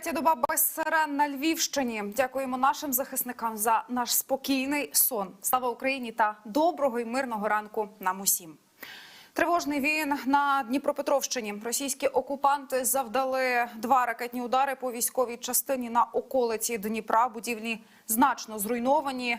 Третя доба без сирен на Львівщині. Дякуємо нашим захисникам за наш спокійний сон. Слава Україні та доброго і мирного ранку нам усім. Тривожний він на Дніпропетровщині. Російські окупанти завдали 2 ракетні удари по військовій частині на околиці Дніпра. Будівлі значно зруйновані.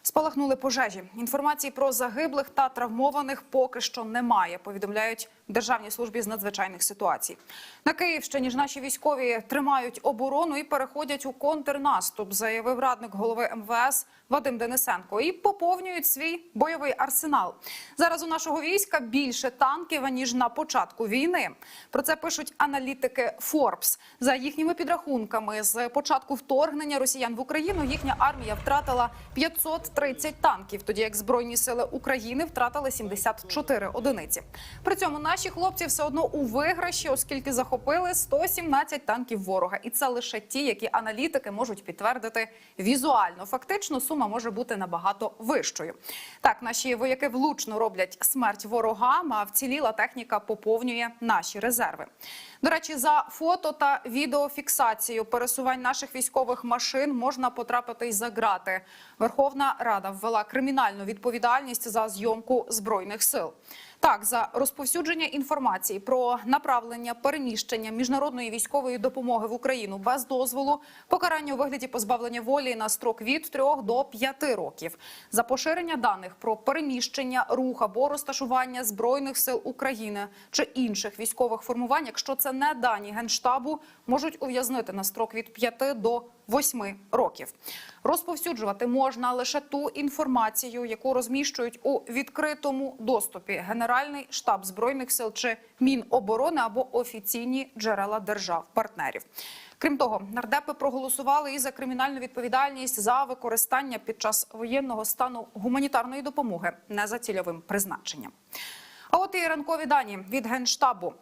Спалахнули пожежі. Інформації про загиблих та травмованих поки що немає, повідомляють в Державній службі з надзвичайних ситуацій. На Київщині ж наші військові тримають оборону і переходять у контрнаступ, заявив радник голови МВС Вадим Денисенко. І поповнюють свій бойовий арсенал. Зараз у нашого війська більше танків, ніж на початку війни. Про це пишуть аналітики Forbes. За їхніми підрахунками, з початку вторгнення росіян в Україну їхня армія втратила 530 танків, тоді як Збройні сили України втратили 74 одиниці. При цьому наші хлопці все одно у виграші, оскільки захопили 117 танків ворога. І це лише ті, які аналітики можуть підтвердити візуально. Фактично сума може бути набагато вищою. Так, наші вояки влучно роблять смерть ворогам, а вціліла техніка поповнює наші резерви. До речі, за фото та відеофіксацію пересувань наших військових машин можна потрапити й за ґрати. Верховна Рада ввела кримінальну відповідальність за зйомку Збройних сил. Так, за розповсюдження інформації про направлення, переміщення міжнародної військової допомоги в Україну без дозволу, покарання у вигляді позбавлення волі на строк від 3 до 5 років. За поширення даних про переміщення, рух або розташування Збройних сил України чи інших військових формувань, якщо це не дані Генштабу, можуть ув'язнити на строк від 5 до 8 років. Розповсюджувати можна лише ту інформацію, яку розміщують у відкритому доступі Генеральний штаб Збройних сил чи Міноборони або офіційні джерела держав-партнерів. Крім того, нардепи проголосували і за кримінальну відповідальність за використання під час воєнного стану гуманітарної допомоги не за цільовим призначенням. А от і ранкові дані від Генштабу.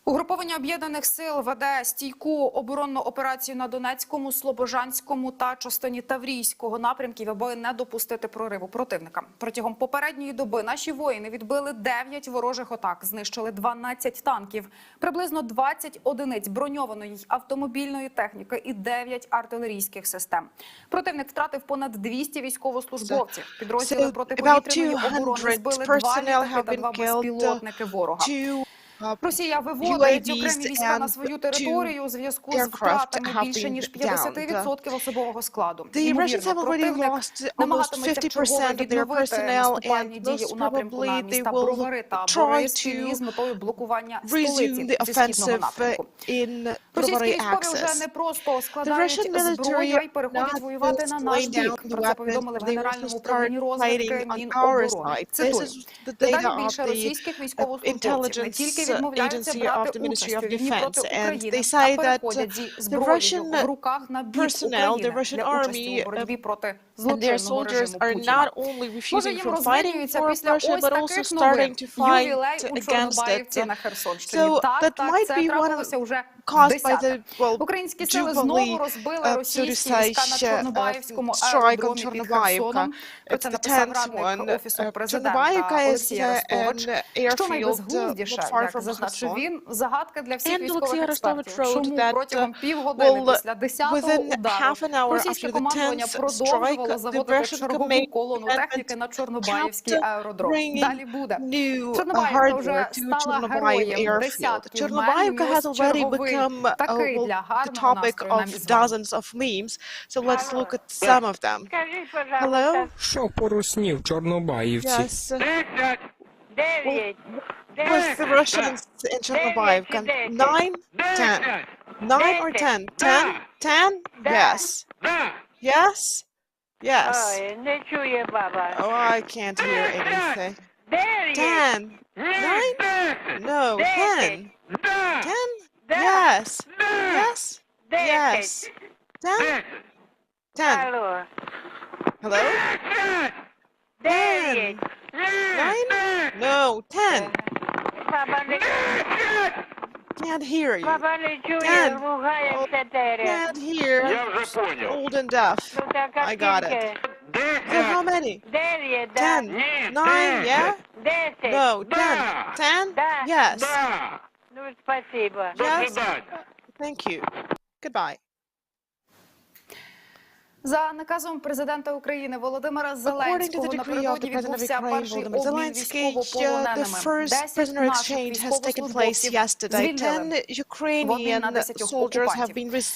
Угруповання Об'єднаних сил веде стійку оборонну операцію на Донецькому, Слобожанському та частині Таврійського напрямків, аби не допустити прориву противника. Протягом попередньої доби наші воїни відбили 9 ворожих атак, знищили 12 танків, приблизно 20 одиниць броньованої й автомобільної техніки і 9 артилерійських систем. Противник втратив понад 200 військовослужбовців. Підрозділи протиповітряної оборони збили 2 літаки та 2 безпілотники ворога. Росія виводить окремі війська на свою територію у зв'язку з втратами більше ніж 50% особового складу. Ймовірно, противник намагатиметься вчергове відновити наступальні дії у напрямку на міста Бровари та Бориспіль з метою блокування столиці зі східного напрямку. Російські військові вже не просто складають зброю, а й переходять воювати на наш бік. Про це повідомили в Генеральному управлінні розвідки Міноборони. Цитую. Дедалі більше російських військовослужбовців не тільки відмовляються брати участь у війні проти України, а переходять зі зброєю в руках на бік України для участі у боротьбі проти злочинного режиму Путіна. Може, їм розвиднюється після ось таких новин ювілей у Чорнобаївці на Херсонщині. Так, це трапилося вже вдесяте. Українські сили знову розбили російські війська на Чорнобаївському аеродромі під Херсоном. Про це написав радник Офісу президента Олексій Арестович. Що найбезглуздіше, як зазначив він, загадка для всіх військових експертів. Чому протягом півгодини після 10-го удару російське командування продовжувало заводити чергову колону техніки на Чорнобаївський аеродром? Далі буде. Чорнобаївка вже стала героєм десятків мемів, такий для гарного настрою нам Що поруснів в Чорнобаївці? 9. Was the Russians in Chernobyl? 9? 10? 9 or 10? 10? 10? Yes. Yes? Yes. Ой, не чує баба. Oh, I can't hear anything. 9. 10? 9? No, 10. 10? Yes. Yes? Yes. 10? 10. Алло. Hello? 9. 9? No, 10. Баба не Can't hear you. баба не чує, Ten. ругається Теря. Can't hear. Я вже понял. Old and deaf. Ну так, а I got it. скільки? So how many? 9, да. 10. 9, yeah? 10. No, 10. 10? Да. Yes. Да. Ну, спасибо. Yes. До свидання. Thank you. Goodbye. За наказом президента України Володимира Зеленського напередодні відбувся перший обмін військовополоненими. 10 наших військовослужбовців звільнили в обмін на 10 окупантів.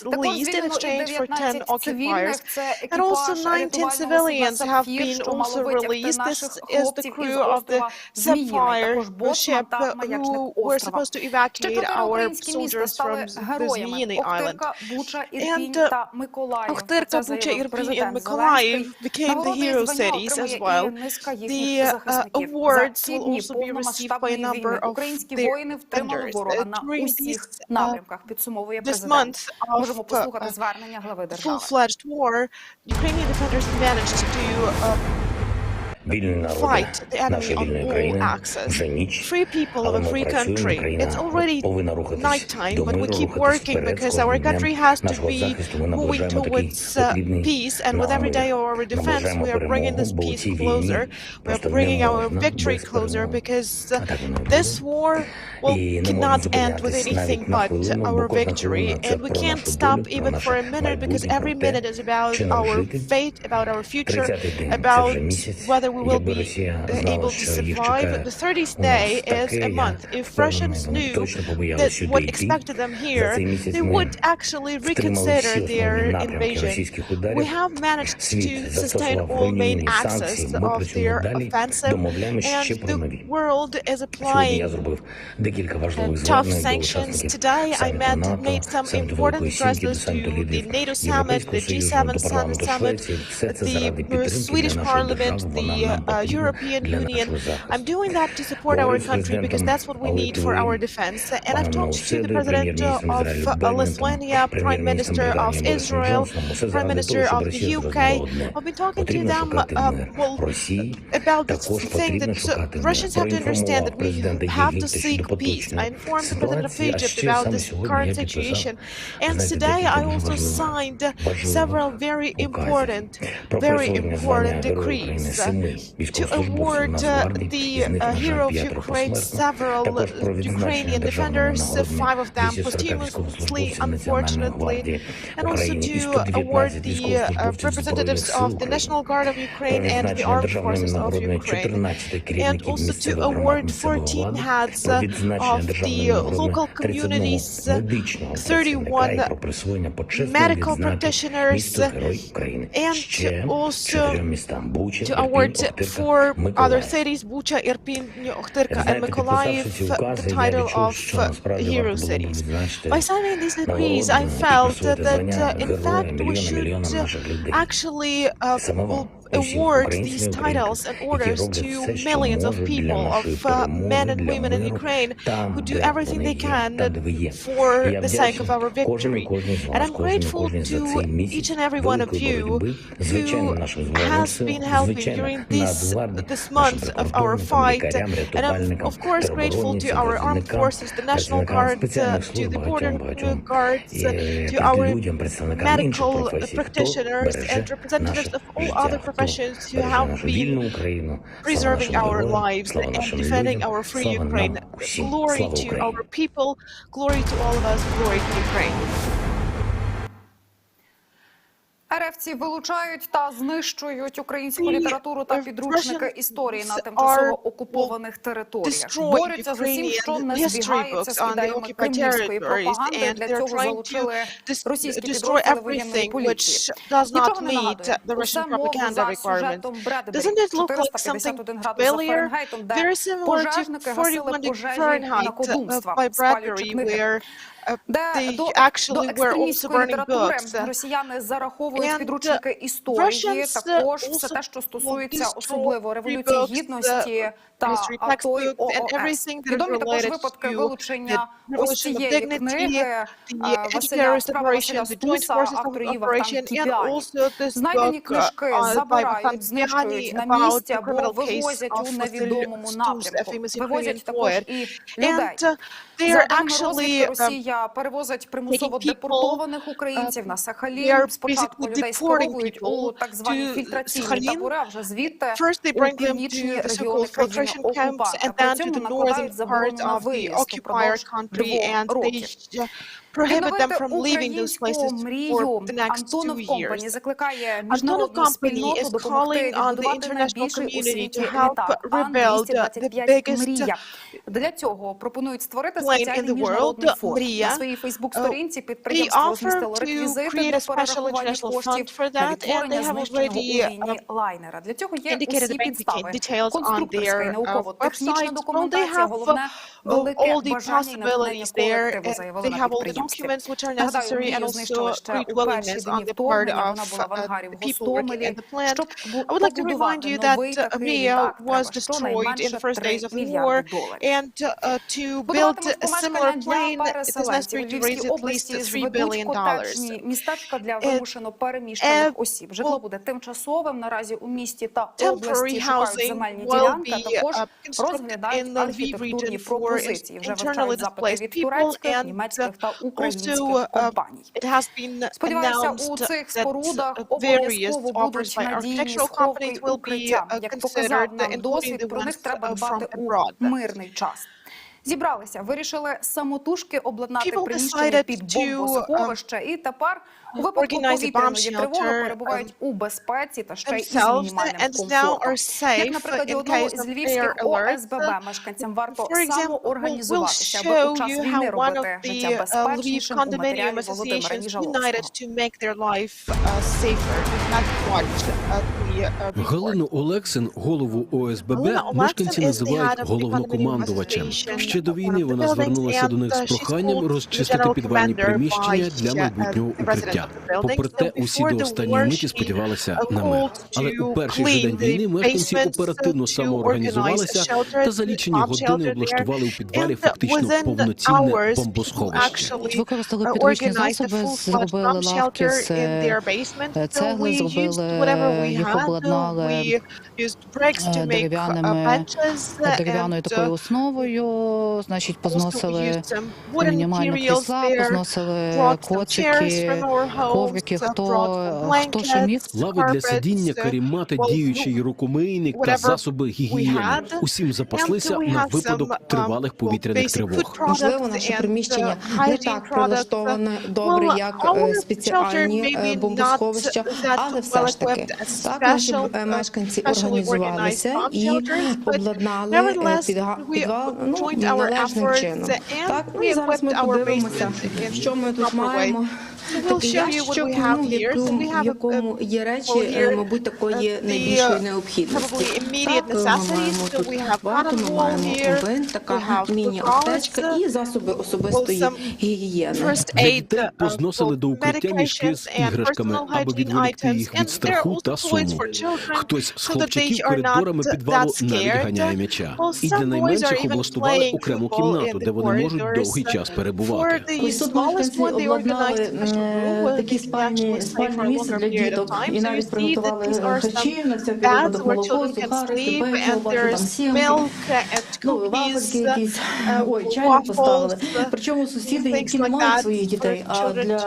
Також звільнено і 19 цивільних. Це екіпаж рятувального судна «Твій», що мало витягти наших хлопців із острова Зміїний, також боцман та маячник острова. Ще 4 українські міста стали героями: Охтирка, Буча, Ірпінь та Миколаїв. Це заявив Irpin and Mykolaiv became the hero cities as well. The awards will also be received by a number of their defenders. During this month of full-fledged war, Ukrainian defenders managed to fight the enemy on all axes. Free people of a free country. It's already nighttime, but we keep working because our country has to be moving towards peace, and with every day of our defense, we are bringing this peace closer. We are bringing our victory closer, because this war cannot end with anything but our victory, and we can't stop even for a minute, because every minute is about our fate, about our future, about whether we will be able to survive. The 30th day is a month. If Russians knew that what expected them here, they would actually reconsider their invasion. We have managed to sustain all main axes of their offensive, and the world is applying tough sanctions. Today I made some important addresses to the NATO summit, the G7 summit, the Swedish parliament, the European Union. I'm doing that to support our country, because that's what we need for our defense. And I've talked to the president of Lithuania, Prime Minister of Israel, Prime Minister of the UK. I've been talking to them about the thing that Russians have to understand, that we have to seek peace. I informed the president of Egypt about this current situation. And today I also signed several very important decrees to award the hero of Ukraine several Ukrainian defenders, 5 of them posthumously, unfortunately, and also to award the representatives of the National Guard of Ukraine and the Armed Forces of Ukraine, and also to award 14 heads of the local communities, 31 medical practitioners, and also to award 4 other cities, Bucha, Irpin, Охтирка, and Mykolaiv, the title of hero cities. By signing these decrees, I felt that in fact we should actually award these titles and orders to millions of people, of men and women in Ukraine, who do everything they can for the sake of our victory. And I'm grateful to each and every one of you who has been helping during this month of our fight. And I'm of course grateful to our armed forces, the National Guard, to the border guards, to our medical practitioners and representatives of all other professions who have been preserving our lives and defending our free Ukraine. Glory to our people, glory to all of us, glory to Ukraine. РФ-ці вилучають та знищують українську літературу та підручники історії на тимчасово окупованих територіях. Борються з усім, що не збігається з ідеями кремлівської пропаганди. Для цього залучили російські підрозділи воєнної поліції. Нічого не нагадує. Усе мова за сюжетом Бредбері. 451 градус за Фаренгейтом, де пожежники гасили пожежі на кодумства, спалюючи книги. Де до екстремістської літератури росіяни зараховують підручники історії, також все те, що стосується особливо Революції Гідності та АТО й ООС. Відомі також випадки вилучення ось цієї книги Василя Стуса, авторів Вахтанг Кіпіані. Знайдені книжки забирають, знищують на місці або вивозять у невідомому напрямку. Вивозять також і людей. За даними розвідки, Росія перевозить примусово депортованих українців на Сахалін. Спочатку людей скеровують у так звані фільтраційні табори, а вже звідти у північні регіони країни-окупанта. При цьому накладають заборону на виїзд упродовж 2 років. prohibit them from leaving those places for the next 2 years. Закликає Antonov міжнародну Company спільноту is допомогти calling on the відбудувати international найбільший у community світі to help літак rebuild the Ан-225 biggest «Мрія». Для цього пропонують створити plane in спеціальний the міжнародний world, фонд. «Мрія». На своїй фейсбук-сторінці They підприємство offer розмістило to реквізити create для a special перерахування international коштів fund for на that, and відтворення they have знищеного у already війні лайнера. Для цього є indicated усі the bank підстави. details on Конструкторська і their науково-технічна website. Well, they документація, have головне велике all the бажання і натхнення possibilities there. колективу, заявили They на have all the підприємстві. documents which are Нагадаю, necessary and «Мрію» also знищили ще great у перші willingness дні on the part вторгнення. of Вона була в ангарі в the people working Гостомелі. in the plant. Щоб I would like to remind побудувати you that новий такий Mrija літак, was треба destroyed in щонайменше the first days $3 of the war, мільярди. and to build Будуватимуть a similar помешкання plane, для it is переселенців. necessary У to Львівській raise at least області $3 зведуть billion. котеджні містечка для вимушено переміщених осіб. Житло буде тимчасовим наразі у місті та області. Temporary Шукають housing земельні will ділянки, а be також constructed розглядають in the Lviv архітектурні region for пропозиції. Вже internally вивчають запити displaced від people, турецьких, and німецьких та українських also компаній. it has been Сподіваюся, у announced цих that спорудах various обов'язково offers будуть by надійні architectural сховки companies і will be укриття. Як показав considered, нам including досвід, the про них ones треба from дбати у abroad. мирний час. Зібралися, вирішили самотужки обладнати People приміщення decided під to, бомбосховище, і тепер у випадку organize a bomb повітряної тривоги shelter, перебувають у безпеці та ще й із themselves, мінімальним and now комфортом. are safe Як на прикладі in одного case із of львівських air alerts. ОСББ мешканцям варто For example, самоорганізуватися, we'll аби у час show війни you one of робити the життя Lviv безпечнішим у condominium матеріалі Володимира associations Ніжаловського. united to make their life safer. That's what the Галину Олексин, голову ОСББ, мешканці називають головнокомандувачем. Ще до війни вона звернулася до них з проханням розчистити підвальні приміщення для майбутнього укриття. Попри те, усі до останньої миті сподівалися на мир. Але у перший же день війни мешканці оперативно самоорганізувалися та за лічені години облаштували у підвалі фактично повноцінне бомбосховище. Використали підручні засоби, зробили лавки з цегли, зробили, їх обладнали дерев'яною такою основою, значить, позносили мінімальні крісла, позносили коцики, коврики, хто що міг. Лави для сидіння, карімати, діючий рукомийник та засоби гігієни. Усім запаслися на випадок тривалих повітряних тривог. Можливо, наше приміщення не так прилаштоване добре, як спеціальні бомбосховища, але все ж таки, так, наші мешканці організувалися і обладнали підвал належним чином. Так, ну і зараз ми подивимося, що ми тут маємо. Такий ящичок, в якому є речі, мабуть, такої найбільшої необхідності. Так, ми маємо тут вату, ми маємо бинт, така міні-аптечка і засоби особистої гігієни. Для дітей позносили до укриття мішки з іграшками, аби відволікти їх від страху та суму. Хтось з хлопчаків коридорами підвалу навіть ганяє м'яча. І для найменших облаштували окрему кімнату, де вони можуть довгий час перебувати. Ось тут мешканці обладнали такі спальне місце для діток і навіть приготували харчі на всякий випадок: молоко, сухарики, печиво, бачу, там сімки, вафельки якісь, чайник поставили. Причому сусіди, які не мають своїх дітей, а для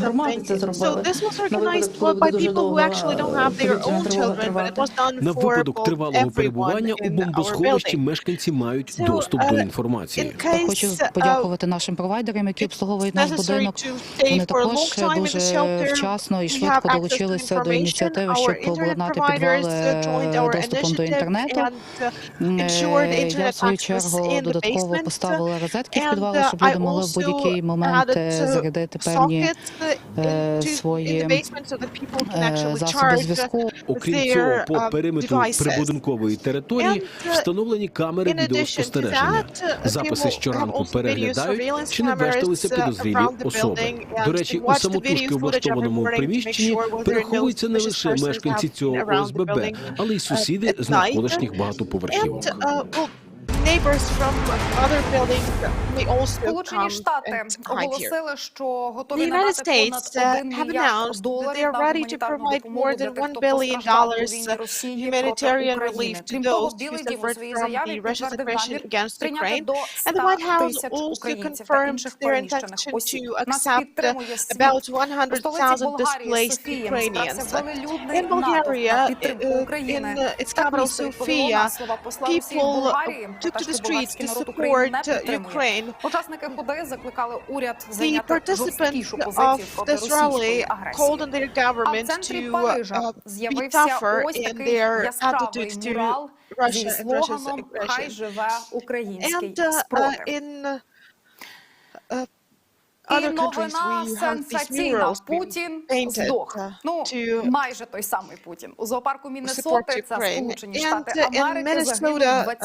громади це зробили. На випадок, коли буде дуже довга повітряна тривога тривати. На випадок тривалого перебування у бомбосховищі мешканці мають доступ до інформації. Я хочу подякувати нашим провайдерам, які обслуговують наш будинок. Вони також дуже вчасно і швидко долучилися до ініціативи, щоб обладнати підвали доступом до інтернету. Я, в свою чергу, додатково поставила розетки в підвали, щоб люди могли в будь-який момент зарядити певні свої засоби зв'язку. Окрім цього, по периметру прибудинкової території встановлені камери відеоспостереження. Записи щоранку переглядають, чи не вешталися підозрілі особи. До речі, у самотужки облаштованому приміщенні переховуються не лише мешканці цього ОСББ, але й сусіди з навколишніх багатоповерхівок. Сполучені Штати оголосили, що готові надати понад $1 мільярд на гуманітарну допомогу для тих, хто постраждав у війні Росії проти України. Крім того, Білий Дім у своїй заяві підтвердив намір прийняти до 100 тисяч українців та інших переміщених осіб. Нас підтримує світ. У столиці Болгарії Софії стався велелюдний натовп на підтримку України. Так місто відповіло на слова посла Росії в Болгарії. те, to the що streets болгарський to народ України не support підтримує. Ukraine. Учасники ходи закликали уряд The зайняти жорсткішу participants позицію of проти this rally російської агресії. called on their А в government центрі to Парижа be з'явився tougher ось in такий their яскравий attitudes to мурал зі Russia and Russia's слоганом «Хай aggression. живе український And спротив». in І other countries новина we have these сенсаційна. murals being Путін painted здох. Ну, to майже той самий Путін. У зоопарку support Міннесоти, це Ukraine. Сполучені And Штати in Америки, загинув Minnesota,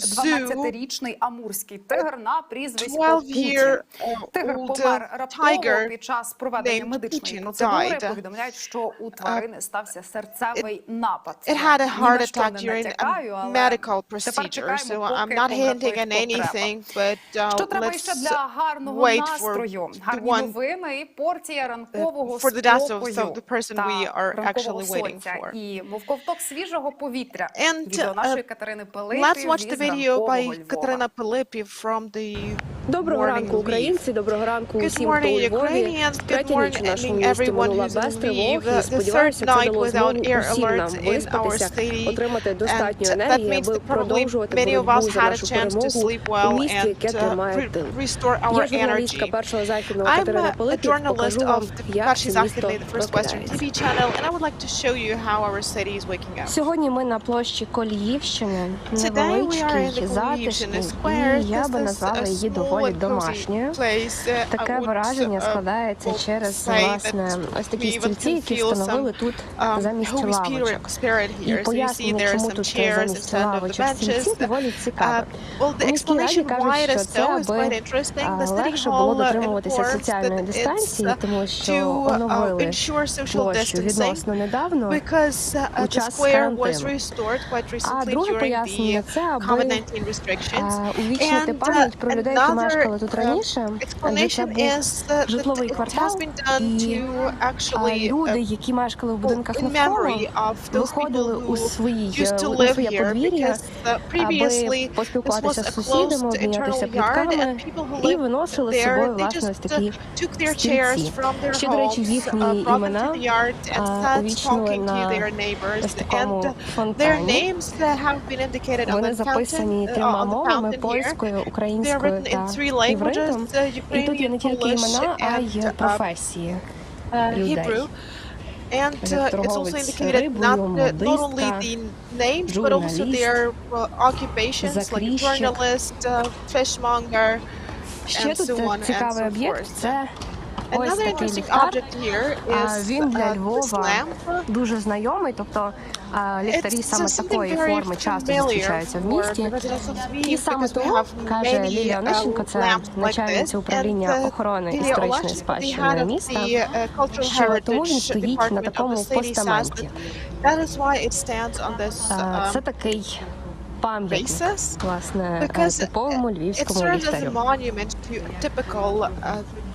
12-річний амурський тигр на прізвисько 12-year Путін. Тигр old помер раптово tiger під час проведення named медичної Putin процедури. died. Повідомляють, що у тварини стався серцевий напад. It had a Ні heart на що attack не during натякаю, a але medical тепер procedure, чекаємо, so I'm поки not помре hinting той, at хто треба. anything, but Що треба ще let's для гарного wait for настрою? the Гарні one новини і порція ранкового for the death of спокою the person та we are ранкового actually waiting сонця. for. І мов ковток свіжого повітря. And Відео нашої Катерини Пилипі let's watch the з video ранкового by Львова. Katerina Pilipi from the Доброго morning ранку, Lviv. українці, доброго ранку Good усім, хто у morning, Львові. Ukrainians. Good Третя ніч у нашому morning, місті everyone минула who's без in тривог, Lviv. і The сподіваюся, third це night дало змогу without air усім нам alerts in our виспатися, city. отримати And достатньо that енергії, means аби that probably продовжувати many of боротьбу us за had a нашу chance to перемогу sleep well у місті, яке and тримає тил. restore our Я журналістка energy. першого західного I'm Катерина a Пилипі, journalist покажу of вам, the як Перший це місто Західний, the first Western прокидається. TV channel, and I would like to show you how our city is waking up. Сьогодні ми на площі Коліївщини, Today we are in невеличкій, the затишній, Collision Square. і я би This is назвала a її small доволі and cozy домашньою. place. I Таке would, враження складається well, через, say власне, that ось такі we even стільці, can які feel встановили some, тут замість Holy лавочок. Spirit І here. So you see пояснення, there are чому some тут chairs замість instead of the лавочок стільці, benches. доволі цікаве. Well, the У міській раді explanation why кажуть, it що is це, so is quite аби interesting. The city легше було hall дотримуватися informs соціальної that дистанції, it's тому що to оновили ensure social площу distancing відносно недавно. because у the час square was карантину. restored quite А recently друге during пояснення the – це аби COVID-19 restrictions. увічнити пам'ять про людей, які мешкали тут раніше, адже це Explanation був is that житловий it has квартал, been done і to actually люди, які мешкали в будинках in навколо, memory of those виходили people у who своє used to live подвір'я, here because previously аби this поспілкуватися was з a сусідами, closed обмінятися internal yard плітками and people who і lived виносили з there, собою, they власне, ось just такі took their chairs стільці. from their Ще, до речі, homes, їхні brought them to імена the yard and sat увічнили talking to на their neighbors, ось такому and their фонтані. names have been indicated on Вони the записані fountain, трьома on the мовами fountain here. польською, They are українською written in та 3 languages, івритом. І тут є не Ukrainian, тільки імена, а Polish, й and професії людей. Hebrew. And it's also торговець indicated рибою, not only модистка, the names, but also журналіст, their occupations, like закрійщик. journalist, fishmonger, Ще and тут so on and цікавий so об'єкт forth. – це ось Another такий interesting ліхтар. object here is Він для this Львова lamp. дуже знайомий, тобто ліхтарі It's саме something такої very форми часто familiar зустрічаються в for місті. the residents of Lviv І саме because we тому, have каже many, Лілія Онищенко, це lamps like начальниця this. управління And, охорони Лілія історичної Онищенко, the спадщини head of міста, the, cultural що тому він heritage стоїть на department of такому the city says постаменті. that is why it stands on this Це такий пам'ятник, basis, власне, because типовому it львівському serves as a ліхтарю. monument to typical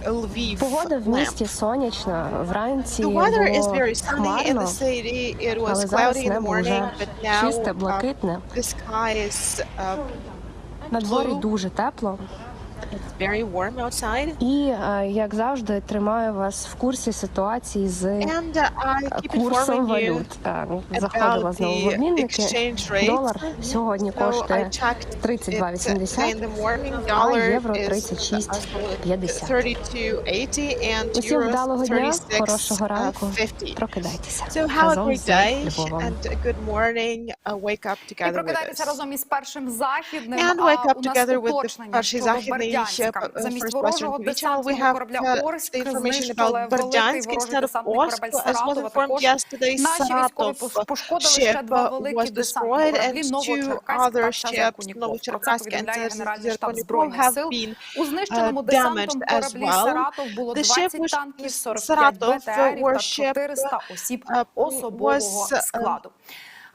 Lviv Погода в lamp. місті сонячна, вранці The було weather is very sunny in хмарно, the city. It was але зараз cloudy in the небо morning, вже but now чисте, блакитне. the sky is На дворі blue. дуже тепло. It's very warm outside. І, як завжди, тримаю вас в курсі ситуації з And I keep курсом informing you валют. Заходила знову в the обмінники. exchange rates. Долар сьогодні So I коштує checked it 32,80, in the morning. а Dollar євро is 36,50. 32.80 and Усім euros вдалого дня, хорошого ранку. 36.50. Прокидайтеся. So have a Разом great з day Львовом. and a good morning. Wake up І together with прокидайтеся us. разом із першим західним. And wake А up у нас together with the уточнення Перший щодо Західний, Бердянська. Замість First ворожого Western TV channel. We десантного have корабля Орськ the information знищили about великий Бердянськ ворожий instead of десантний Orsk. корабель As was Саратова. informed Також yesterday, наші військові Saratov пошкодили ще ship два великі was десантні destroyed кораблі and two Новочеркаськ other та ships, Зеркуніков. Про це Новочеркаськ повідомляє and Генеральний штаб Zerkunnikov, Збройних have сил. been У знищеному damaged десантом as кораблі well. Саратов було The ship 20 was танків, 45 Saratov БТРів та warship 400 осіб особового was складу.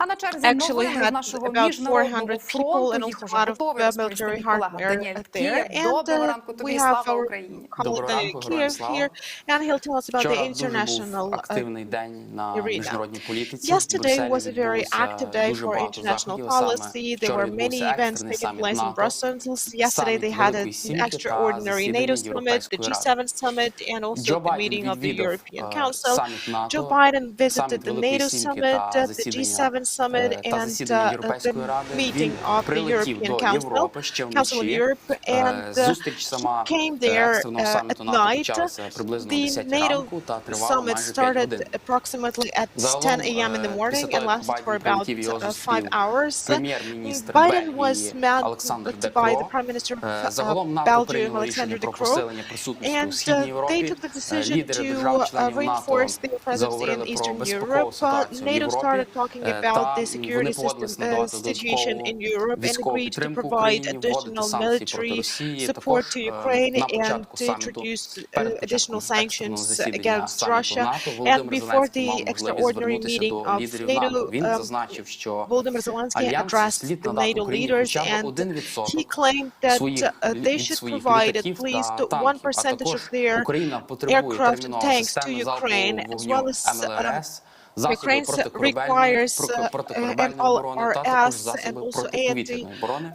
А на черзі actually новини з had нашого about міжнародного 400 people фронту. and Їх also уже a lot of готові розповісти military мій колега hardware Даніель there. Київ. Доброго And ранку тобі, we have слава our Україні. colleague ранку, Kiev героям слава. here, and he'll tell us about the Вчора дуже був international активний день на arena. міжнародній політиці. Yesterday was a very active day дуже for багато international заходів. Саме policy. There вчора were many відбувся events екстрений taking саміт place in НАТО, Brussels. Yesterday they саміт had Великої an Сімки та extraordinary NATO засідання summit, the Європейської G7 Ради. summit, and also Джо the Байден meeting of the відвідав European Council. саміт НАТО, Joe Biden visited саміт the Великої NATO Сімки summit, та the засідання G7 summit та and засідання Європейської the ради. meeting Він of the прилетів European до Council, Європи ще Council of вночі. Europe, and Зустріч сама came there екстреного at саміту НАТО night. почалася приблизно о The 10 NATO ранку та тривала summit майже 5 годин. started approximately at 10 Загалом, a.m. in the після morning того, and як lasted Байден for about прилетів, його 5 зустрів hours. прем'єр-міністр Biden was Бельгії met Олександр by the Декро. Prime Minister of Загалом НАТО Belgium, прийняло рішення Alexander про Decreux, посилення присутності у and Східній they Європі. took the decision Лідери to держав-членів НАТО reinforce their presence заговорили in про Eastern безпекову Europe. ситуацію в NATO Європі, started talking about та the security вони погодились надавати situation додаткову in Europe and військову agreed to підтримку provide Україні, вводити additional санкції проти military Росії. support Також to Ukraine на and початку to саміту, introduce перед additional початком екстреного sanctions засідання against саміту Russia. НАТО, And Володимир before Зеленський the мав можливість extraordinary звернутися meeting до of лідерів НАТО. NATO, Він зазначив, що Volodymyr Zelensky Альянс addressed слід the надати NATO Україні leaders хоча б and 1% he claimed that своїх they від should своїх provide at літаків least та 1% танків. А також of their Україна потребує aircraft and терміново tanks to системи Ukraine, залпового as вогню well as МЛРС, засоби Ukraine протикорабельної requires протикорабельної оборони, та також MLRS and засоби also протиповітряної оборони.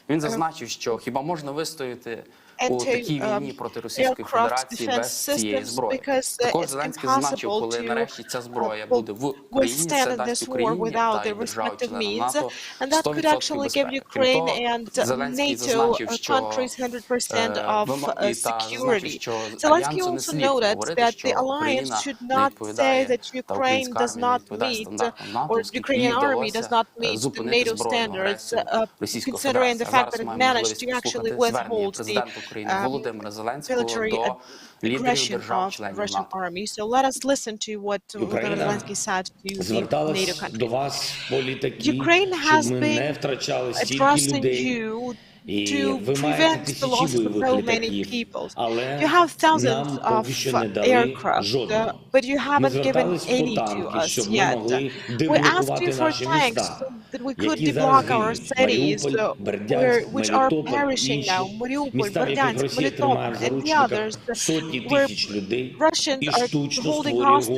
Він зазначив, що хіба можна вистояти у такій війні проти Російської Федерації без цієї зброї. Також Зеленський зазначив, коли нарешті ця зброя буде в Україні, це дасть Україні та й державам-членам НАТО 100% безпеки. Крім того, Зеленський зазначив, що вимоги та зазначив, що Альянсу не слід говорити, що Україна не відповідає та українська армія не відповідає стандартам НАТО, оскільки їй вдалося зупинити збройну агресію Російської Федерації. А зараз маємо можливість послухати звернення президента України Володимира Зеленського до лідерів держав-членів НАТО. Україна зверталась до вас по літаки, щоб ми не втрачали стільки людей. І ви маєте тисячі бойових літаків, але нам поки що не дали жодного. Ми звертались по танки, щоб ми могли деблокувати наші міста, які зараз гинуть. Маріуполь, Бердянськ, Мелітополь, інші міста, в яких Росія тримає в заручниках сотні тисяч людей і штучно створює голод.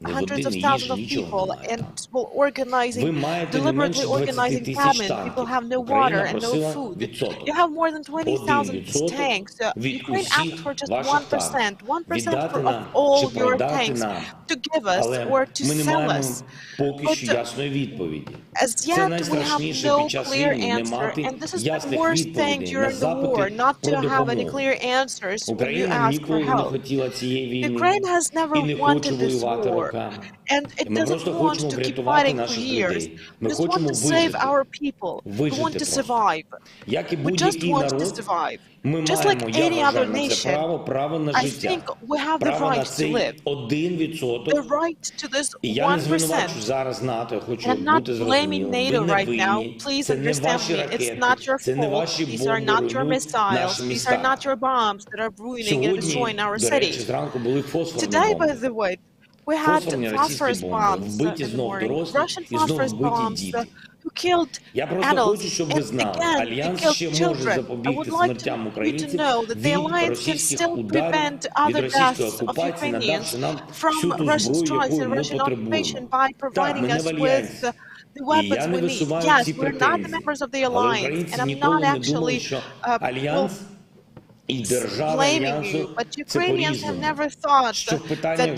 Не води, не їжі, нічого немає. Ви маєте не менше 20 тисяч танків. Україна просила відсоток. You have more than 20,000 tanks. Ukraine asked for just 1%, 1% of all your tanks to give us or to sell us. Поки що ясної відповіді. As yet, we have no clear answer, and this is the worst thing during the war, not to have any clear answers when you ask for help. Ukraine has never wanted this war, and it doesn't want to keep fighting for years. We just want to save our people. We want to survive. We just want to survive. Just like any other nation, I think we have the right to live. The right to this 1%. And I'm not blaming NATO right now. Please understand me. It's not your fault. These are not your missiles. These are not your bombs that are ruining and destroying our city. Today, by the way, we had phosphorus bombs in the morning. Russian phosphorus bombs who killed adults and again they killed children. I would like you to know that the alliance can still prevent other deaths of Ukrainians from Russian strikes and Russian occupation by providing us with the weapons we need. Yes, we're not the members of the alliance, and I'm not actually blaming you, but Ukrainians have never thought that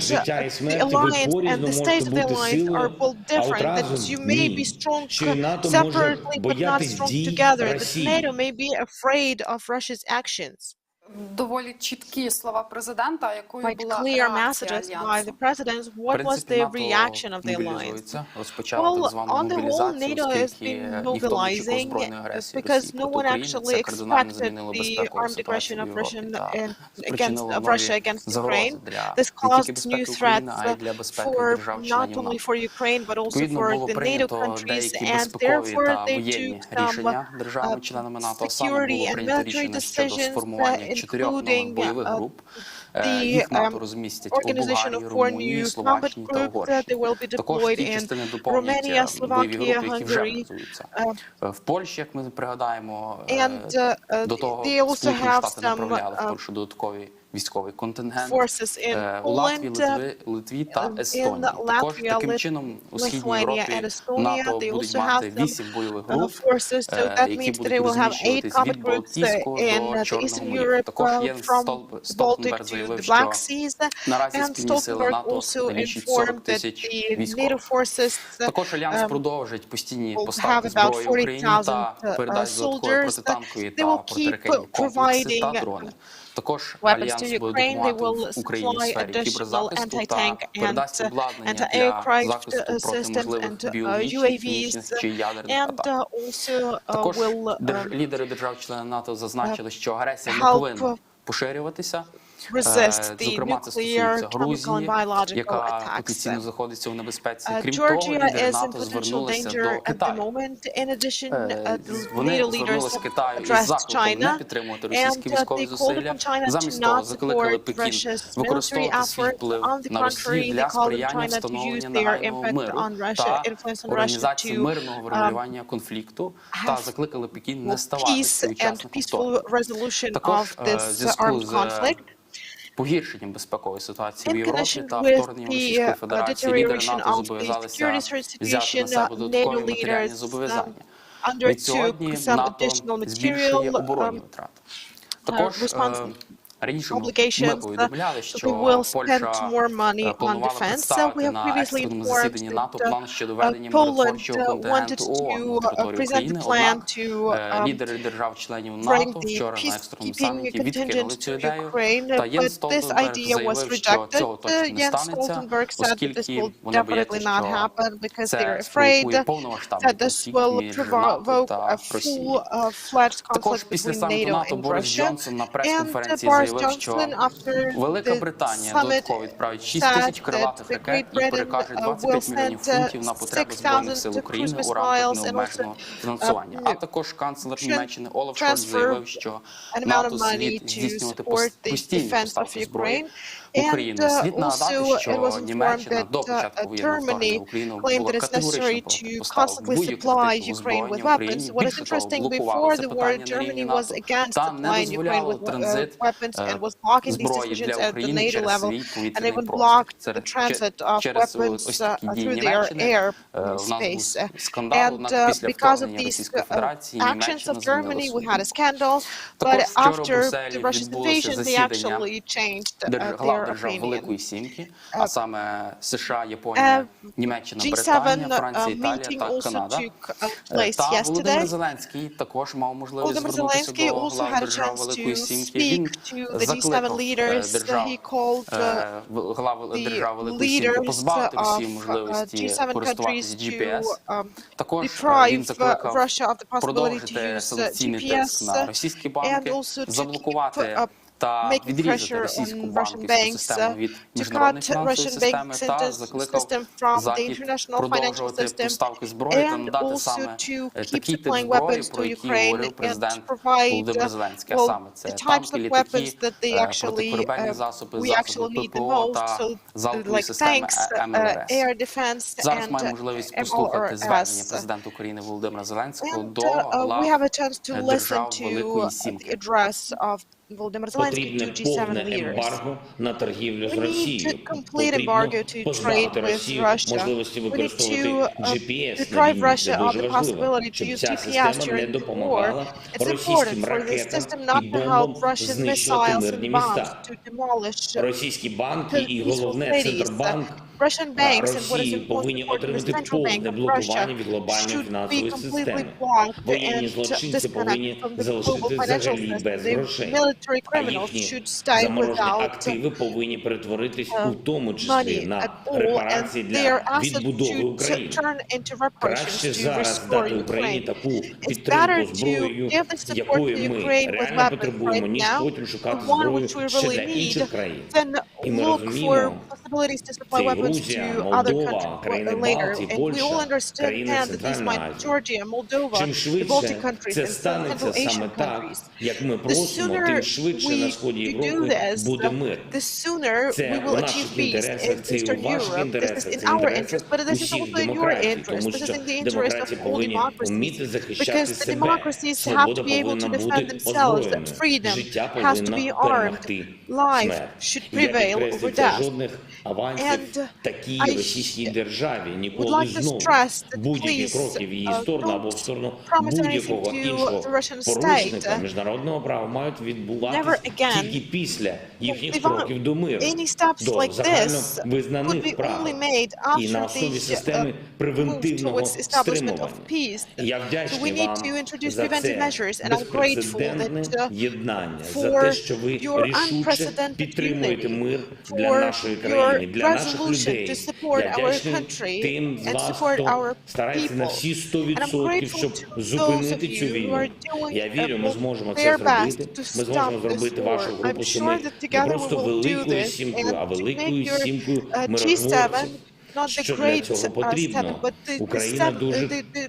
the alliance and the state of the alliance are both different, that you may be strong separately but not strong together, that NATO may be afraid of Russia's actions. Доволі чіткі слова президента, якою Quite була clear реакція messages by Альянсу. the president. What was the reaction of the alliance? Well, on the whole, NATO has been mobilizing because no one actually expected the armed aggression of Russia against Ukraine. This caused new threats for not only for Ukraine but also for the NATO countries, and therefore they took some security and military decisions, including the organization of 4 new combat groups that they will be deployed in Romania, Slovakia, Hungary. В Польщі, як ми пригадаємо, And до того they also have Штати направляли в Польщу додаткові військовий контингент forces in у Латвії, Poland, Литві та in Естонії. Також Latvia, таким чином у Східній Lithuania Європі and Estonia. НАТО They будуть also мати have 8 бойових груп, forces, so that які means будуть they will have 8 розміщуватись combat від groups Балтійського in до the Чорного Eastern моря. Europe, Також Єнс from Baltic Столтенберг to заявив, the що Black Seas, наразі and спільні сили Stoltenberg НАТО also налічують 40 informed that тисяч the військових. NATO forces Також Альянс продовжить постійні will поставки have about зброї Україні 40,000 та передасть додаткові soldiers. протитанкові They та will протиракетні keep комплекси та providing дрони. Також weapons Альянс to буде Ukraine. They допомагати will Україні в supply сфері additional кіберзахисту та anti-tank передасть and обладнання для anti-aircraft захисту проти systems можливих and біологічних, UAVs, хімічних чи ядерних and атак. also Також will лідери держав-членів НАТО зазначили, що агресія не help повинна поширюватися. resist the Зокрема, це nuclear, стосується chemical and Грузії, biological яка attacks. потенційно знаходиться у небезпеці. Крім того, Georgia лідери is in НАТО potential звернулися danger до at the Китаю. moment. In addition, the Вони NATO leaders звернулися have Китаю із addressed закликом не China, підтримувати and російські військові they called зусилля. upon China to Замість того, not закликали support Пекін Russia's military використовувати свій efforts. вплив On the на Росію contrary, для they called on сприяння China to use встановлення their нагального impact миру on Russia, та influence on Russia організації to мирного врегулювання конфлікту та закликали Пекін не ставати peace and співучасником того. peaceful resolution Також of this в зв'язку armed з conflict. погіршенням безпекової ситуації в In Європі connection та with вторгненням Російської the Федерації, лідери deterioration НАТО of the зобов'язалися security взяти на situation, себе додаткові NATO матеріальні leaders зобов'язання. Від undertook сьогодні some НАТО additional збільшує material оборонні витрати. Також раніше ми obligations, повідомляли, so що they will spend Польща more money on планувала defense. We представити have на previously екстреному informed засіданні НАТО план щодо ведення Poland миротворчого wanted контингенту ООН на to території present України. the plan Однак to лідери держав-членів bring НАТО the вчора на екстреному peacekeeping саміті відкинули contingent цю to ідею. Ukraine, Та Єнс but this Столтенберг idea was заявив, що цього rejected. точно не Jens станеться, Stoltenberg said that this оскільки will вони бояться, definitely not що happen because це they're спровокує afraid повномасштабний that this конфлікт will між НАТО provoke та a Росією. full-fledged Також conflict після between саміту NATO НАТО and Борис Russia. Джонсон на And прес-конференції Boris заявив, що Johnson, after Велика the Британія summit, додатково відправить 6 тисяч said крилатих that ракет Great і перекаже Britain 25 will мільйонів send фунтів на потреби 6,000 Збройних сил України cruise у рамках missiles and необмеженого also фінансування. А також канцлер Німеччини Олаф Шольц transfer заявив, що an amount НАТО of money слід to здійснювати support the постійні defense поставки of зброї Ukraine. в Україну. And Слід нагадати, also it що was informed Німеччина до that початку воєнного вторгнення в Україну claimed була that it's necessary категорично проти to поставок constantly будь-яких supply типів Ukraine with озброєння Україні. weapons. What is Більше того, interesting, блокували before це the war, питання на рівні Germany was НАТО against та не supplying Ukraine дозволяло with транзит weapons and was blocking these зброї decisions для at the України NATO через level, свій and повітряний even простір. blocked the transit of Через weapons ось такі дії through their Німеччини air у нас був space. скандал, однак після Because of вторгнення these Російської Федерації actions Німеччина of змінила Germany, we свою had a scandal, but Також вчора в after Брюсселі the Russian відбулося invasion, they засідання actually changed глав their держав opinion. Великої Сімки, а саме США, Японія, Німеччина, Британія, G7 Франція, Італія meeting та also Канада. took place Та Володимир yesterday. Зеленський також мав можливість Volodymyr звернутися Zelensky до also глав had a держав chance Великої to Сімки. Він speak to the G7 закликав leaders. держав He called глав the держав Великої Сімки leaders позбавити Росії of можливості G7 користуватися countries GPS. to Також він deprive закликав Russia of the possibility to продовжити use санкційний тиск на GPS російські and банки, also to заблокувати keep та making відрізати pressure російську on Russian банківську banks систему від to міжнародної cut фінансової Russian системи banking та закликав system from the Захід international financial продовжувати system поставки зброї та and надати also саме to keep такий тип supplying зброї, weapons про to який Ukraine говорив and президент provide Володимир Зеленський, а well, саме це the types танки, of літаки, weapons that they actually протикорабельні засоби, we засоби actually need the ППО most, та so залпової like системи tanks, МЛРС. air defense Зараз and маємо можливість послухати звернення MLRS. президента України Володимира Зеленського And до we глав have a chance to listen держав to Великої Сімки. the address of Volodymyr Zelensky Потрібне to G7 повне leaders. ембарго на торгівлю з We need Росією. to complete embargo to Потрібно trade позбавити with Росію Russia. можливості We need використовувати to GPS на deprive війні. Russia Це of дуже the важливо, possibility to щоб use ця GPS система не during the war. допомагала It's російським important for this ракетам system і not to help бомбам Russian знищувати missiles мирні and bombs міста. to demolish Російські банки і peaceful головне cities. Центробанк Russian banks and what is Росії important, повинні the central отримати bank повне of блокування Russia від глобальної should be фінансової completely системи. blocked Воєнні and злочинці disconnected повинні from the global залишити financial взагалі system. без The грошей. military А criminals їхні should stay заморожені without активи повинні перетворитись у тому числі money на at all, репарації and their для assets відбудови should України. turn into reparations Краще to зараз restore дати Україні Ukraine. таку It's better підтримку to зброєю, give the support якої to ми Ukraine with реально weapons потребуємо, right ніж now, потім the шукати one зброю which we ще really для інших need, країн. then І ми look for розуміємо, capabilities to supply Це weapons Грузія, to other Молдова, countries країни later. Балтії, And we all Польща, країни understand that these Центральної might Азії. Georgia, Moldova, Чим the швидше Baltic countries, це and some станеться Central саме Asian так, countries. як ми The просимо, тим sooner швидше на сході we do Європи this, буде мир. the sooner Це we will в achieve наших peace інтересах, in це і Eastern у ваших Europe. This is інтересах, in це our інтересах interest, but this is усіх also in your демократій, interest. тому This is що in the interest of демократії all повинні democracies. вміти захищати Because the себе. democracies have Свобода to be able повинна to бути defend themselves. озброєною. Freedom Життя has to повинно be armed. перемогти Life смерть. should Я prevail підкреслю, over це death. жодних авансів And такій I російській державі would ніколи like to знову. stress that Будь-які please кроки в її сторону або в сторону promise anything будь-якого to іншого the Russian порушника state. міжнародного права мають відбуватися Never again тільки після їхніх If кроків до миру, any steps до like загально this could визнаних be правил only made і на after основі the системи move превентивного towards establishment of стримування. peace. Я So we вдячний need вам to introduce за preventive це measures, and I'm grateful безпрецедентне that єднання, за for те, що ви your рішуче unprecedented підтримуєте unity, мир для for нашої країни, your для наших resolution людей. to support Я our вдячний country тим з and вас, support хто our старається на people. всі And I'm 100%, grateful щоб to those зупинити of цю you who війну. are doing Я вірю, ми зможемо це their best зробити. to Ми зможемо stop this зробити war. вашу I'm групу sure семи that не together we просто will do великою this сімкою, а and to великою make your сімкою G7 миротворців. not the Що для great цього seven, потрібно? but the Україна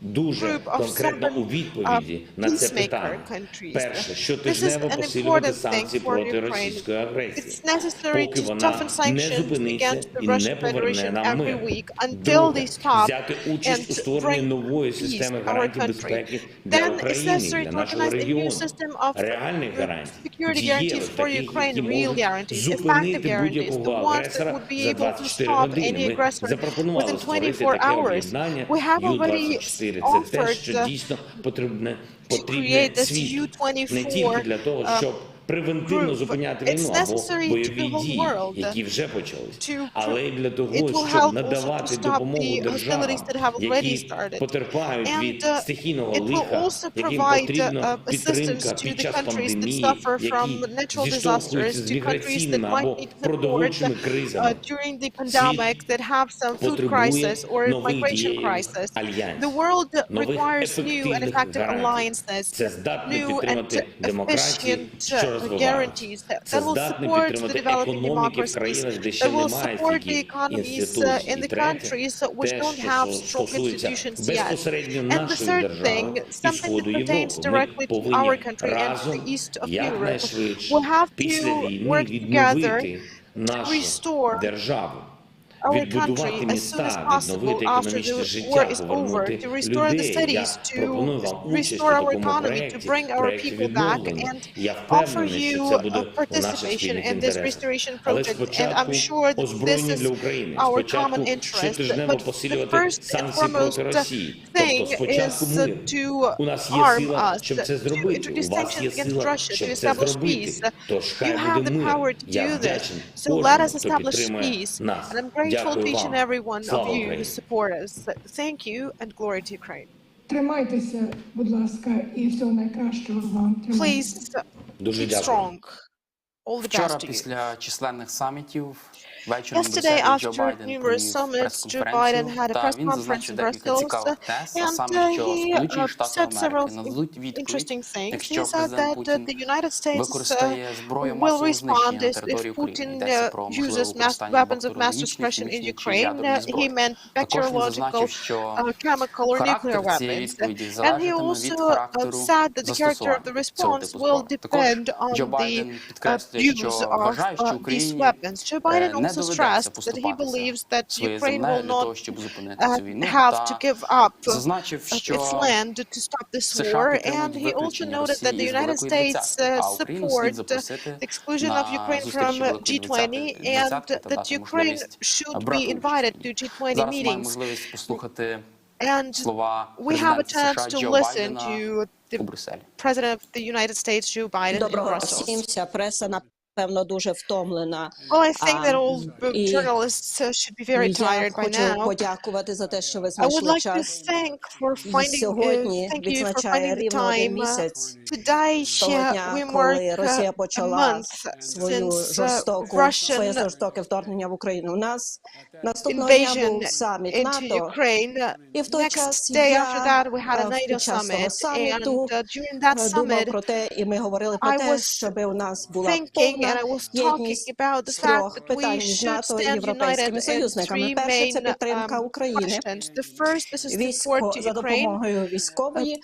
дуже group of конкретно у seven відповіді на це peacemaker питання. countries. Перше, This is щотижнево an посилювати important thing санкції for проти Ukraine. російської агресії, It's necessary поки to вона toughen не sanctions зупиниться against the і не Russian поверне Federation нам every мир. week until Друге, they stop взяти участь у створенні and нової bring системи peace our гарантій country. безпеки для Then it's України, necessary для to нашого organize a new регіону. system of Реальних гарантій, security дієвих, guarantees for таких, Ukraine, які real можуть guarantees, effective зупинити guarantees, будь-якого the ones that агресора would be за able to 24 stop години. any Ми aggressor запропонували within створити 24 таке hours. об'єднання We have already Ю-24. Це те, що offered дійсно потрібне create this світу. U-24 Не тільки для того, щоб превентивно зупиняти It's війну або necessary to бойові the whole дії, world які вже почались, to але й для It того, will help щоб also надавати to stop допомогу the державам, hostilities that have already які started. потерпають від And стихійного it will лиха, also яким provide потрібна assistance підтримка to під the час countries that пандемії, suffer from які natural зіштовхуються disasters, з to countries that міграційними might або need support продовольчими кризами. during the pandemic, that have some food Потребує crisis or нових migration дієвих crisis. альянсів, The world нових requires new and ефективних effective гарантій. alliances, Це здатне new and підтримати демократії, що efficient розвиваються. guarantees Це that will здатне support the підтримати developing економіки в democracies, країнах, де ще that will немає support the стільки economies інституцій. in І the третє, countries which те, don't have що strong стосується institutions yet. безпосередньо And the нашої third держави thing, і something that Сходу pertains Європи. Ми directly to повинні our country and to разом the east of Europe. якнайшвидше We have після to війни work together відновити нашу restore державу. our Відбудувати country as soon as міста, possible відновити after економічне the життя, war is over, повернути to restore the людей. Я cities, пропоную to вам участь у restore our такому economy, to проєкті, bring our проєкті people back, відновлення. and Я offer впевнений, що you це a буде у наших participation спільних in this інтересах. restoration Але project. And спочатку I'm sure that this озброєння is для України. our Спочатку common interest. щотижнево But the посилювати first and санкції проти foremost Росії. thing Тобто спочатку is мир. to У нас є arm сила, us, щоб це to зробити. introduce У вас є sanctions against сила, Russia, to щоб це establish зробити. peace. Тож You хай have буде the мир. power to Я do this. вдячний So let кожному, us хто establish підтримує peace. нас. And I'm grateful to Дякую each and вам. every one of Слава you who Україні. support us. Thank you and glory to Ukraine. Тримайтеся, будь ласка, і всього найкращого вам. Тримайтеся. Please Дуже keep дякую. strong. All the Вчора best to you. після численних самітів вечором в Yesterday, Брюсселі Джо after Байден numerous провів summits, Joe Biden прес-конференцію, had a та press він conference зазначив in декілька Brussels, цікавих тез, а and саме, що he Сполучені Штати said several Америки нададуть відповідь, interesting things. якщо He said президент that Путін the United States використає зброю will масового знищення respond на if території України. Putin Йдеться про можливе uses використання weapons of mass бактеріологічних, suppression in хімічних чи Ukraine. ядерних He зброй. meant Також він bacteriological, зазначив, що chemical or nuclear характер цієї weapons. відповіді And he залежатиме від also характеру said that the character of the застосування цього response типу will зброї. Також depend on Джо the Байден підкреслює, що use вважає, що of these Україні weapons. Joe Biden не also доведеться stressed that he поступатися believes that своєю Ukraine землею will для того, not щоб зупинити цю війну, have to та give up зазначив, its що land to stop this США war, підтримують and he also виключення noted that the Росії з United Великої States Двадцятки, а Україну слід support запросити the exclusion of на Ukraine зустрічі from Великої G20 Двадцятки and та that дати Ukraine можливість should брати be участь invited у ній. to G20 Зараз маємо meetings. можливість послухати And слова we have a президента chance США to Джо listen Байдена to у the Брюсселі. President of the United States, Joe Biden, in Доброго Brussels. всім. Вся преса, напевно, дуже втомлена. Well, I think that all І journalists should be very я tired by хочу now. подякувати за те, що ви I would знайшли like to час. thank for finding, Сьогодні thank you for відзначає finding the рівно один time. місяць, з того дня, коли Росія почала своє жорстоке вторгнення в Україну. У нас наступного дня був саміт НАТО, і в той час я під час того саміту думав про те, і ми говорили про те, щоб у нас була повна єдність з трьох питань між НАТО і європейськими союзниками. Перше – це підтримка України за допомогою військової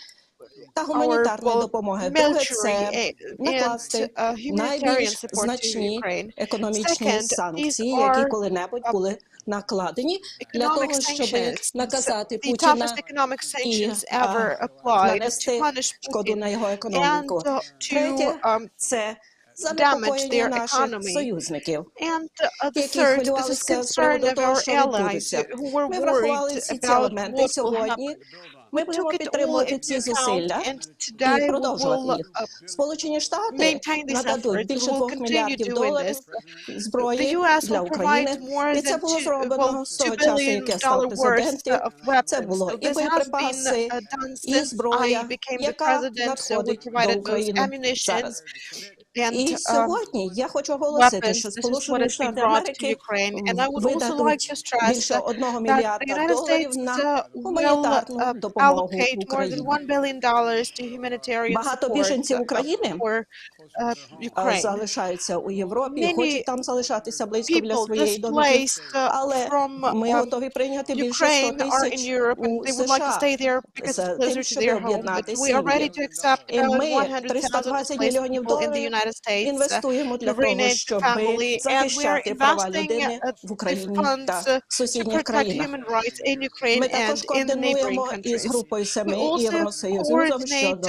та гуманітарної допомоги. Друге – це накласти найбільш значні економічні санкції, які коли-небудь були накладені для того, щоб наказати Путіна і нанести шкоду на його економіку. Третє – це занепокоєння наших союзників, які хвилювалися з приводу того, що відбудеться. Ми врахували всі ці елементи сьогодні. Ми будемо підтримувати ці зусилля і продовжувати їх. Сполучені Штати нададуть більше $2 мільярдів зброї для України. І це було зроблено з того часу, як я став президентом. Це було і боєприпаси, і зброя, яка надходить до України зараз. І сьогодні я хочу оголосити, що Сполучені Штати Америки видадуть більше $1 мільярда на гуманітарну допомогу Україні. Багато біженців України залишаються у Європі, хочуть там залишатися близько для своєї домівки, але ми готові прийняти більше 100 тисяч у США з тим, щоб об'єднати сім'ї. І ми $320 мільйонів інвестуємо для того, щоб захищати права людини в Україні та сусідніх країнах. Ми також координуємо із групою 7 і Євросоюзом щодо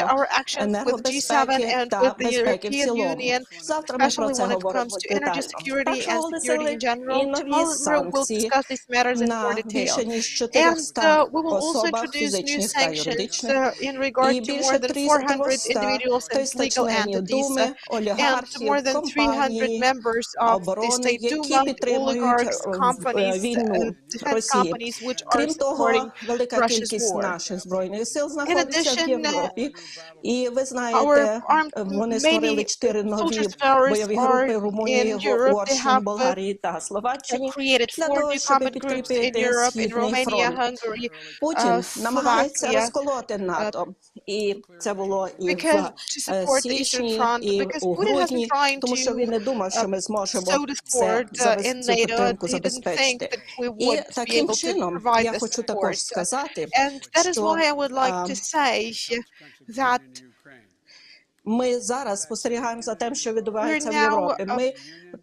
енергобезпеки та безпеки в цілому. Завтра ми про це говоримо детально. Також оголосили і нові санкції на більше ніж 400 особах фізичних та юридичних і більше 300 членів Думи, олігархів, компаній, оборони, які підтримують війну Росії. Крім того, велика кількість наших збройних сил знаходиться в Європі. І ви знаєте, вони створили 4 нові бойові групи в Румунії, Угорщині, Болгарії та Словаччині для того, щоб підкріпити Східний фронт. Путін намагається розколоти НАТО. І це було і в січні, і у грудні, тому що він не думав, що ми зможемо цю підтримку забезпечити. І таким чином, я хочу також сказати, що ми зараз спостерігаємо за тим, що відбувається в Європі. Ми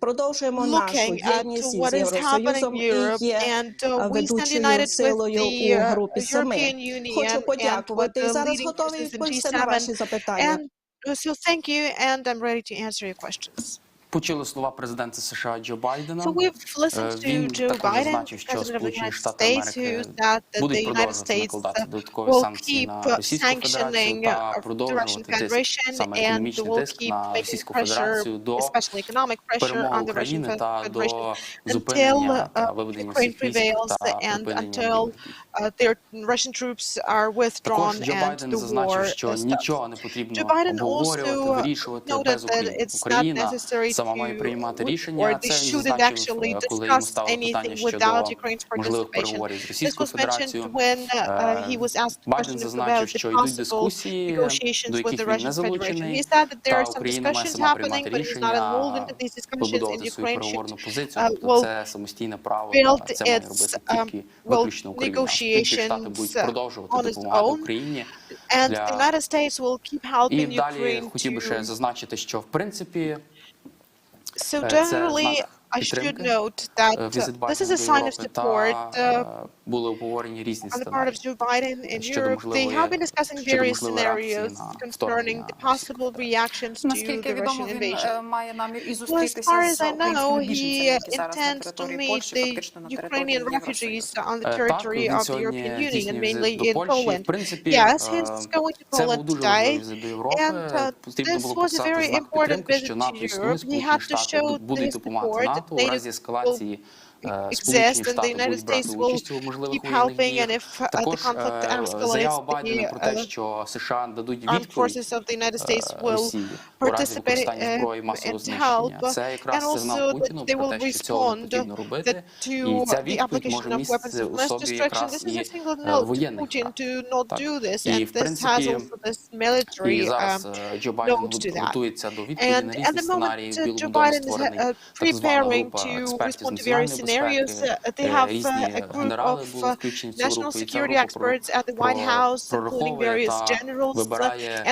продовжуємо нашу єдність з Євросоюзом і є ведучою силою у групі 7. Хочу подякувати і зараз готові відповісти на ваші запитання. Почули слова президента США Джо Байдена. Він також зазначив, що Сполучені Штати Америки будуть продовжувати накладати додаткові санкції на Російську Федерацію та продовжувати тиск, саме економічний тиск на Російську Федерацію до перемоги України та до зупинення та виведення всіх військ та припинення війни. Також Джо Байден зазначив, що нічого не потрібно обговорювати, вирішувати без України. Україна сама має приймати рішення. Це він зазначив, коли йому ставили питання щодо можливих переговорів з Російською Федерацією. Байден зазначив, що йдуть дискусії, до яких він не залучений, та Україна має сама приймати рішення, побудовувати свою переговорну позицію. Тобто це самостійне право, це має робити тільки виключно Україна. Сполучені Штати будуть продовжувати допомагати Україні. І далі хотів би ще зазначити, що в принципі це знак підтримки. Візит Байдена до Європи та були обговорені різні сценарії щодо можливої реакції на вторгнення. Наскільки відомо, він має намір і зустрітися з українськими біженцями, які зараз на території Польщі, фактично на території Євросоюзу. Так, він сьогодні здійснює візит до Польщі. В принципі, це був дуже важливий візит до Європи. Потрібно було показати знак підтримки, що НАТО існує, Сполучені Штати будуть допомагати НАТО у разі ескалації Сполучені Штати будуть брати участь у можливих воєнних діях. Також заява Байдена про те, що США дадуть відповідь Росії у разі використання зброї масового знищення. Це якраз сигнал Путіну про те, що цього не потрібно робити. І ця відповідь може містити у собі якраз і воєнний характер. І, в принципі, і зараз Джо Байден готується до відповіді на різні сценарії. В Білому домі створений так звана група експертів з національної безпеки. Різні генерали були включені в цю групу, і ця група прораховує та вибирає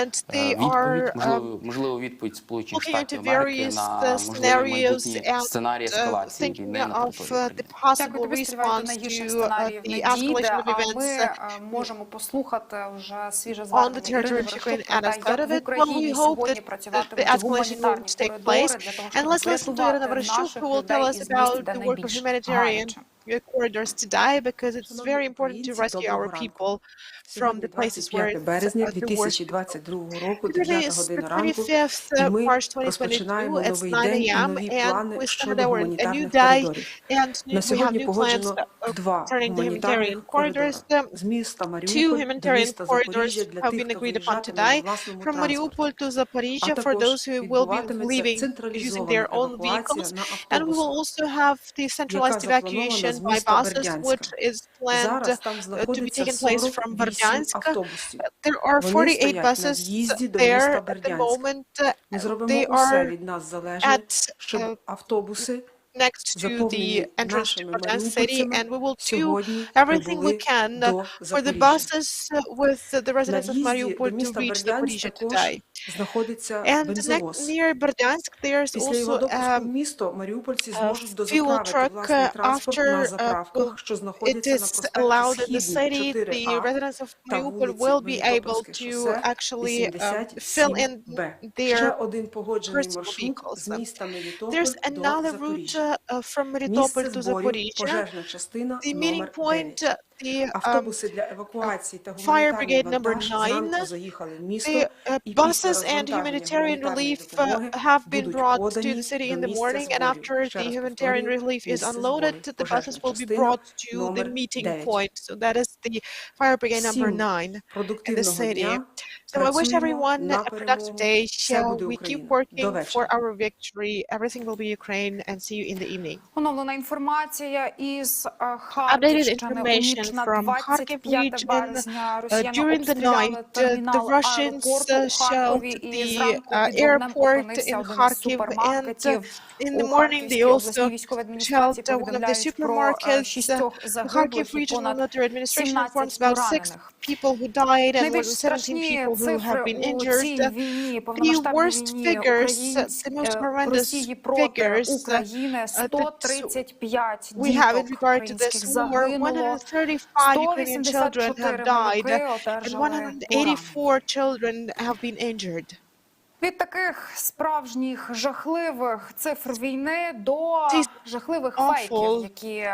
відповідь, можливу відповідь Сполучених Штатів Америки на можливі майбутні сценарії ескалації війни на території України. Дякую тобі, сподіваюся, найгірших сценаріїв не дійде, а ми можемо послухати вже свіже звернення Ірини Верещук про те, як в Україні сьогодні працюватимуть гуманітарні коридори для того, щоб врятувати наших людей із місць, де найбільш гаряче. Corridors today because it's very important to rescue our people from the places where it's березня the worst. 2022 року, Today 9 is година the ранку, 25th і ми March 2022, розпочинаємо it's новий 9 день і a.m. нові and плани we щодо started a new гуманітарних day коридорів. and На we have сьогодні new plans погоджено два concerning the гуманітарних humanitarian коридори. corridors. З міста Two Маріуполь до humanitarian міста Запоріжжя corridors для have тих, been хто agreed upon виїжджатиме на today власному from транспорті. Mariupol to А Zaporizhia for також those who will be відбуватиметься leaving using централізована their own евакуація vehicles, на and we will автобусах, also have the яка centralized запланована evacuation з by міста buses, Бердянська. which is planned Зараз там to be знаходиться taken place from 48 Berdyansk. автобусів. There are Вони 48 стоять на buses в'їзді до міста there at the Бердянськ. moment. Ми зробимо They усе are від нас залежне, at щоб автобуси next to the заповнені entrance to нашими Berdyansk city, маріупольцями and we will do сьогодні everything we прибули can до for the Запоріжжя. buses with the На residents of в'їзді Mariupol до to міста reach Бердянськ Zaporizhia також today. знаходиться And бензовоз. near Berdyansk, there's Після його also допуску в місто маріупольці зможуть fuel дозаправити truck власний транспорт на after заправках, що it знаходяться на is allowed in the проспекті city. The Східний 4А residents of та Mariupol вулиці will be able Мелітопольське to шосе actually fill in 87Б. their Ще один погоджений personal маршрут vehicles. з міста Мелітополь There's до another Запоріжжя. route from Melitopol Місце to зборів Zaporizhia. пожежна частина The meeting номер point, 9. the Автобуси для евакуації та fire гуманітарний brigade number вантаж 9, зранку заїхали в місто, the і після buses and розвантаження humanitarian гуманітарної relief допомоги have been будуть brought to подані the city до in the місця morning, and зборів. after Ще the раз humanitarian повторюю, relief is місце unloaded, зборів the пожежна buses will be частина brought to the номер meeting 9. point. So that is the fire brigade number Всім 9 in the продуктивного city. дня. So I wish Працюємо everyone на a productive перемогу. day. Все буде We keep Україна. До working for вечора. our victory. Everything will be Ukraine, and see you in the evening. Оновлена інформація із Updated Харківщини. У ніч information на from Kharkiv 25 region. Березня росіяни During the обстріляли night, the термінал Russians аеропорту у Харкові, shelled і the зранку під вогнем airport опинився in один із Kharkiv, and супермаркетів. in the У morning they Харківській обласній also військовій адміністрації shelled one of the повідомляють про supermarkets. 6 The загиблих Kharkiv і Regional понад Military Administration 17 informs about 6 поранених. people who died and more Найбільш than 17 страшні people who have цифри been у цій injured. війні, The повномасштабній worst війні figures, the most horrendous Росії проти figures України, 135 we have in діток regard to this українських war. загинуло, 135 Ukrainian children 184 have died, малюки and одержали поранення. 184 children have been injured. Від таких справжніх жахливих цифр війни до жахливих фейків, які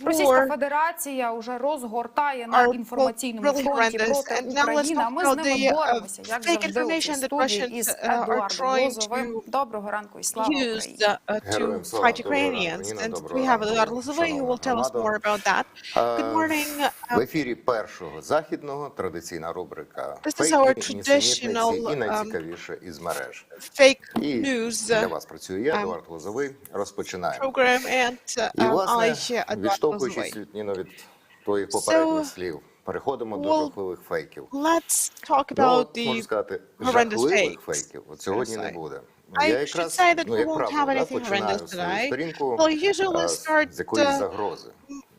Російська Федерація вже розгортає на інформаційному фронті проти України. А ми з ними боремося, як завжди у цій студії із Едуардом Лозовим. Доброго ранку і слава Україні! To fight Ukrainians, and we have Eduard Lozovый who will tell us more about that. Good morning. В ефірі Першого Західного традиційна рубрика This is our «Фейки, traditional нісенітниці і найцікавіше із мереж». Fake І news для вас працює я, Едуард Лозовий. Розпочинаємо. program, and І, власне, Eduard відштовхуючись, Lozovый. Ніно, від твоїх попередніх слів, переходимо до жахливих фейків. Let's talk Ну, about от, можна the сказати, horrendous жахливих fakes. фейків от сьогодні не буде. I Я should якраз, say that ну, we як won't have правило, anything починаю horrendous свою today. сторінку Well, usually з start якоїсь загрози.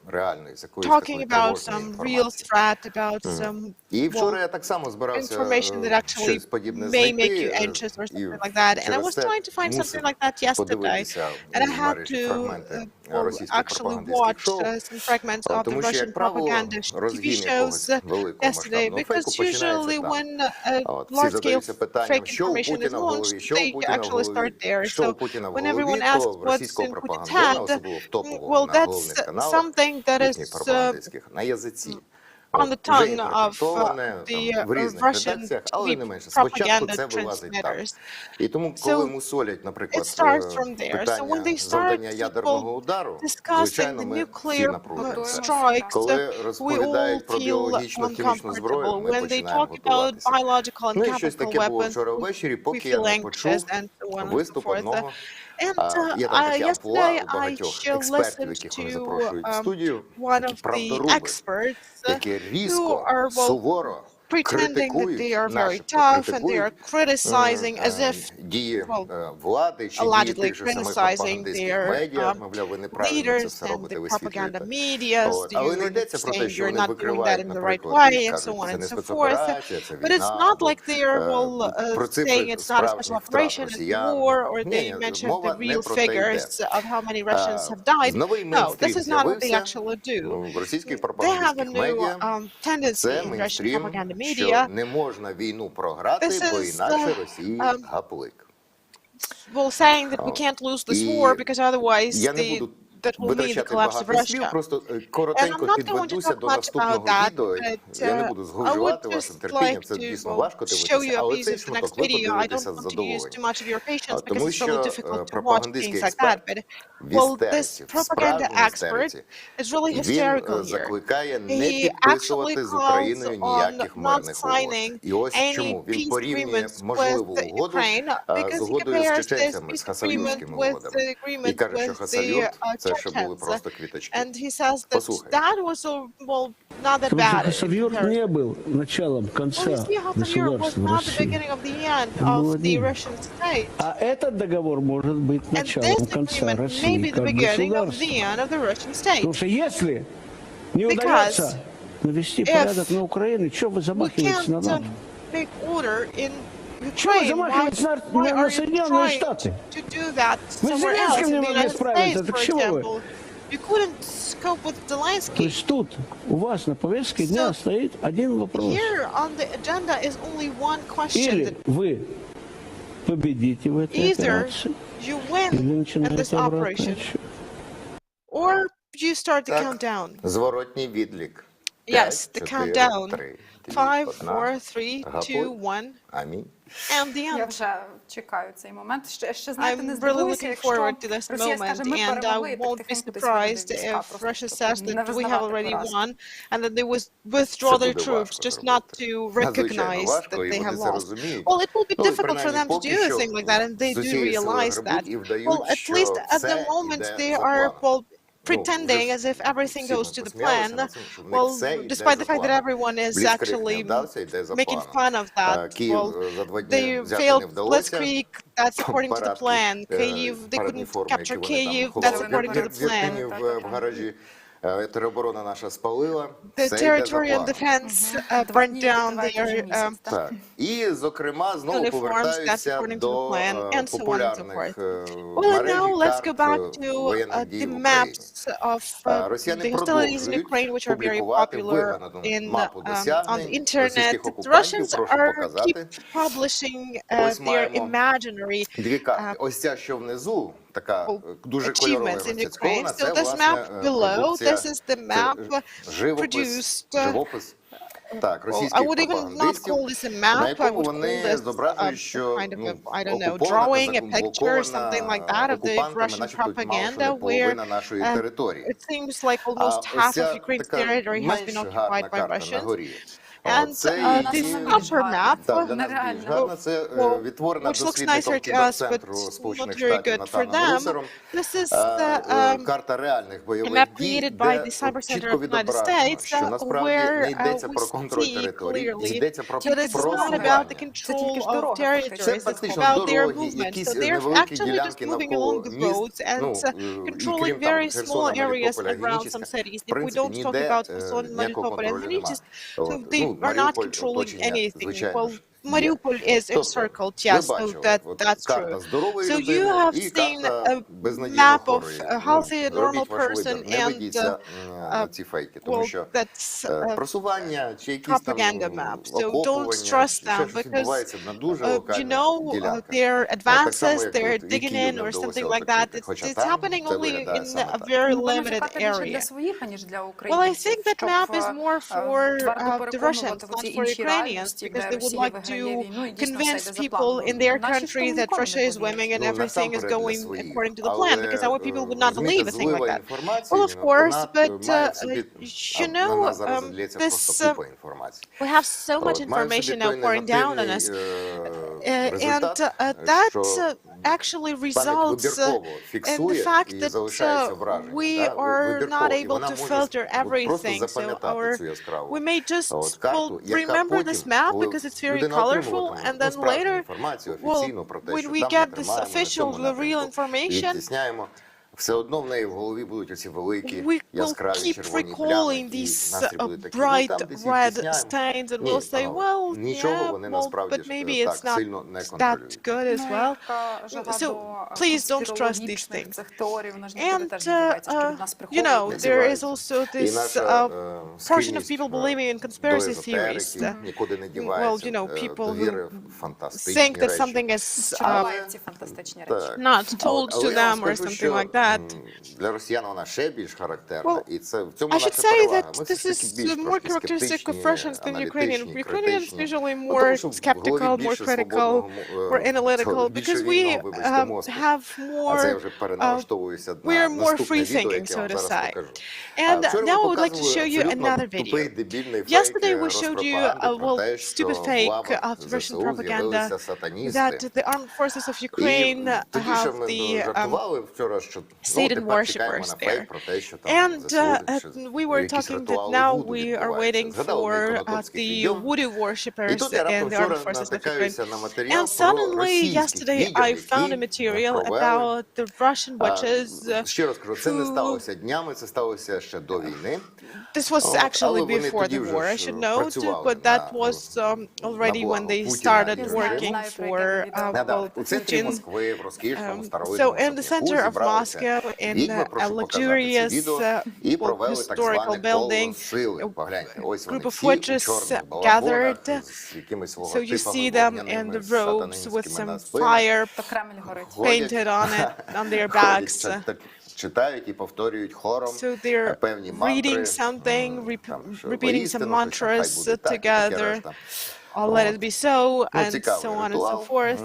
Реальної, з якоїсь talking такої about тривожної some real інформації. threat, about some І вчора я так само збирався information that actually щось подібне may знайти, make you anxious or і something like that. And I через was це trying to find something мусив like that yesterday, подивитися and I в had мережі to фрагменти російських actually пропагандистських watch шоу, some fragments of the тому що, Russian як правило, propaganda TV розгін shows якогось великого yesterday, масштабного because фейку usually починається when там. Всі large-scale задаються питанням, fake що у information is Путіна в голові, launched, що у they Путіна в actually голові, start there. що у So Путіна в when голові, everyone то asks what's російського in Putin's пропагандона, head, особливо в топового well, на that's головних каналах something that їхніх is пропагандистських, на язиці. on the вже tongue of інтерпретоване the в різних Russian редакціях, але не менше. Спочатку propaganda це вилазить там. transmitters. І тому, коли мусолять, наприклад, It starts from there. So when they питання завдання start ядерного удару, discussing звичайно, the ми всі nuclear напружуємося. strikes, Коли we all розповідають про feel біологічну, хімічну зброю, uncomfortable. ми When they починаємо talk about готуватися. biological and Ну і щось chemical таке було weapons, вчора ввечері, we поки я feel не почув anxious and so on and so виступ forth. одного. And Є там таке амплуа yesterday у I багатьох listened експертів, яких вони запрошують в студію, one такі of the правдоруби, experts які who різко, are суворо pretending that they критикують, are very начебто tough and they are критикують criticizing as if дії влади чи дії allegedly тих же самих criticizing пропагандистських their медіа, мовляв, ви неправильно це leaders все and робите, the ви propaganda світлюєте. medias. Але не You're йдеться про те, saying що you're вони not doing that викривають, in the right наприклад, і way and so кажуть, on це не and so forth. спецоперація, це But it's війна, not або like they are all про saying цифри it's not a special справжніх втрат operation, it's росіян. war, or Ні, they mentioned the мова не real про те йде. figures of how many Russians have died. Новий No, мейнстрім this is not what they з'явився actually do. в російських They have a пропагандистських new медіа. tendency Це in Russian мейнстрім, propaganda що media. не можна війну програти, This бо is, інакше Росії гаплик. Well, saying that we can't lose this war because otherwise Я не буду that will mean the витрачати collapse of багато слів, Russia. просто And I'm коротенько not going to підведуся talk до much наступного about that, відео. but Я не буду I would зговжувати вашим just терпінням, like це to дійсно важко show you дивитися, a але piece цей of the шматок next ви video. I подивитеся don't з want to use задоволенням. too much of your patience because Тому it's really що difficult to watch пропагандистський things like that. експерт But в well, this істериці, в propaganda справжній expert істериці, is really hysterical він here. закликає не He підписувати actually з calls Україною on ніяких not мирних угод. signing І ось any чому він peace порівнює agreements можливу with угоду Ukraine з because he угодою з compares this чеченцями, з peace agreement хасавюрськими with угодами. the І agreement каже, що with Хасавюрт the – це ще були Chechens. просто квіточки. And he says that Послухай. that was well not that Тот же bad. Хасавюрт не был началом конца Well, you see, Haftar was государства not the России. beginning of the end Он был of the один. Russian state. А этот договор может быть And началом this конца agreement may России be the как beginning of государства. the end of the Russian state. Потому что если не Because удается навести if порядок на Украине, что вы We замахиваетесь на can't НАТО? make order in Чего вы Ukraine. замахиваетесь Why на are you Соединенные trying Штаты? to do that Вы с somewhere else, Зеленским in не the могли United справиться, States, так for чего вы? example? You couldn't cope with То Zelensky. есть тут у вас на повестке дня стоит один вопрос. Here on the agenda is only one question. Или вы победите в этой Either операции, you или win in this начинаете обратный operation, отсчет. or you start the Так, countdown. зворотній відлік. Yes, the 5, 4, countdown. 3, 5, 1. 4, 3, 2, 1, Амінь. and the Я end. вже чекаю цей момент. Ще знаєте, не I'm really здивуюся, looking якщо forward to this Росія moment, скаже, ми and I перемогли, і так won't be тихенько десь surprised виведе війська, if просто Russia щоб says не that we have визнавати already поразки. won and that they withdraw Це their буде troops важко just not зробити. to Надзвичайно recognize важко, that і they вони have це lost. розуміють. Well, it will be Ну, і difficult for принаймні them to поки do що something like that, and they з do усієї сили realize гребуть that. і вдають, Well, at least що at the все moment йде they за are планом. pretending as if everything всі ми goes to the посміялися plan. над цим, що в них Well, все йде despite за the fact that планом. everyone is Бліцкриг actually не вдався, йде за making планом. fun of that. Київ Well, за 2 дні they взяти не failed вдалося. Blitzkrieg, that's according to the Парадки, plan. Kyiv, they парадні couldn't форми, які capture вони Kyiv, там that's ховали according to the зіркині plan. в гаражі. Тероборона наша спалила. The Все йде за territorial планом. defense burned down their Так. І, зокрема, знову uniforms, that's повертаюся according to the до plan, and so on and so популярних forth. Well, and now let's go back мережі to воєнних дій the в Україні. maps of Росіяни the hostilities in Ukraine, продовжують which are very публікувати popular вигадану in мапу on the досягнень internet. російських The окупантів. Russians Прошу are показати. keep publishing Ось their маємо imaginary дві карти. Ось ця, що внизу, така дуже кольорова achievements in Ukraine. розцяцькована, So це, this власне, map below, продукція, this is the map живопис, produced. живопис. Так, I російських would even not пропагандистів, call this a на map. I якому would call вони this зображують, що kind of I don't know, окупована drawing, та a picture, something like that of the окупантами, Russian начебто, мало що не propaganda, where половина нашої території. it seems like almost А half ось ця of Ukraine's така territory has been менш occupied гарна by карта на Russians. горі. And this upper map, Так, для нас більш гарна, це відтворена which looks дослідником nicer to us, but Кіберцентру not Сполучених very Штатів good for Натаном them. Русером, This is the карта реальних a бойових map дій, created by де the Cyber Center чітко of the United відображено, States, що насправді where не йдеться we про контроль see території, clearly йдеться про that it's not about the просування. control of Це territories, it's практично about their дороги, movement. якісь So they're невеликі actually just ділянки moving навколо along the міст, roads and і controlling крім там very small Херсона, areas Мелітополя, around Генічеська, some cities. в If we принципі, don't talk ніде about Kherson, ніякого Melitopol, and контролю немає. Heniches, so they are not controlling anything. Well, Mariupol is encircled, yes, so that's true. So you have seen a map of a healthy, normal person and, well, that's propaganda map. So don't trust them because, you know, their advances, they're digging in or something like that. It's happening only in a very limited area. Well, I think that map is more for the Russians, not for Ukrainians, because they would like to convince people in their country that Russia is winning and everything is going according to the plan, because our people would not believe a thing like that. Well, of course, but you know, we have so much information now pouring down on us, and that actually results in the fact that we are not able to filter everything. So we may just remember this map because it's very colorful, and then later, well, when we get this official, the real information, все одно в неї в голові будуть оці великі яскраві червоні плями. bright red stains, and we'll say, well, yeah, well, but maybe it's not that good as well. So please don't trust these things. And, you know, there is also this portion of people believing in conspiracy theories. Well, you know, people who think that something is not told to them or something like that. Для росіян вона ще більш характерна, і це в цьому I should say that this is more characteristic of Russians than Ukrainian. Ukrainians usually more skeptical, more critical, more analytical, because we have more, we are more free-thinking, so to say. And now I would like to show you another video. Yesterday we showed you a stupid fake of Russian propaganda that the armed forces of Ukraine have the Satan worshippers there. And we were talking that now we are waiting for the voodoo worshippers in the armed forces of Ukraine. And suddenly, yesterday, I found a material about the Russian witches This was actually before the war, I should note, but that was already when they started working for Putin. So in the center of Moscow, in a luxurious historical building, a group of witches gathered. So you see them in the robes with some fire painted on it, on their backs. So they're reading something, repeating some mantras together. Oh, let it be so, and so on and so forth.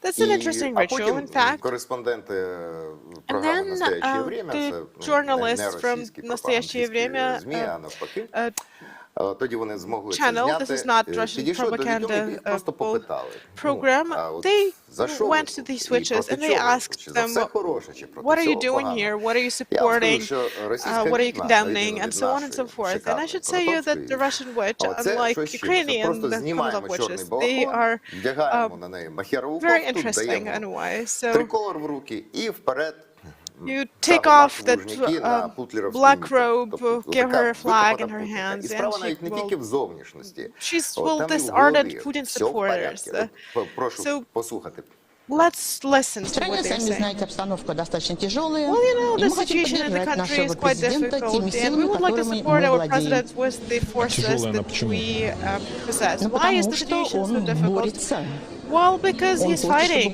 That's an interesting ritual, in fact. And then the journalists from Настоящее время channel, this is not Russian propaganda program, they went to these witches and they asked them, what are you doing here, what are you supporting, what are you condemning, and so on and so forth. And I should say you that the Russian witch, unlike Ukrainian witches, they are very interesting in a way. So you take off that black robe, give her a flag in her hands, and she's this ardent Putin supporters. So let's listen to what they're saying. Well, you know, the situation in the country is quite difficult, and we would like to support our president with the forces that we possess. Why is the situation so difficult? Well, because he's fighting.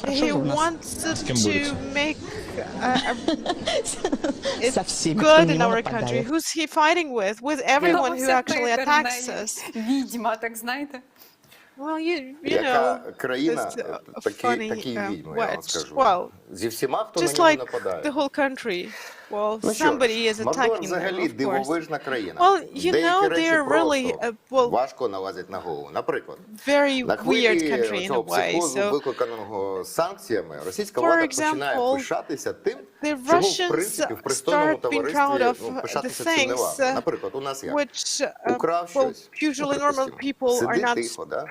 He wants to make it good in our country. Who's he fighting with? With everyone who actually attacks us. Well, you know, this funny witch. Well, just like the whole country. Well, somebody is attacking them, of course. Well, you know, they're really, very weird country in a way. So, for example, the Russians start being proud of the things which, well, usually normal people are not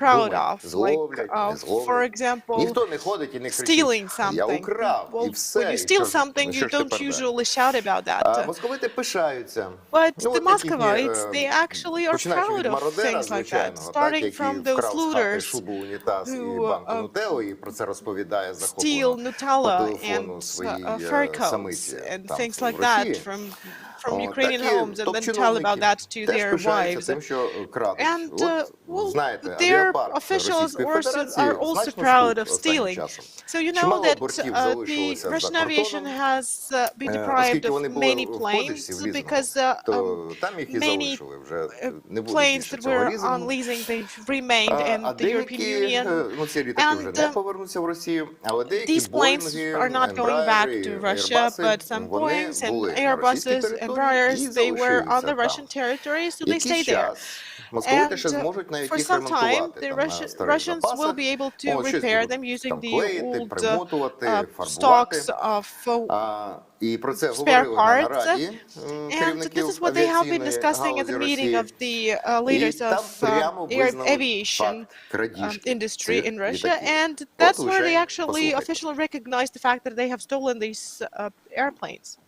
proud proud of, like, for example, Ніхто не ходить і не stealing кричить, я something. украв, і Well, все. when you і steal що- something, що you ж don't тепер далі? usually shout about that. Московити пишаються. But Ну, the от як їхні, Muscovites, they actually are починаючи proud від of мародера, things like that, звичайного, так, starting який from those вкрав з хати looters шубу, унітаз і who, банку Нутеллу, і про це розповідає steal захоплено по Nutella телефону and своїй fur coats самиці and там things в like that Росії. from Ukrainian Такі homes and then tell about топ-чиновники that to теж their пишаються wives. тим, що крадуть. And От, well, знаєте, their авіапарк officials Російської also Федерації are also значно proud скуп of останнім stealing. часом. So you know Чимало that бортів the залишилося Russian за aviation кордоном. has been deprived Оскільки of вони були many в planes позичці в because лізингу, то там їх і many залишили. Вже не буде planes більше that цього were on лізингу. leasing they've remained in А the European деякі, Union. ну ці літаки вже And не повернуться в Росію, але деякі these planes Боїнги, are not going back to Embraer, Russia, Airbus, but some вони Boeings and були на російській Airbuses, території Embraers, і they were on the залишилися Russian там. territory, so they Якийсь stay there. час московити ще And зможуть навіть for їх some time, ремонтувати the там на старих Russians will запасах. be able to О, щось repair будуть them using там the клеїти, old примотувати, stocks фарбувати. of І про це spare говорили на parts. нараді And керівників this is what they have been авіаційної discussing at галузі the meeting Росії. of the І leaders там of прямо визнали aviation факт крадіжки industry цих in Russia, літаків. and От that's where they лише actually послухайте. officially recognized the fact that they have stolen these airplanes.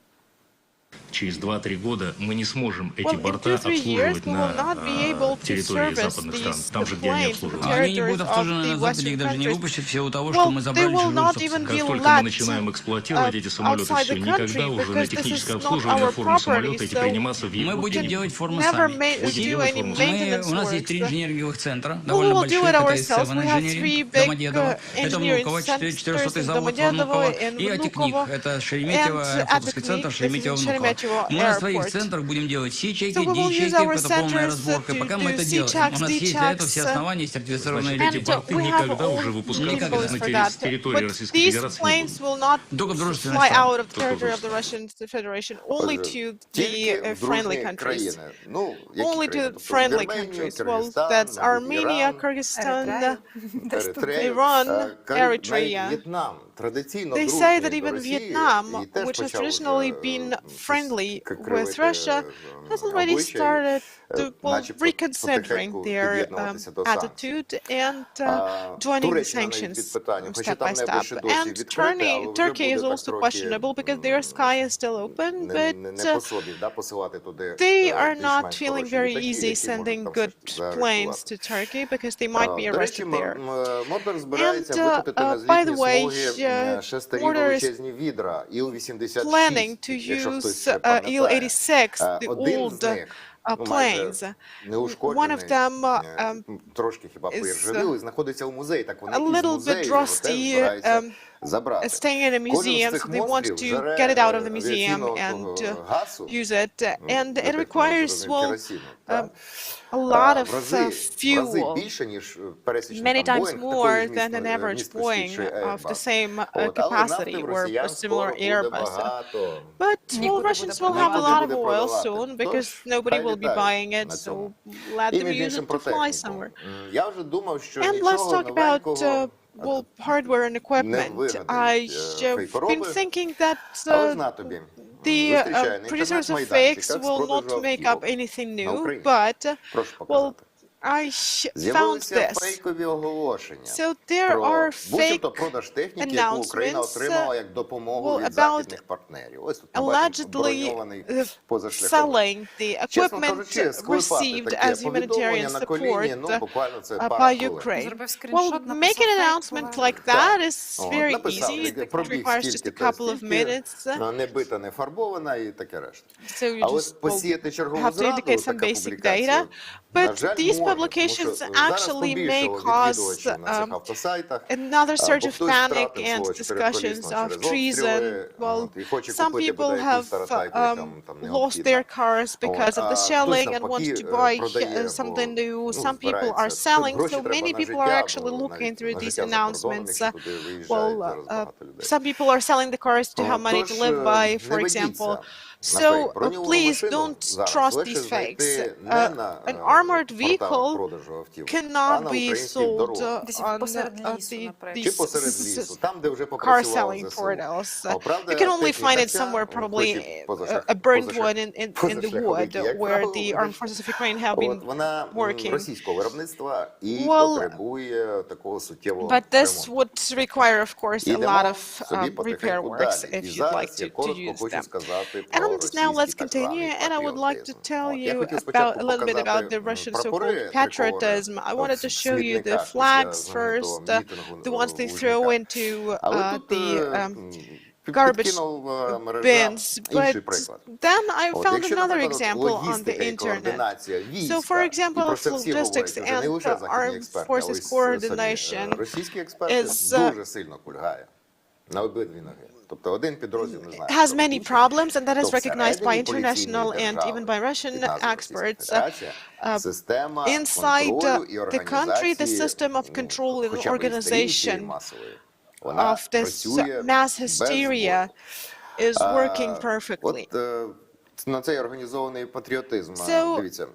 Через 2-3 года мы не сможем эти Well, in борта 2-3 years, обслуживать we will not be на able to территории service западных стран, these там же, где они planes on the обслуживаются. Они не territories будут of обслужены the на Западе, их Western даже не countries. выпустят в силу того, что Well, мы they забрали will чужую not собственность. even Как be только мы let начинаем эксплуатировать эти самолеты, outside все, the никогда country, уже на because this техническое is not обслуживание our формы самолета property, эти so приниматься в Мы Европе. будем делать форму never сами. Будете do делать any форму maintenance У нас есть 3 works. инженерных центра, We довольно will do больших. it Это ourselves. СС We have инженеринг, 3 big Домодедово, это engineering Внуково, 400-й centers in завод Домодедово Внуково and и Атикник, Внуково. это Шереметьево, And аэропортовский Attiknik, центр this is in Шереметьево-Внуково. Шереметьево Мы на своих Airport. центрах будем делать все ячейки, So we will use D-ячейки, our это полная centers разборка. to Пока do мы это делаем, C-checks, у нас есть для этого все D-checks, основания, сертифицированные Значит, люди. эти порты we have никогда all уже выпускаться Никогда. на for that. территории But Российской these Федерации не planes будут. will not Только в дружественных fly странах. out of the territory of the Russian Federation, only to Тільки the в friendly дружні countries. країни. Ну, які Only країни? to Тобто friendly Вірменія, countries. Well, Киргизстан, that's Armenia, Іран, Kyrgyzstan, Еритрея. Iran, Кажуть, Eritrea. навіть В'єтнам традиційно They дружній say that до even Росії, Vietnam, і теж which has почав traditionally вже been friendly with кривити Russia, has already обличчя і, started to, well, начебто, reconsidering потихеньку their під'єднуватися до санкцій. attitude and joining the Туреччина навіть sanctions під питанням, хоча step там by небо step. ще досі And відкрите, але вже Turkey is буде так also трохи questionable because their sky is still open, не but по собі, да, посилати туди they are більш-менш not feeling хороші very літаки, easy які можуть sending там good все planes заарештувати. to Turkey because they might be До речі, arrested there. Мордор збирається And, викотити на by the злітні way, смуги 6 старі Mortar is величезні відра Іл-86, planning to якщо хтось use ще пам'ятає. Il-86, the Один old з них, ну, planes. майже неушкоджений, One of them трошки хіба поіржавілий, знаходиться у музеї. Так вони a із little музею bit його rusty, теж збираються забрати. staying in a Кожен museum, з so цих they want монстрів to жере get it out of the museum авіаційного and того газу, use it. And it так, requires, well, керосину, так? a lot of в рази fuel, більше, ніж пересічний many там times Боїнг, more такої ж than an average місткості, Boeing чи of the Airbus. same От, але нафти capacity в or a росіян similar скоро буде Airbus. багато. But well, Russians will have a lot of oil soon because nobody хай will be літають buying it, на so цьому. let І them між use іншим it про to fly техніку. somewhere. Я вже думав, що And let's нічого talk about новенького well, hardware and equipment. вигадають I've been фейкороби. thinking that Але на тобі. the Зустрічаю на producers of інтернет-майданчиках fakes з will продажу not make автівок. up anything На new, Україні. but Прошу well, показати. I found З'явилися this. фейкові оголошення So there про are буцімто fake продаж техніки, яку Україна announcements, отримала як допомогу well, від about західних партнерів. Ось тут ми бачимо allegedly броньований позашляховик. selling the Чесно equipment кажучи, склепати received таке as humanitarian повідомлення на коліні, ну, support буквально це by пара хвилин. Ukraine. Well, making an announcement like that is very easy. It пробіг requires just a стільки-то, couple of стільки, minutes. не бита, не фарбована і таке решта. So you А just ось посіяти чергову have to зраду, indicate some така basic публікація, data. на But жаль, these може, publications тому що зараз actually may побільшало cause відвідувачів на цих автосайтах, another surge бо of хтось panic втратив and свого discussions чотириколісного of через treason. обстріли, Well, і хоче some купити people бодай have якусь таратайку, яка там lost необхідна. their cars because of the Хтось shelling and want навпаки to buy продає, something бо, new. ну, Some people are збирається. selling, Гроші so треба many на people are життя, actually бо looking навіть through на these життя за кордоном, announcements. якщо туди виїжджають Well, зараз багато людей. some people are selling the cars to have money to Тож, live by, не for example. ведіться So please don't trust these fakes. An armored vehicle cannot be sold on these car selling portals. You can only find it somewhere, probably a burnt one in the wood where the armed forces of Ukraine have been working. Well, but this would require, of course, a lot of repair works if you'd like to use them. And now let's continue, and I would like to tell you a little bit about the Russian so-called patriotism. I wanted to show you the flags first, the ones they throw into the garbage bins, but then I found another example on the internet. So, for example, logistics and armed forces coordination has many problems, and that is recognized by international and even by Russian experts. Inside the country, the system of control and organization of this mass hysteria is working perfectly. На цей організований патріотизм. Дивіться,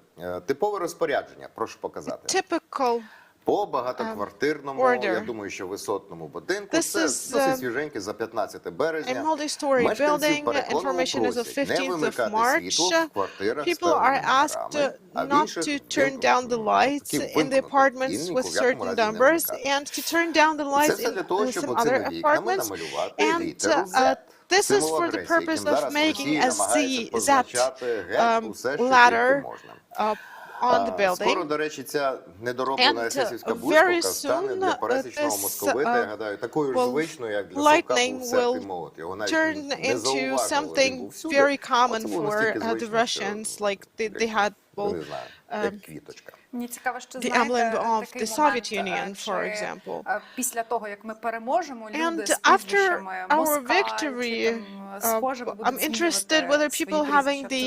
типове розпорядження, прошу показати. Typical по багатоквартирному, я думаю, що висотному будинку. Це досить свіженьке за 15 березня. Мешканців переконливо просять не вимикати світло в квартирах з певними номерами, а в інших вимкнути. In the apartments with certain numbers and to turn down the lights in some other apartments, and this is for the purpose of making a Z ladder on the building. Скоро, до речі, ця недороблена есесівська блискавка стане для пересічного московита, я гадаю, такою ж звичною, як для Совка був серп і молот. Його навіть не зауважували, він був всюди. Оце було настільки звично, що не знаю, як квіточка. Мені цікаво, що the emblem of the Soviet Union, for example. Після того, як ми переможемо, люди And з after прізвищами our victory, I'm interested whether people having the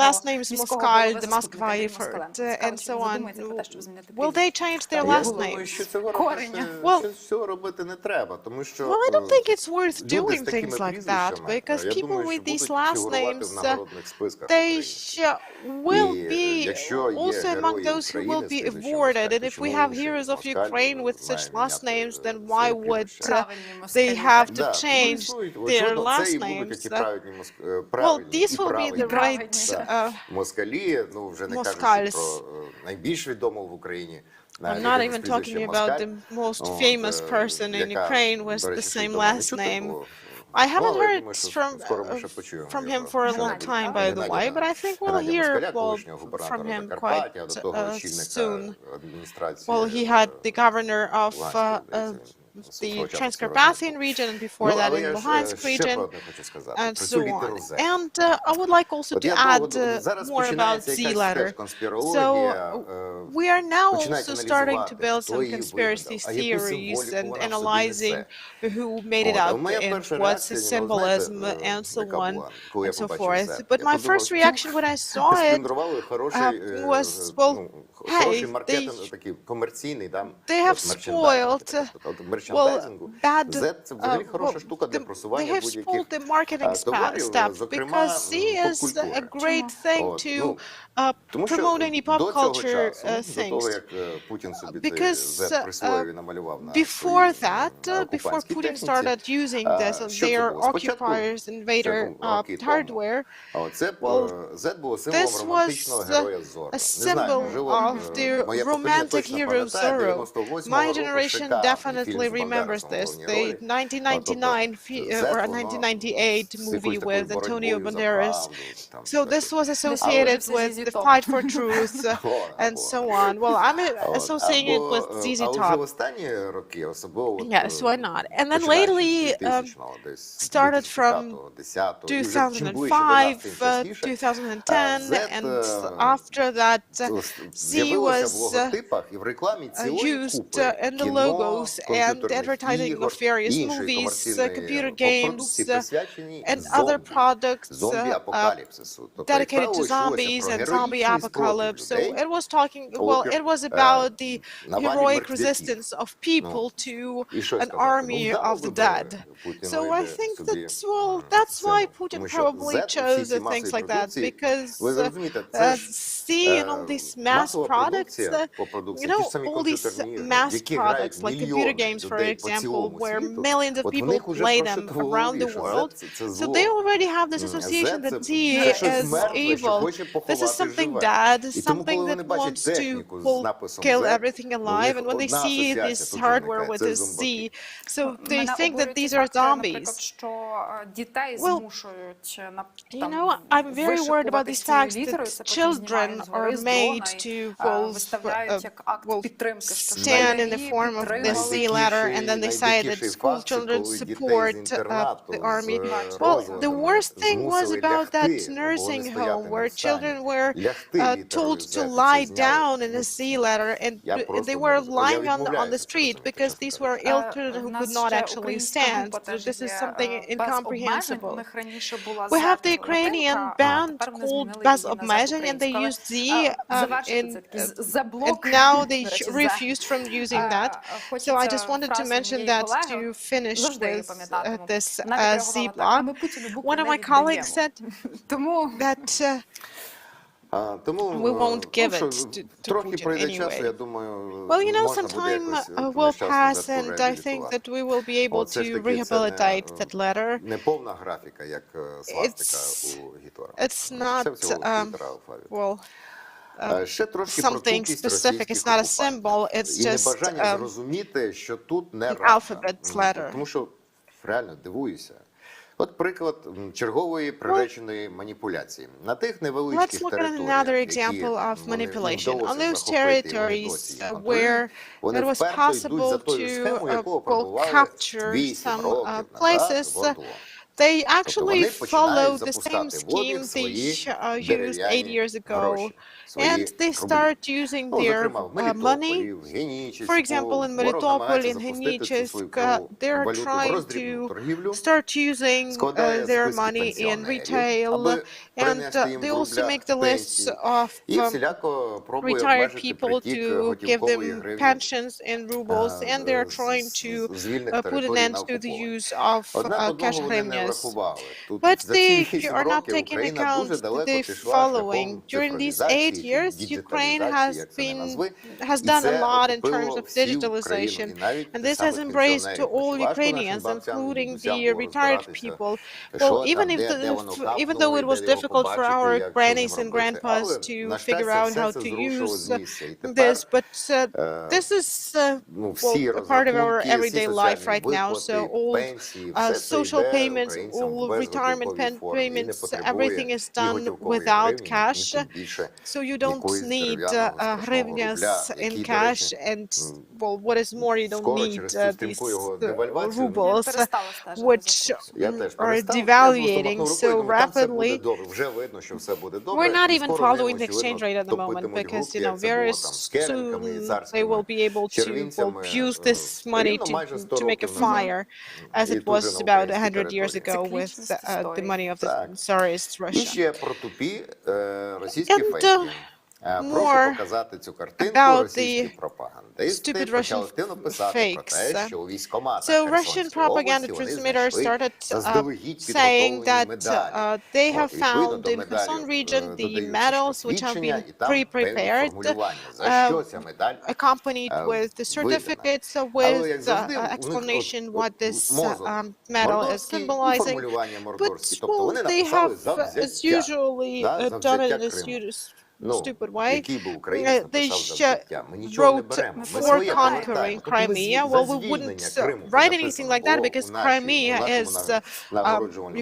last names Moskal, the Moskva effort, and so on, will they change their last names? Well, I don't think it's worth doing things like that, because people with these last names, they will be also among those who will be awarded. And if we have heroes of Ukraine with such last names, then why would they have to change their last names? Well, these will be the right Moskals. I'm not even talking about the most famous person in Ukraine with the same last name. I haven't heard from him for a long time, by the way, but I think we'll hear from him quite soon. Well, he had the governor of the Transcarpathian region, and before that in Luhansk region, and so on. And I would like also to add more about Z-ladder. So we are now also starting to build some conspiracy theories and analyzing who made it up and what's the symbolism and so on and so forth. But my first reaction when I saw it was, well, hey, they have spoiled bad, they have spoiled the marketing step, because Z is a great thing to promote any pop culture things. Because before that, before Putin started using this, their occupiers invader hardware, well, this was a symbol of the romantic hero Zorro. My generation definitely remembers this, the 1999 or 1998 movie with Antonio Banderas. So this was associated with the fight for truth and so on. Well, I'm associating it with ZZ Top. Yes, why not? And then lately, started from 2005, 2010, and after that, Z з'явилося в логотипах і в рекламі цілої купи кіно, комп'ютерних ігор, іншої комерційної продукції, присвячені зомбі-апокаліпсису. Тобто, як правило, йшлося про героїчний спротив людей it was about the heroic resistance of people to an army of the dead. So I think that's why Putin probably chose things like that, because seeing all these mass products, all these mass products like computer games, for example, where millions of people play them around the world, so they already have this association that Z is evil. This is something bad, something that wants to kill everything alive, and when they see this hardware with this Z, so they think that these are zombies. Well, I'm very worried about these facts that children are made to stand in the form of the Z letter, and then they say that school children support the army. Well, the worst thing was about that nursing home where children were told to lie down in a Z letter, and they were lying on the street because these were ill children who could not actually stand. So this is something incomprehensible. We have the Ukrainian band called Без обмежень, and they used Z, and now they refused from using that. So I just wanted to mention that to finish with this Z block. One of my colleagues said that we won't give it to Putin anyway. Well, some time will pass, and I think that we will be able to rehabilitate that letter. It's not, something specific. It's not a symbol. It's just an alphabet letter. Реально дивуюся. От приклад чергової приреченої маніпуляції. На тих невеличких територіях, які вони вдалося захопити, where it was possible to capture some places, they actually followed the same scheme they used 8 years ago. And they start using their money. For example, in Melitopol, in Henichevsk, they're trying to start using their money in retail, and they also make the lists of retired people to give them pensions in rubles, and they're trying to put an end to the use of cash hryvnias. But they are not taking account the following. During these 8 years, Ukraine has done a lot in terms of digitalization, and this has embraced all Ukrainians, including the retired people. Well, even though it was difficult for our grannies and grandpas to figure out how to use this, but this is a part of our everyday life right now. So all social payments, all retirement payments, everything is done without cash. So you don't need hryvnias in cash, and what is more, you don't need these rubles, which are devaluating so rapidly. We're not even following the exchange rate at the moment, because very soon they will be able to use this money to make a fire, as it was about 100 years ago with the money of the Tsarist Russia. More about the stupid Russian fakes. So Russian propaganda transmitters started saying that they have found in Kherson region the medals which have been pre-prepared, accompanied with the certificates with explanation what this medal is symbolizing. But they have, as usually, done it in a stupid way. They wrote for conquering Crimea. Well, we wouldn't write anything like that, because Crimea is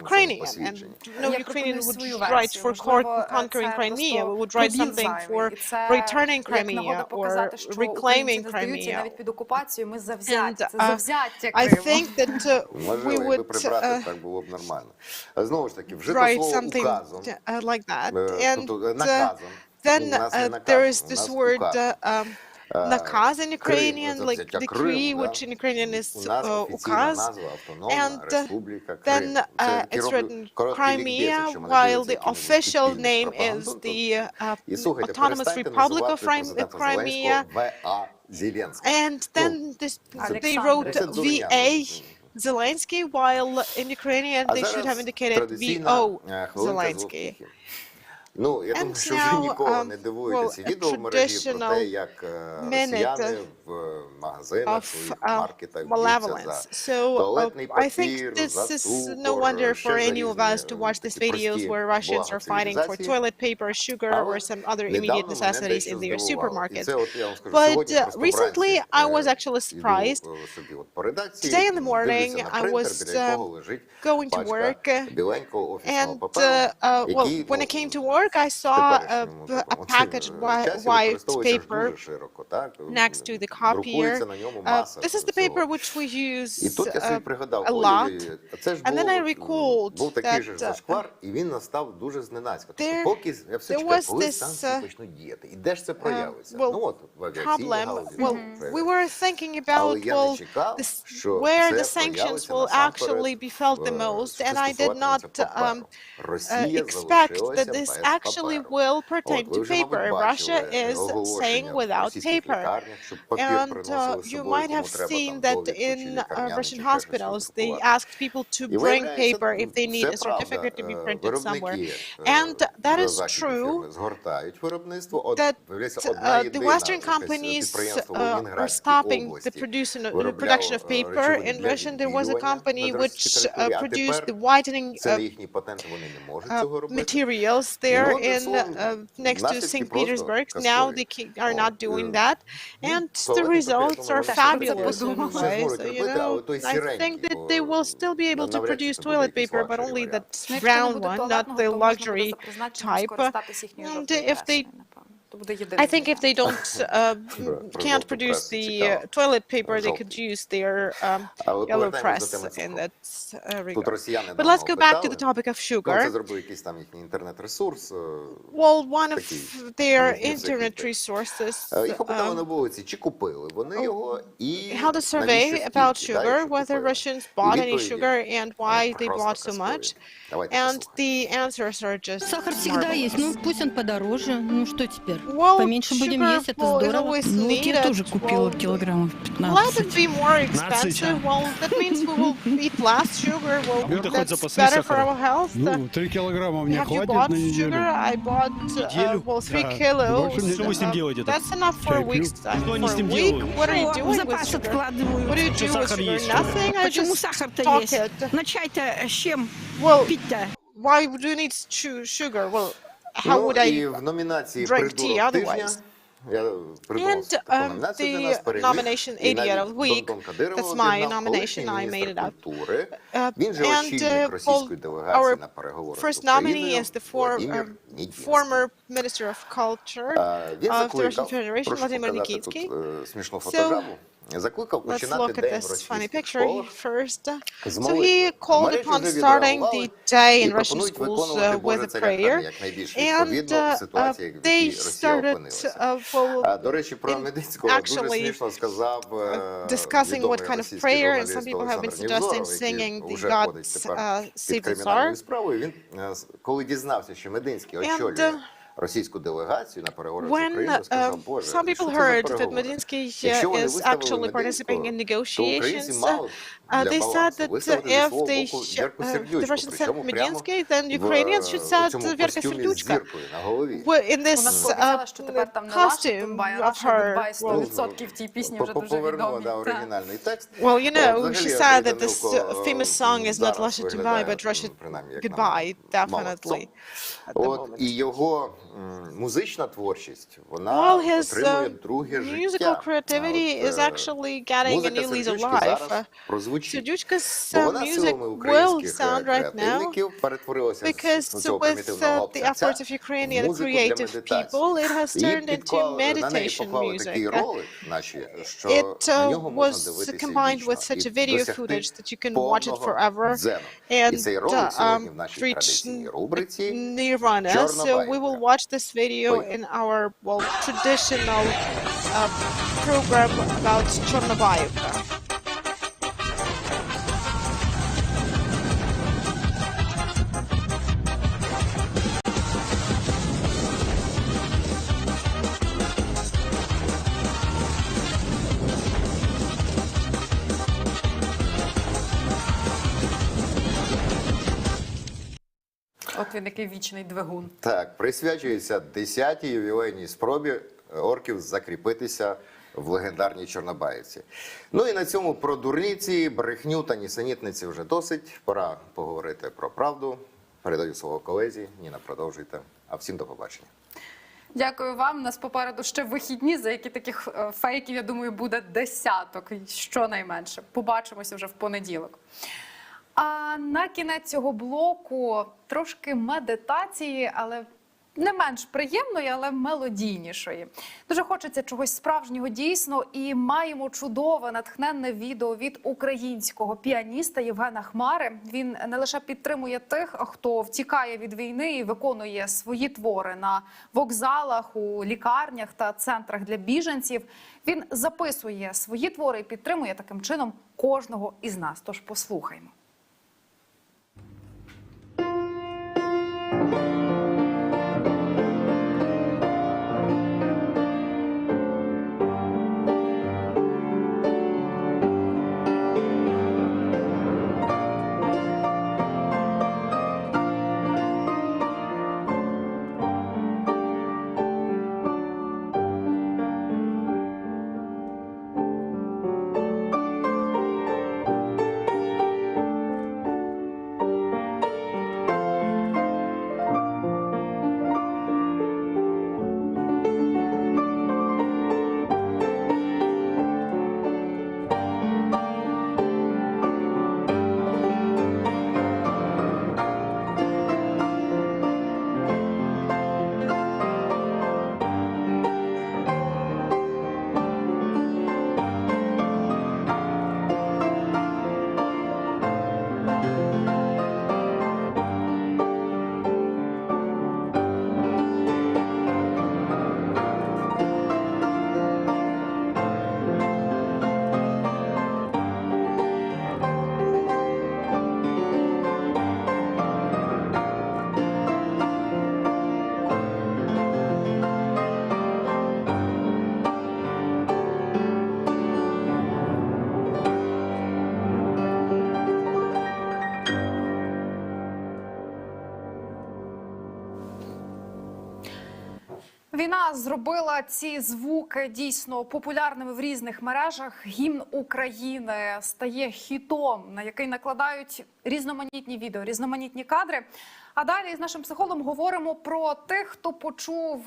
Ukrainian, and no Ukrainian would write for conquering Crimea. We would write something for returning Crimea or reclaiming Crimea. And I think that we would write something like that. And then there is this word наказ in Ukrainian, like decree, which in Ukrainian is указ, and then it's written Crimea, while the official name is the Autonomous Republic of Crimea, and then they wrote VA Zelensky, while in Ukrainian they should have indicated VO Zelensky. Ну, я думаю, що вже нікого не дивуєте ці відео в мережі про те, як росіяни в магазинах, своїх маркетах б'ються за туалетний папір, за цукор, ще за різні такі прості блага цивілізації. Sugar, or some other immediate necessities in their supermarkets. But recently, I was actually surprised. Today in the morning, I was going to work, and well, when I came to work, I saw a package of white paper next to the copier. This is the paper which we use a lot. And then I recalled that there was this problem. Well, we were thinking about where the sanctions will actually be felt the most, and I did not expect that this actually will pertain to paper. Russia is saying without paper. And you might have seen that in Russian hospitals, they asked people to bring paper if they need a certificate to be printed somewhere. And that is true, that the Western companies are stopping the production of paper. In Russia, there was a company which produced the whitening materials there in next to St. Petersburg. Now they are not doing that, and the results are fabulous in a way. So, you know, I think that they will still be able to produce toilet paper, but only the brown one, not the luxury type. And if they I think if they can't produce the toilet paper, they could use their yellow press in that regard. But let's go back to the topic of sugar. Well, one of their internet resources held a survey about sugar, whether Russians bought any sugar and why they bought so much. And the answers are just Well, sugar is always needed. Let it be more expensive. Well, that means we will eat less sugar. Well, that's better for our health. Have you bought sugar? I bought 3 kilos. That's enough for a week. For a week, what are you doing with sugar? What do you do with sugar? Nothing. I just talk it. Well, why do you need sugar? Well, how would I drink tea otherwise? And the nomination Idiot of the Week, that's my nomination, I made it up. Our first nominee is the former Minister of Culture of the Russian Federation, Vladimir Nikitsky. So, let's look at this funny picture first. So he called upon starting the day in Russian schools with a prayer, and they started actually discussing what kind of prayer, and some people have been suggesting singing the God's Save the Tsar. When some people heard that Medinsky is actually participating in negotiations, they said that if the Russians sent Medinsky, then Ukrainians should send Verka Serduchko in this costume of her. Well, you know, she said that this famous song is not Russia to buy, but Russia goodbye, definitely. Well, his musical creativity is actually getting a new lease of life. Serduchko's music will sound right now because with the efforts of Ukrainian creative people, it has turned into meditation music. It was combined with such a video footage that you can watch it forever and reach nirvana. So we will watch watch this video in our, well, traditional program about Chornobayevka. От він який вічний двигун. Так, присвячується 10-й ювілейній спробі орків закріпитися в легендарній Чорнобаївці. Ну і на цьому про дурниці, брехню та нісенітниці вже досить. Пора поговорити про правду. Передаю слово колезі. Ніна, продовжуйте. А всім до побачення. Дякую вам. У нас попереду ще вихідні, за які таких фейків, я думаю, буде десяток, щонайменше. Побачимося вже в понеділок. А на кінець цього блоку трошки медитації, але не менш приємної, але мелодійнішої. Дуже хочеться чогось справжнього дійсно, і маємо чудове, натхненне відео від українського піаніста Євгена Хмари. Він не лише підтримує тих, хто втікає від війни і виконує свої твори на вокзалах, у лікарнях та центрах для біженців. Він записує свої твори і підтримує таким чином кожного із нас. Тож послухаймо. Війна зробила ці звуки дійсно популярними в різних мережах. Гімн України стає хітом, на який накладають різноманітні відео, різноманітні кадри. А далі з нашим психологом говоримо про тих, хто почув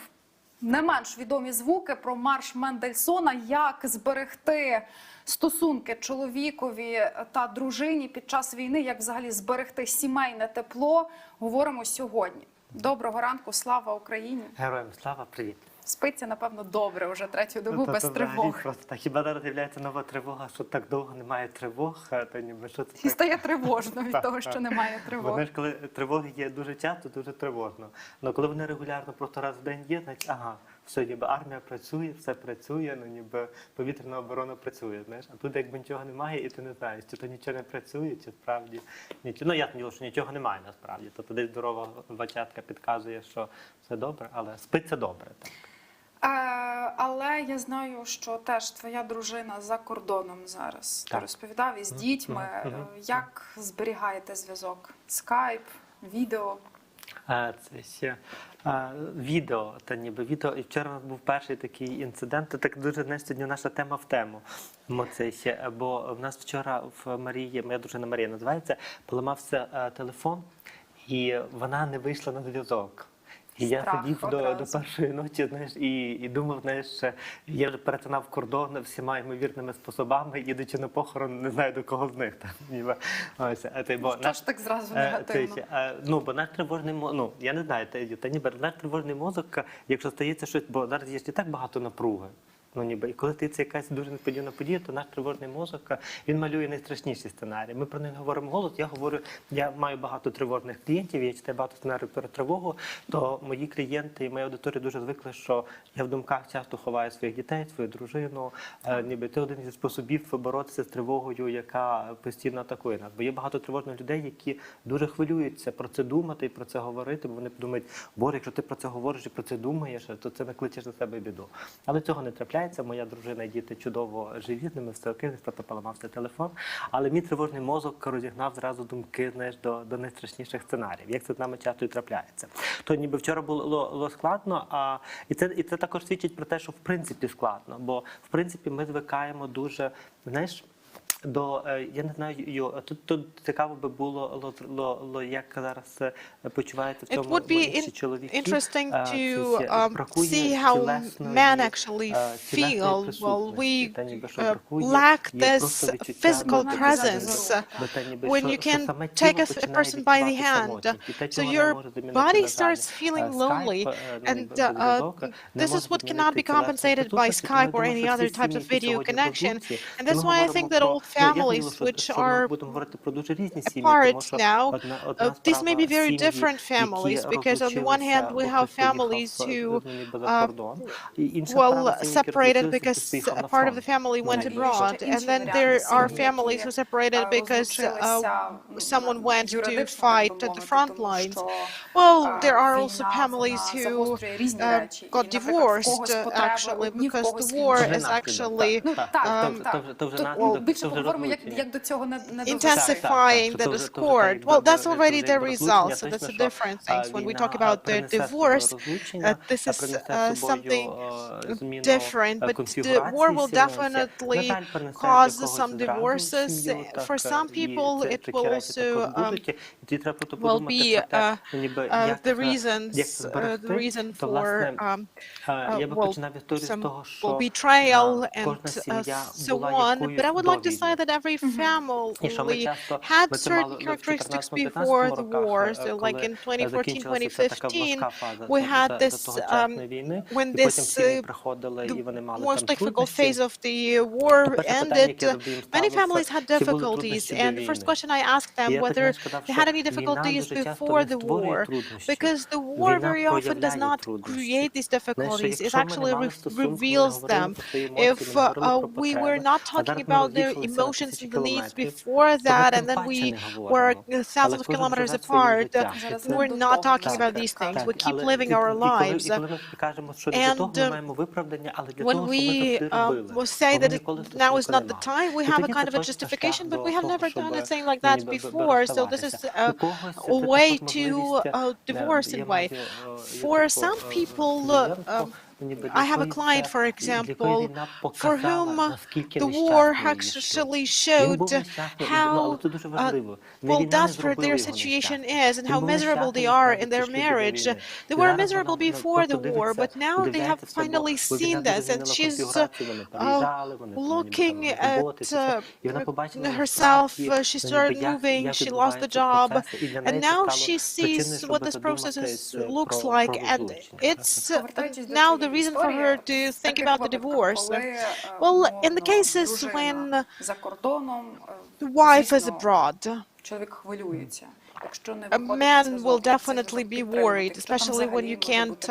не менш відомі звуки, про марш Мендельсона, як зберегти стосунки чоловікові та дружині під час війни, як взагалі зберегти сімейне тепло. Говоримо сьогодні. Доброго ранку, слава Україні! Героям слава, привіт! Спиться, напевно, добре вже третю добу без тривог. Просто так, хіба зараз з'являється нова тривога, що так довго немає тривог, то ніби що це. І стає тривожно від того, що немає тривог. Знаєш, коли тривоги є дуже часто, дуже тривожно. Але коли вони регулярно просто раз в день є, значить, ага, все, ніби армія працює, все працює, ну ніби повітряна оборона працює, знаєш. А тут якби нічого немає, і ти не знаєш, чи то нічого не працює, чи справді нічого. Ну, ясно, що нічого немає насправді. Тобто десь здорова вачатка підказує, що все добре, але спиться добре, так. Але я знаю, що теж твоя дружина за кордоном зараз. Ти розповідав із дітьми. Як зберігаєте зв'язок? Скайп, відео? Це ще відео, та ніби відео. І вчора у нас був перший такий інцидент. Так дуже, знаєш, сьогодні наша тема в тему. Це ще, бо в нас вчора в Марії, моя дружина Марія називається, поламався телефон, і вона не вийшла на зв'язок. І я сидів до першої ночі, знаєш, і думав, знаєш, я вже перетинав кордон всіма ймовірними способами, їдучи на похорон, не знаю до кого з них. Що ж так зразу негативно? Ну, бо наш тривожний мозок, ну, я не знаю, та ніби наш тривожний мозок, якщо стається щось, бо зараз є і так багато напруги. І коли стається якась дуже несподівана подія, то наш тривожний мозок, він малює найстрашніші сценарії. Ми про них говоримо голос. Я маю багато тривожних клієнтів, я читаю багато сценаріїв про тривогу, то мої клієнти і моя аудиторія дуже звикли, що я в думках часто ховаю своїх дітей, свою дружину. Це один зі способів боротися з тривогою, яка постійно атакує нас. Бо є багато тривожних людей, які дуже хвилюються про це думати і про це говорити, бо вони думають, Боже, якщо ти про це говориш і про це думаєш, то це накличеш на себе біду. Але цього не трапляється. Моя дружина і діти чудово живі, з ними все окей, просто поламався телефон. Але мій тривожний мозок розігнав зразу думки, знаєш, до найстрашніших сценаріїв, як це з нами часто і трапляється. То ніби вчора було складно, і це також свідчить про те, що в принципі складно, бо в принципі ми звикаємо дуже, знаєш, я не знаю, тут цікаво би було, як зараз почувається в цьому інші чоловіки. It would be interesting to see how men actually feel. Well, we lack this physical presence when you can take a person by the hand. So your body starts feeling lonely, and this is what cannot be compensated by Skype or any other types of video connection. And that's why I think that all families which are apart now, these may be very different families, because on the one hand we have families who separated because a part of the family went abroad, and then there are families who separated because someone went to fight at the front lines. Well, there are also families who got divorced actually, because the war is actually intensifying the discord. Well, that's already the result, so that's a different thing. When we talk about the divorce, this is something different, but the war will definitely cause some divorces. For some people, it will also be the reason for some betrayal and so on. But I would like to say that every family had certain characteristics before the war. So like in 2014-2015, we had this, when this the most difficult phase of the war ended, many families had difficulties. And the first question I asked them whether they had any difficulties before the war, because the war very often does not create these difficulties, it actually reveals them. If we were not talking about their emotions and the needs before that, and then we were thousands of kilometers apart, we're not talking about these things. We keep living our lives. And when we say that now is not the time, we have a kind of a justification, but we have never done a thing like that before. So this is a way to divorce in a way. For some people, I have a client, for example, for whom the war actually showed how desperate their situation is and how miserable they are in their marriage. They were miserable before the war, but now they have finally seen this, and she's looking at herself. She started moving, she lost the job, and now she sees what this process looks like, and it's now the reason for her to think about the divorce. Well, in the cases when the wife is abroad, a man will definitely be worried, especially when you can't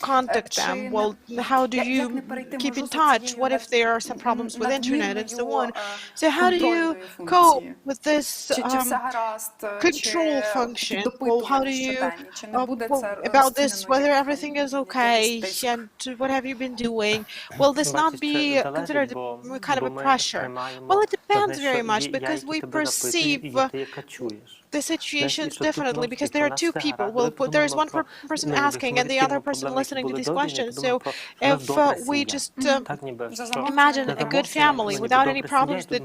contact them. Well, how do you keep in touch? What if there are some problems with internet and so on? So how do you cope with this control function? Well, how do you about this, whether everything is okay and what have you been doing? Will this not be considered kind of a pressure? Well, it depends very much, because we perceive the situations differently, because there are two people. Well, there is one person asking and the other person listening to these questions. So if we just imagine a good family without any problems that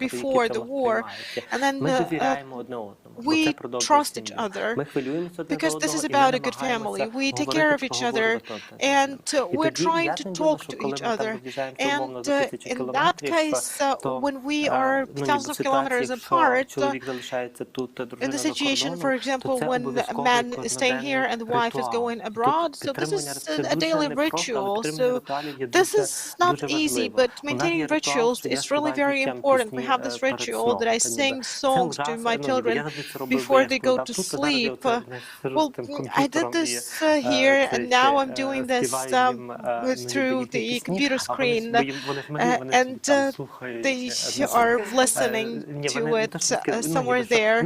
before the war, and then we trust each other, because this is about a good family. We take care of each other, and we're trying to talk to each other. And in that case, when we are thousands of ситуації, якщо чоловік залишається тут, дружина за кордоном, то це обов'язковий кожноденний ритуал. Тут підтримування це дуже непросто, але підтримання ритуалів є дуже важливо. Maintaining rituals is really very important. We have this ritual that I sing songs to my children before they go to sleep. Well, I did this here, and now I'm doing this through the computer screen, and they are listening to it somewhere there.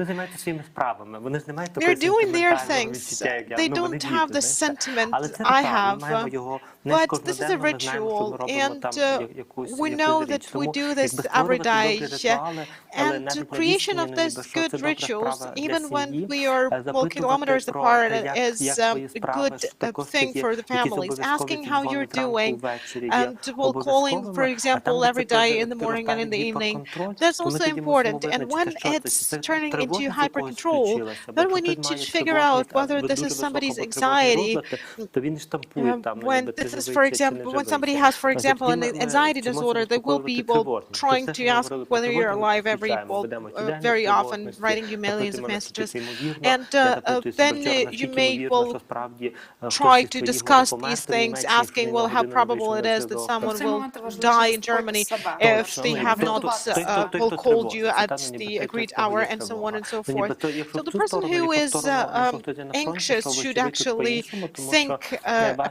They're doing their things. They don't have the sentiment I have. But this is a ritual, and we know that we do this every day. And the creation of these good rituals, even when we are kilometers apart, is a good thing for the families. Asking how you're doing, and calling, for example, every day in the morning and in the evening. That's also important. And when it's turning into hyper control, then we need to figure out whether this is somebody's anxiety. When this is, for example, when somebody has, for example, an anxiety disorder, they will be trying to ask whether you're alive very often, writing you millions of messages, and then you may try to discuss these things, asking, well, how probable it is that someone will die in Germany if they have not called you at the agreed hour, and so on and so forth. So the person who is anxious should actually think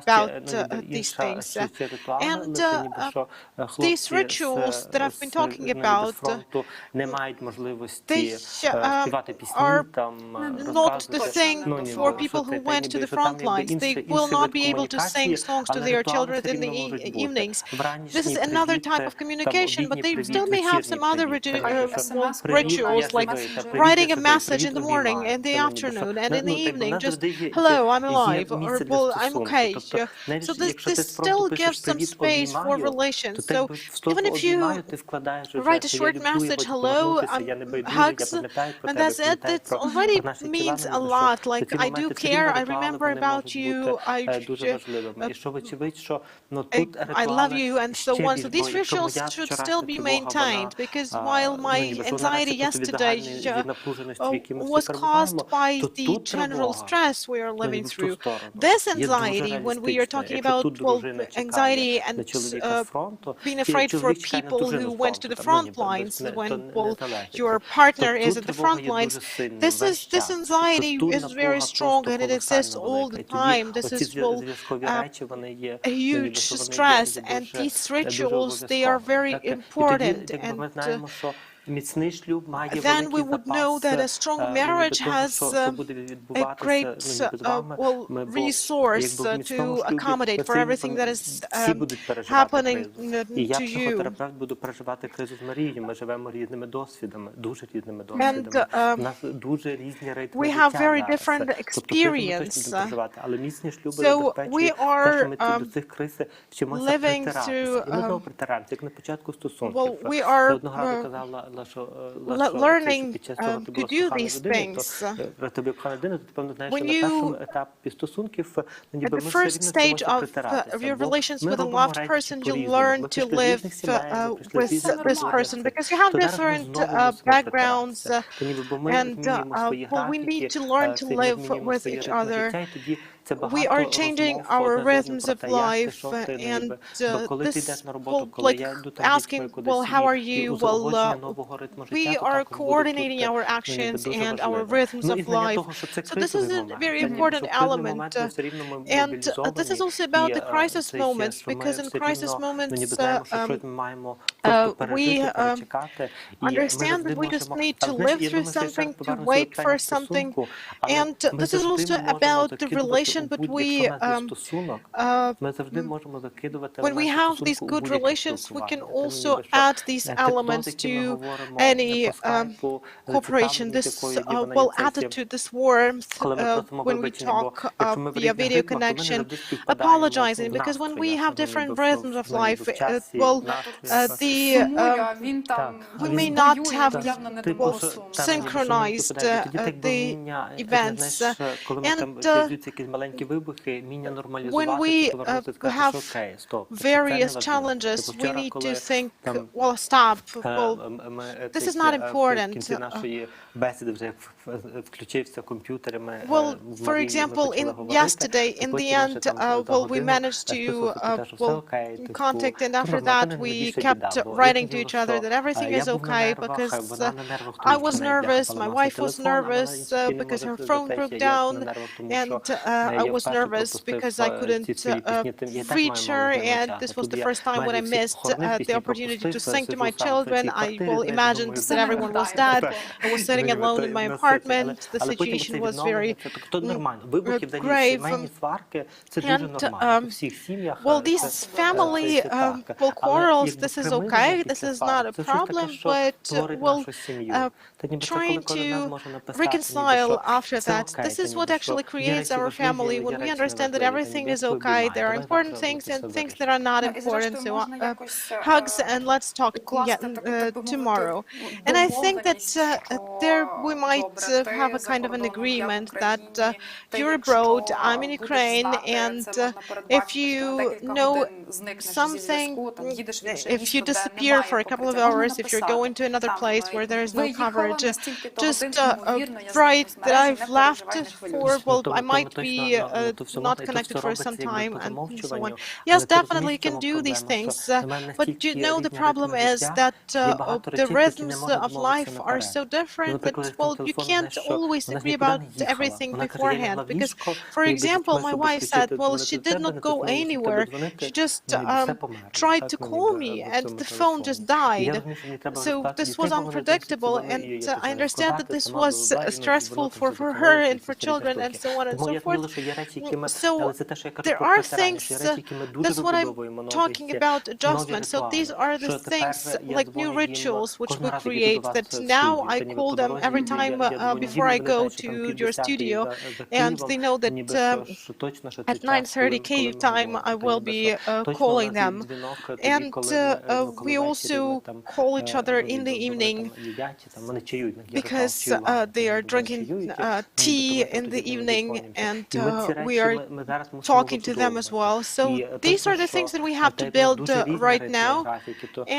about these things. And these rituals that I've been talking about, they are not the thing for people who went to the front lines. They will not be able to sing songs to their children in the evenings. This is another type of communication, but they still may have some other rituals, like writing a message in the morning, in the afternoon, and in the evening, just, hello, I'm alive, or, well, I'm okay. So this still gives some space for relations. So even if you write a short message, hello, hugs, and that's it, it already means a lot. Like, I do care, I remember about you, I love you, and so on. So these rituals should still be maintained, because while my anxiety yesterday was caused by the general stress we are living through, this anxiety, when we are talking about, well, anxiety and being afraid for people who went to the front lines, when, well, your partner is at the front lines, this anxiety is very strong, and it exists all the time. This is, well, a huge stress, and these rituals, they are very important. And then we would know that a strong marriage has a great resource to accommodate for everything that is happening to you. And we have very different experience. So we are living through, well, we are learning to do these things. When you, at the first stage of your relations with a loved person, you learn to live with this person, because you have different backgrounds, and well, we need to learn to live with each other. We are changing our rhythms of life, and this, well, like asking, well, how are you? Well, we are coordinating our actions and our rhythms of life. So this is a very important element. And this is also about the crisis moments, because in crisis moments, we understand that we just need to live through something, to wait for something. And this is also about the relation, but when we have these good relations, we can also add these elements to any cooperation, this well attitude, this warmth when we talk via video connection, apologizing, because when we have different rhythms of life, well, we may not have synchronized the events, and маленькі вибухи, вміння when нормалізувати, we повернутися, сказати, що окей, стоп. various challenges, we need to think, well, stop, well, this is not important. В кінці нашої бесіди вже включився комп'ютер, Well, for example, yesterday, in the end, well, we managed to contact, and after that, we kept writing to each other that everything is okay, because I was nervous, my wife was nervous because her phone broke down, and I was nervous because I couldn't reach her, and this was the first time when I missed the opportunity to sing to my children. I well imagined that everyone was dead. I was sitting alone in my apartment. The situation was very grave. And well, these family well quarrels, this is okay. This is not a problem, but well, trying to reconcile after that. This is what actually creates our family, when we understand that everything is okay. There are important things and things that are not important. So hugs and let's talk tomorrow. And I think that there we might have a kind of an agreement that you're abroad, I'm in Ukraine, and if you know something, if you disappear for a couple of hours, if you're going to another place where there is no coverage, just write that I've left for, well, I might be not connected for some time, and so on. Yes, definitely you can do these things, but you know the problem is that the rhythms of life are so different that, well, you can't always agree about everything beforehand, because, for example, my wife said, well, she did not go anywhere, she just tried to call me and the phone just died. So this was unpredictable, and I understand that this was stressful for her and for children and so on and so forth. So there are things, that's what I'm talking about, adjustment. So these are the things like new rituals which we create, that now I call them every time before I go to your studio, and they know that at 9:30 KU time I will be calling them. And we also call each other in the evening because they are drinking tea in the evening, and we are talking to them as well. So these are the things that we have to build right now.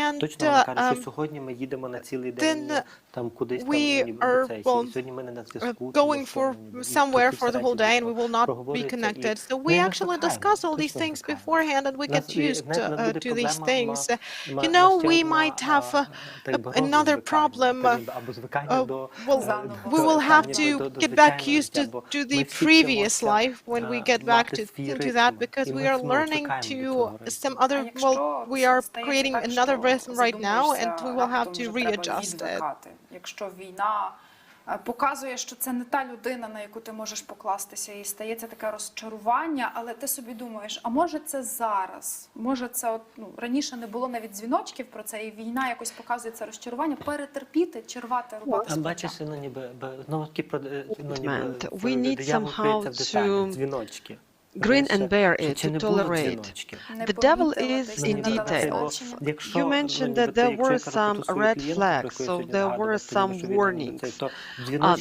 And then we are going for somewhere for the whole day, and we will not be connected. So we actually discuss all these things beforehand, and we get used to these things. You know, we might have another problem. We will have to get back used to the previous life when we get back to that, because we are learning to some other, well, we are creating another rhythm right now, and we will have to readjust it. Якщо війна показує, що це не та людина, на яку ти можеш покластися, і стається таке розчарування, але ти собі думаєш, а може це зараз? Може це, раніше не було навіть дзвіночків про це, і війна якось показує це розчарування, перетерпіти чи рвати рубати з плеча? Бачиш, знову таки, we need somehow to grin and bear it, to tolerate. The devil is in details. You mentioned that there were some red flags, so there were some warnings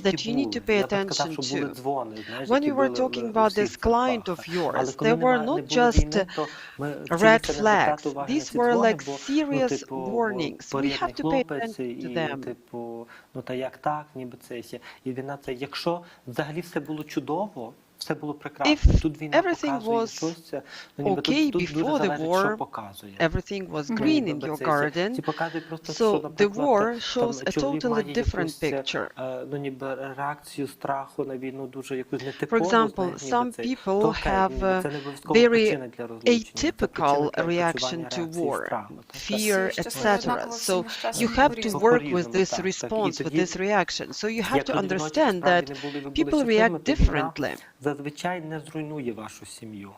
that you need to pay attention to. When you were talking about this client of yours, there were not just red flags. These were like serious warnings. We have to pay attention to them. Ну та як так, ніби це ще. І війна це, якщо взагалі все було чудово, все було прекрасно. Тут війна показує щось, okay before the war, everything was green in your garden, so the war shows a totally different picture. Ну ніби реакцію страху на війну дуже якусь нетипову. For example, some people have a very atypical reaction to war, fear, etc. So you have to work with this response, with this reaction. So you have to understand that people react differently. Зазвичай не зруйнує вашу сім'ю.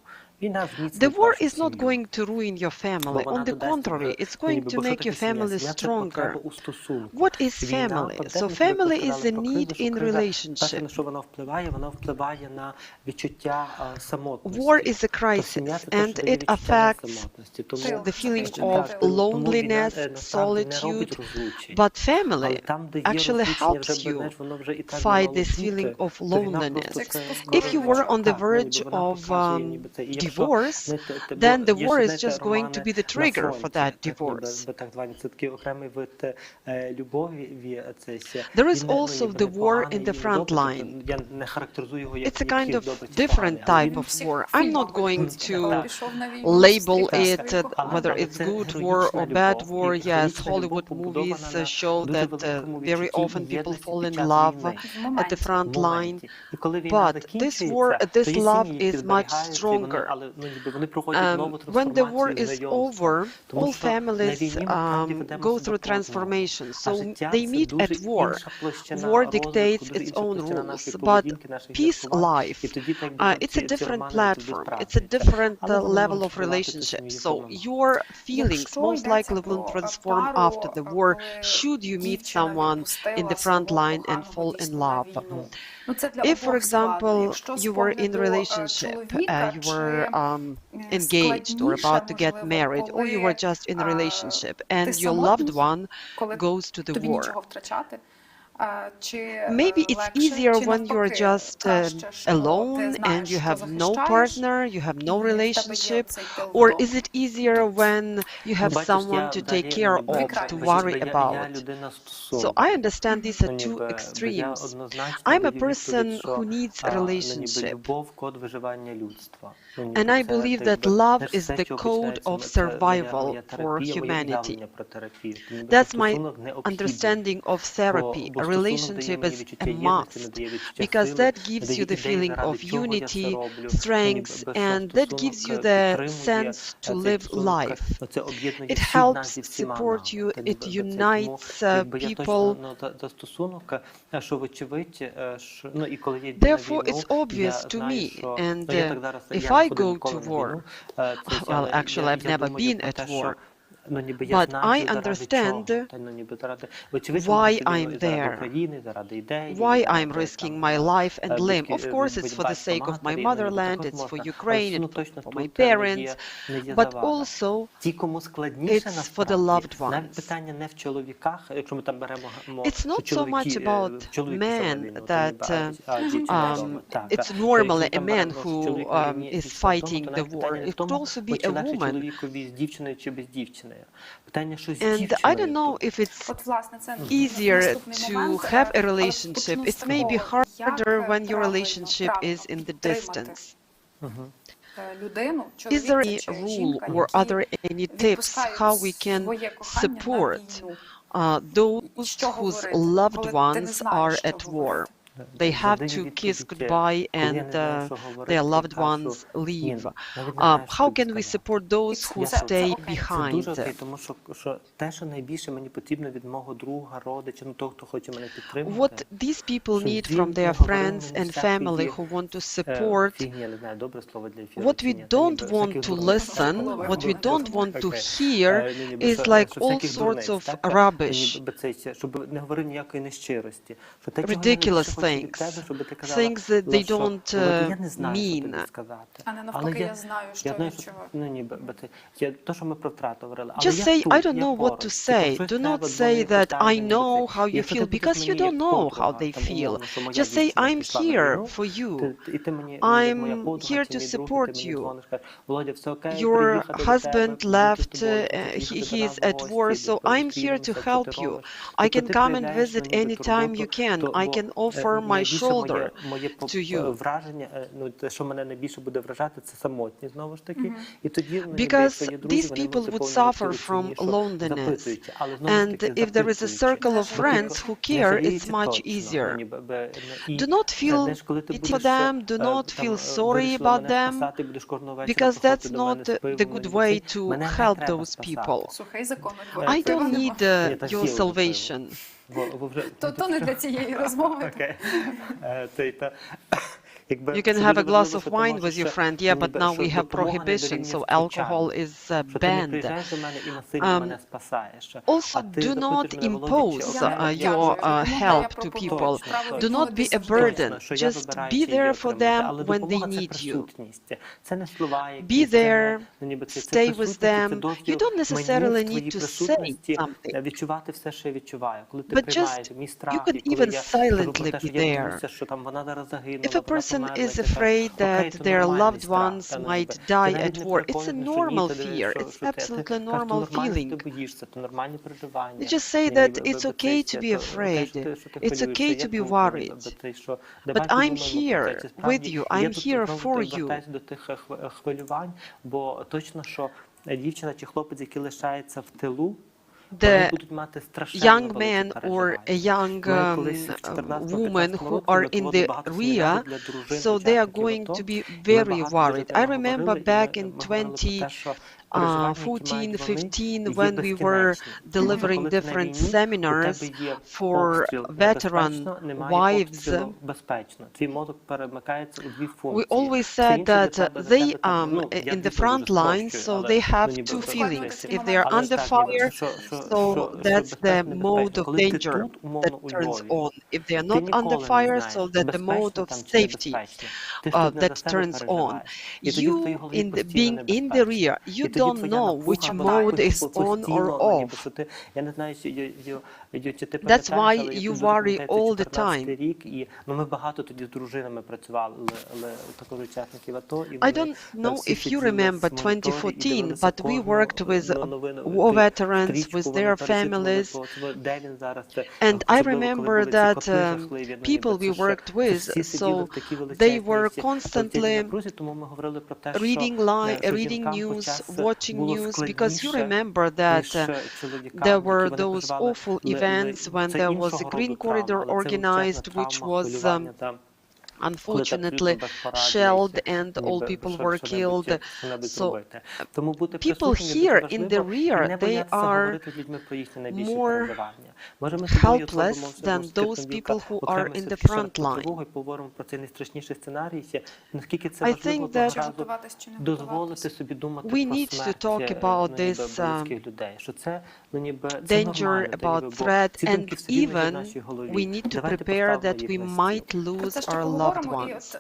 The war is not going to ruin your family. On the contrary, it's going to make your family stronger. What is family? So family is a need in relationship. War is a crisis, and it affects the feeling of loneliness, solitude, but family actually helps you fight this feeling of loneliness. If you were on the verge of divorce, then the war is just going to be the trigger for that divorce. There is also the war in the front line. It's a kind of different type of war. I'm not going to label it whether it's good war or bad war. Yes, Hollywood movies show that very often people fall in love at the front line, but this love is much stronger. When the war is over, all families go through transformation, so they meet at war. War dictates its own rules, but peace life, it's a different platform, it's a different level of relationship, so your feelings most likely will transform after the war, should you meet someone in the front line and fall in love. If, for example, you were in a relationship, you were engaged or about to get married, or you were just in a relationship and your loved one goes to the war. Maybe it's easier when you're just alone and you have no partner, you have no relationship, or is it easier when you have someone to take care of, to worry about? So I understand these are two extremes. I'm a person who needs a relationship, and I believe that love is the code of survival for humanity. That's my understanding of therapy. A relationship is a must, because that gives you the feeling of unity, strength, and that gives you the sense to live life. It helps support you, it unites people. Therefore, it's obvious to me, and if I go to war, well, actually, I've never been at war, but I understand why I'm there, why I'm risking my life and limb. Of course, it's for the sake of my motherland, it's for Ukraine, it's for my parents, but also it's for the loved ones. It's not so much about men that it's normally a man who is fighting the war. It could also be a woman. And I don't know if it's easier to have a relationship. It's maybe harder when your relationship is in the distance. Is there any rule or are there any tips how we can support those whose loved ones are at war? They have to kiss goodbye and their loved ones leave. How can we support those who stay behind? What these people need from their friends and family who want to support, what we don't want to listen, what we don't want to hear is like all sorts of rubbish, ridiculous things that they don't mean. Just say, I don't know what to say. Do not say that I know how you feel, because you don't know how they feel. Just say, I'm here for you. I'm here to support you. Your husband left, he is at war, so I'm here to help you. I can come and visit anytime you can. I can offer my shoulder to you. Because these people would suffer from loneliness, and if there is a circle of friends who care, it's much easier. Do not feel pity for them, do not feel sorry about them, because that's not the good way to help those people. I don't need your salvation. То не для цієї розмови. You can have a glass of wine with your friend, yeah, but now we have prohibition, so alcohol is banned. Also, do not impose your help to people. Do not be a burden. Just be there for them when they need you. Be there, stay with them. You don't necessarily need to say something. But just, you can even silently be there. If a person is afraid that their loved ones might die at war, it's a normal fear. It's absolutely normal feeling. You just say that it's okay to be afraid. It's okay to be worried. But I'm here with you. I'm here for you. The young man or a young woman who are in the rear, so they are going to be very worried. I remember back in 2014, 15, when we were delivering different seminars for veteran wives, we always said that they in the front line, so they have two feelings. If they are under fire, so that's the mode of danger that turns on. If they are not under fire, so that's the mode of safety that turns on. You, being in the rear, you don't know which mode is on or off. That's why you worry all the time. I don't know if you remember 2014, but we worked with war veterans, with their families, and I remember that people we worked with, so they were constantly reading news, watching news, because you remember that there were those awful events when there was a Green Corridor organized, which was unfortunately shelled and all people were killed. So people here in the rear, they are more helpless than those people who are in the front line. I think that we need to talk about this danger, about threat, and even we need to prepare that we might lose our loved ones.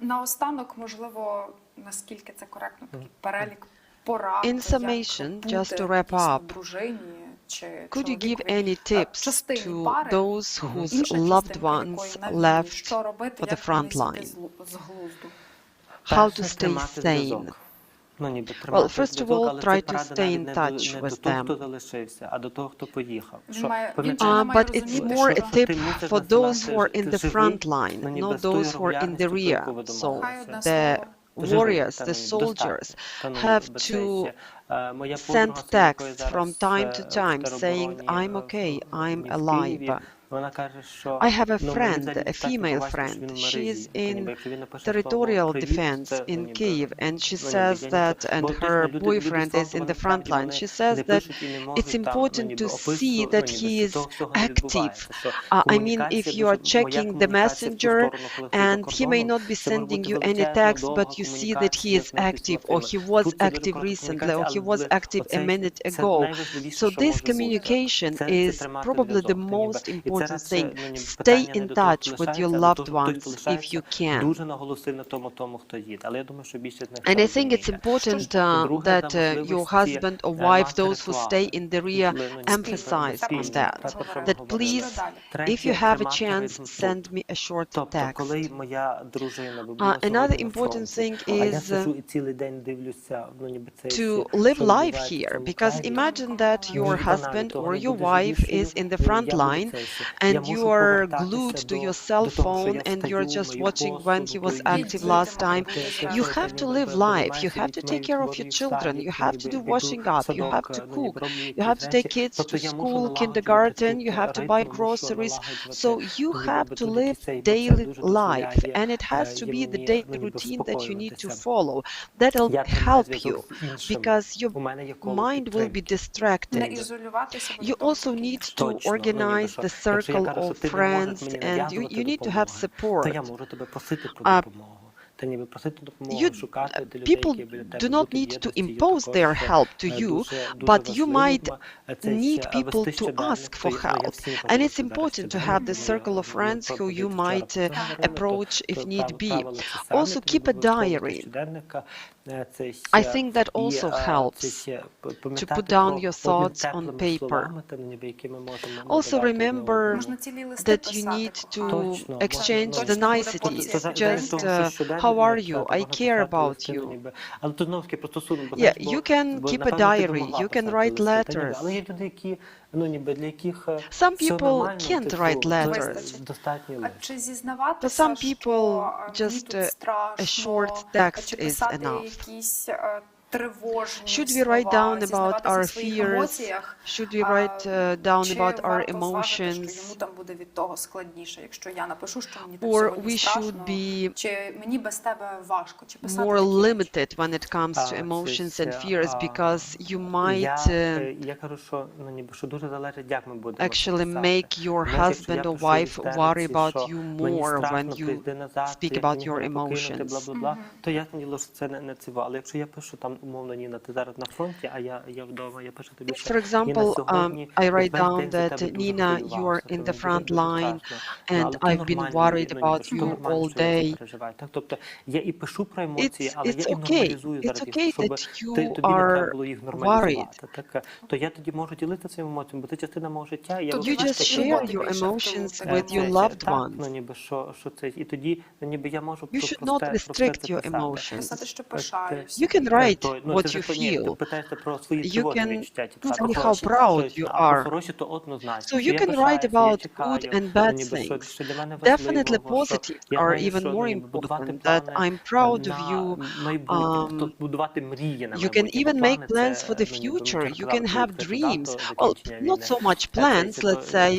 Наостанок, можливо, наскільки це коректно, такий перелік порад. In summation, just to wrap up, could you give any tips to those whose loved ones left for the front line? How to stay sane? Well, first of all, try to stay in touch with them. But it's more a tip for those who are in the front line, not those who are in the rear. So the warriors, the soldiers, have to send texts from time to time saying, I'm okay, I'm alive. I have a friend, a female friend. She is in territorial defense in Kyiv, and she says that, and her boyfriend is in the front line. She says that it's important to see that he is active. I mean, if you are checking the messenger and he may not be sending you any text, but you see that he is active, or he was active recently, or he was active a minute ago. So this communication is probably the most important thing. Stay in touch with your loved ones if you can. And I think it's important that your husband or wife, those who stay in the rear, emphasize on that. That please, if you have a chance, send me a short text. Another important thing is to live life here, because imagine that your husband or your wife is in the front line and you are glued to your cell phone and you're just watching when he was active last time. You have to live life. You have to take care of your children. You have to do washing up. You have to cook. You have to take kids to school, kindergarten. You have to buy groceries. So you have to live daily life, and it has to be the daily routine that you need to follow. That'll help you, because your mind will be distracted. You also need to organize the search circle of friends, and you need to have support. То я можу тебе просити про допомогу. Та ніби просити допомогу, шукати людей, які біля тебе do not need to impose their help to you, but you might need people to ask for help. And it's important to have this circle of friends who you might approach if need be. Also, keep a diary. I think that also helps to put down your thoughts on paper. Also remember that you need to exchange the niceties. Just how are you? I care about you. Yeah, you can keep a diary. You can write letters. Some people can't write letters. For some people, just a short text is enough. Should we write down about our fears? Should we write down about our emotions? Or we should be more limited when it comes to emotions and fears, because you might actually make your husband or wife worry about you more when you speak about your emotions. For example, I write down that, Nina, you are in the front line and I've been worried about you all day. It's okay. It's okay that you are worried. You just share your emotions with your loved ones. You should not restrict your emotions. You can write what you feel. You can say how proud you are. So you can write about good and bad things. Definitely positive are even more important, that I'm proud of you. You can even make plans for the future. You can have dreams. Well, not so much plans, let's say,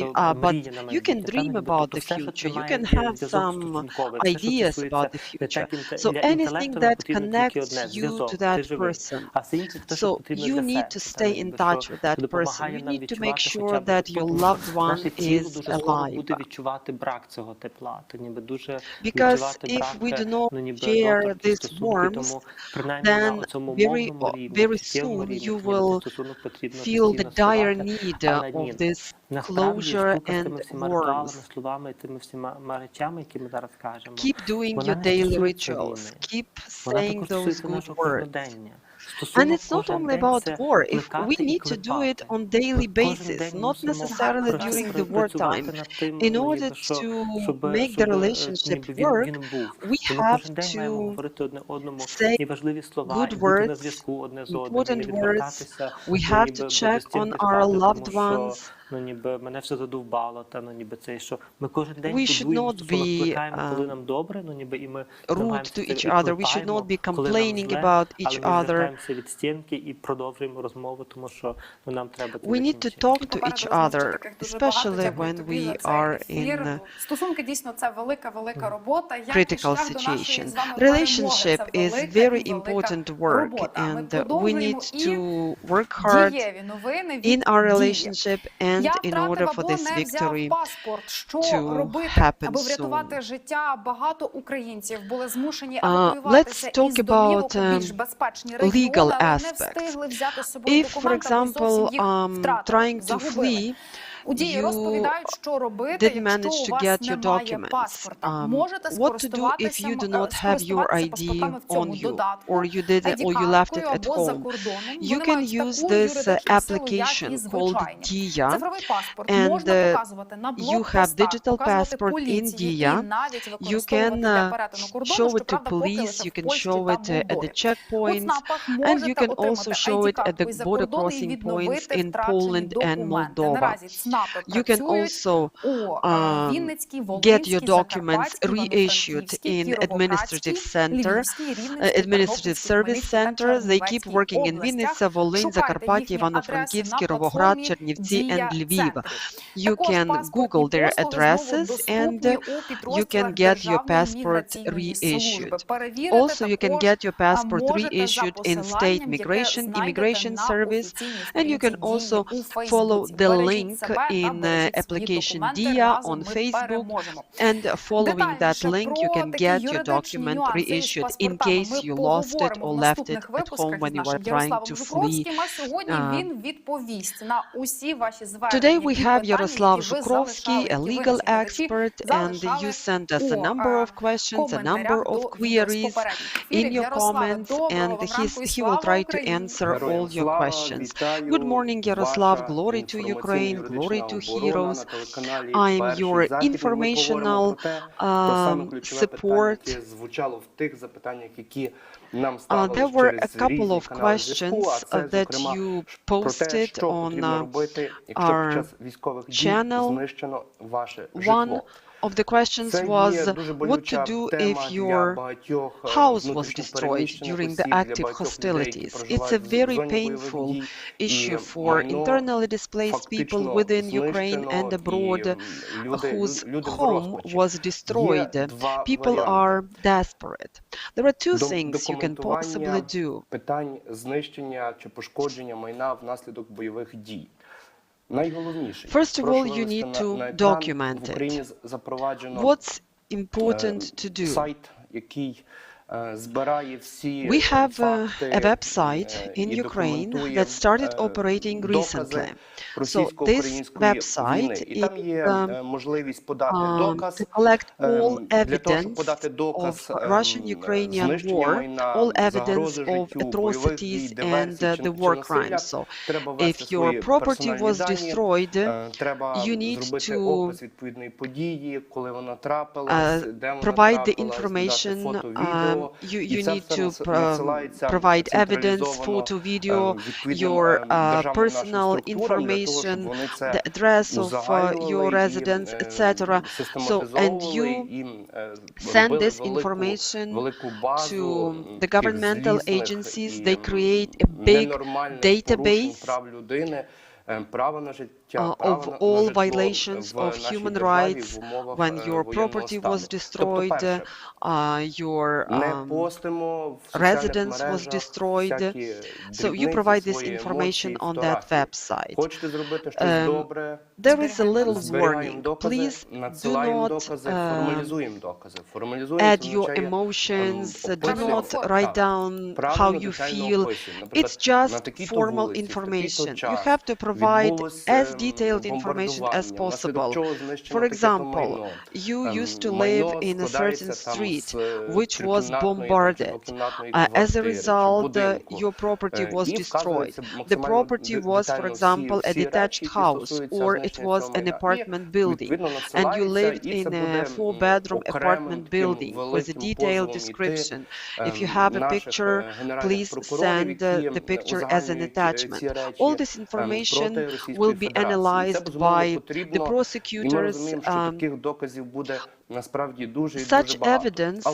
but you can dream about the future. You can have some ideas about the future. So anything that connects you to that person. So you need to stay in touch with that person. You need to make sure that your loved one is alive. Because if we do not share this warmth, then very soon you will feel the dire need of this closure and warmth. Keep doing your daily rituals. Keep saying those good words. And it's not only about war. If we need to do it on daily basis, not necessarily during the wartime. In order to make the relationship work, we have to say good words, important words. We have to check on our loved ones. We should not be rude to each other. We should not be complaining about each other. We need to talk to each other, especially when we are in critical situation. Relationship is very important work, and we need to work hard in our relationship and in order for this victory to happen soon. Let's talk about legal aspects. If, for example, trying to flee, you didn't manage to get your documents. What to do if you do not have your ID on you, or you left it at home? You can use this application called DIA, and you have digital passport in DIA. You can show it to police, you can show it at the checkpoints, and you can also show it at the border crossing points in Poland and Moldova. You can also get your documents reissued in administrative service centers. They keep working in Вінниця, Волинь, Закарпаття, Івано-Франківськ, Кіровоград, Чернівці, and Lviv. You can Google their addresses and you can get your passport reissued. Also, you can get your passport reissued in state immigration service, and you can also follow the link in application DIA on Facebook, and following that link you can get your document reissued in case you lost it or left it at home when you were trying to flee. Today we have Yaroslav Zhukrovsky, a legal expert, and you sent us a number of questions, a number of queries in your comments, and he will try to answer all your questions. Good morning, Yaroslav. Glory to Ukraine, glory to heroes. I am your informational support. There were a couple of questions that you posted on our channel. One of the questions was what to do if your house was destroyed during the active hostilities. It's a very painful issue for internally displaced people within Ukraine and abroad whose home was destroyed. People are desperate. There are two things you can possibly do. First of all, you need to document it. What's important to do? We have a website in Ukraine that started operating recently. So this website is to collect all evidence of Russian-Ukrainian war, all evidence of atrocities and the war crimes. So if your property was destroyed, you need to provide the information. You need to provide evidence, photo, video, your personal information, the address of your residence, etc. So, and you send this information to the governmental agencies. They create a big database of all violations of human rights when your property was destroyed, your residence was destroyed. So you provide this information on that website. There is a little warning. Please do not add your emotions, do not write down how you feel. It's just formal information. You have to provide as detailed information as possible. For example, you used to live in a certain street which was bombarded. As a result, your property was destroyed. The property was, for example, a detached house, or it was an apartment building, and you lived in a 4-bedroom apartment building with a detailed description. If you have a picture, please send the picture as an attachment. All this information will be analyzed by the prosecutors. Such evidence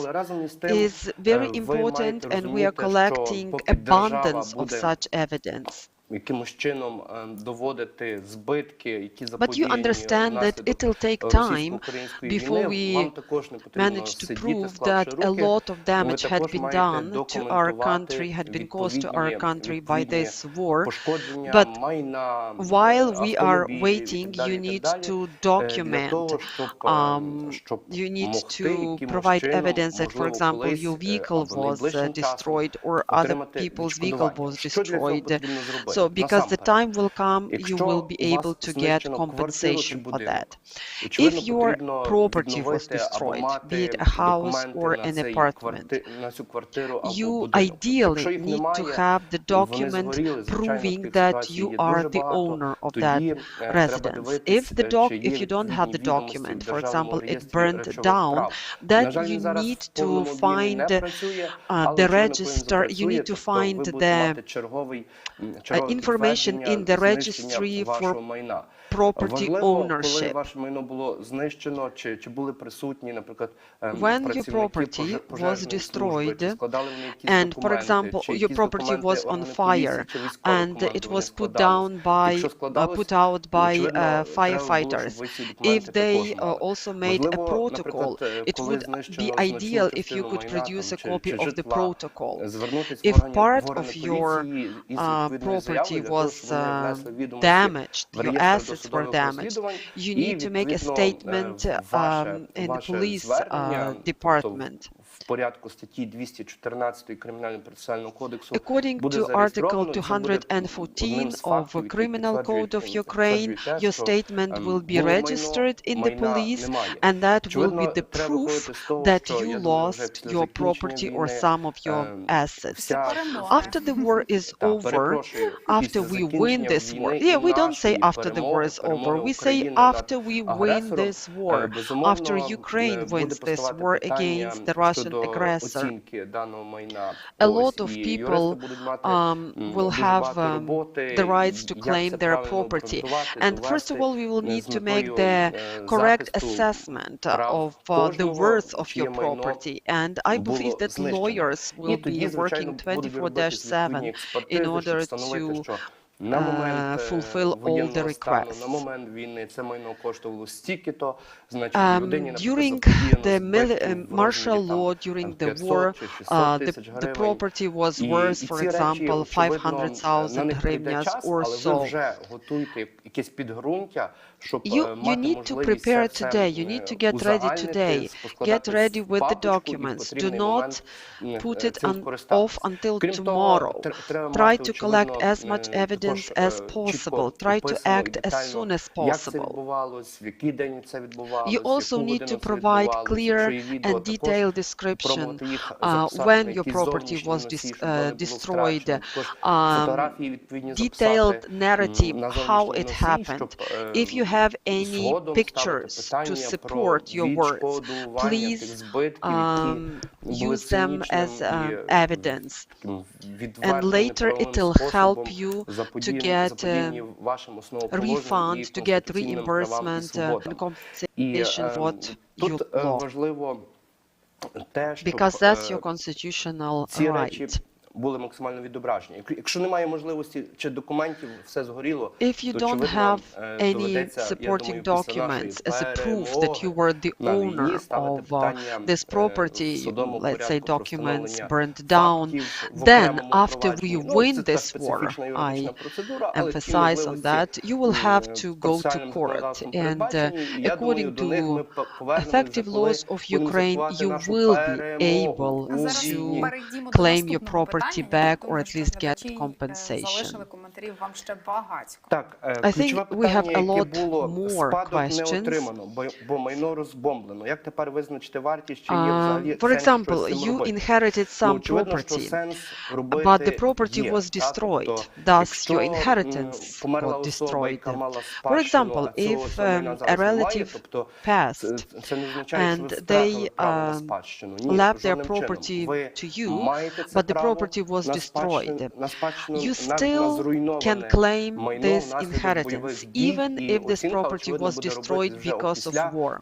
is very important, and we are collecting abundance of such evidence. But you understand that it will take time before we manage to prove that a lot of damage had been done to our country, had been caused to our country by this war. But while we are waiting, you need to document, you need to provide evidence that, for example, your vehicle was destroyed or other people's vehicle was destroyed. So because the time will come, you will be able to get compensation for that. If your property was destroyed, be it a house or an apartment, you ideally need to have the document proving that you are the owner of that residence. If you don't have the document, for example, it burned down, then you need to find the register, you need to find the information in the registry for property ownership. When your property was destroyed, and for example your property was on fire and it was put out by firefighters, if they also made a protocol, it would be ideal if you could produce a copy of the protocol. If part of your property property was damaged, your assets were damaged, you need to make a statement in the police department. According to Article 214 of the Criminal Code of Ukraine, your statement will be registered in the police, and that will be the proof that you lost your property or some of your assets. After the war is over, after we win this war, we don't say after the war is over, we say after we win this war, after Ukraine wins this war against the Russian aggressor. A lot of people will have the rights to claim their property. And first of all, we will need to make the correct assessment of the worth of your property. And I believe that lawyers will be working 24/7 in order to fulfill all the requests. During the martial law, during the war, the property was worth, for example, 500,000 hryvnias or so. You need to prepare today, you need to get ready today, get ready with the documents, do not put it off until tomorrow. Try to collect as much evidence as possible, try to act as soon as possible. You also need to provide clear and detailed description when your property was destroyed, detailed narrative how it happened. If you have any pictures to support your words, please use them as evidence. And later it will help you to get refund, to get reimbursement and compensation for what you lost. Because that's your constitutional right. If you don't have any supporting documents as a proof that you were the owner of this property, let's say documents burned down, then after we win this war, I emphasize on that, you will have to go to court. And according to effective laws of Ukraine, you will be able to claim your property back or at least get compensation. I think we have a lot more questions. For example, you inherited some property, but the property was destroyed, thus your inheritance got destroyed. For example, if a relative passed and they left their property to you, but the property was destroyed, you still can claim this inheritance, even if this property was destroyed because of war.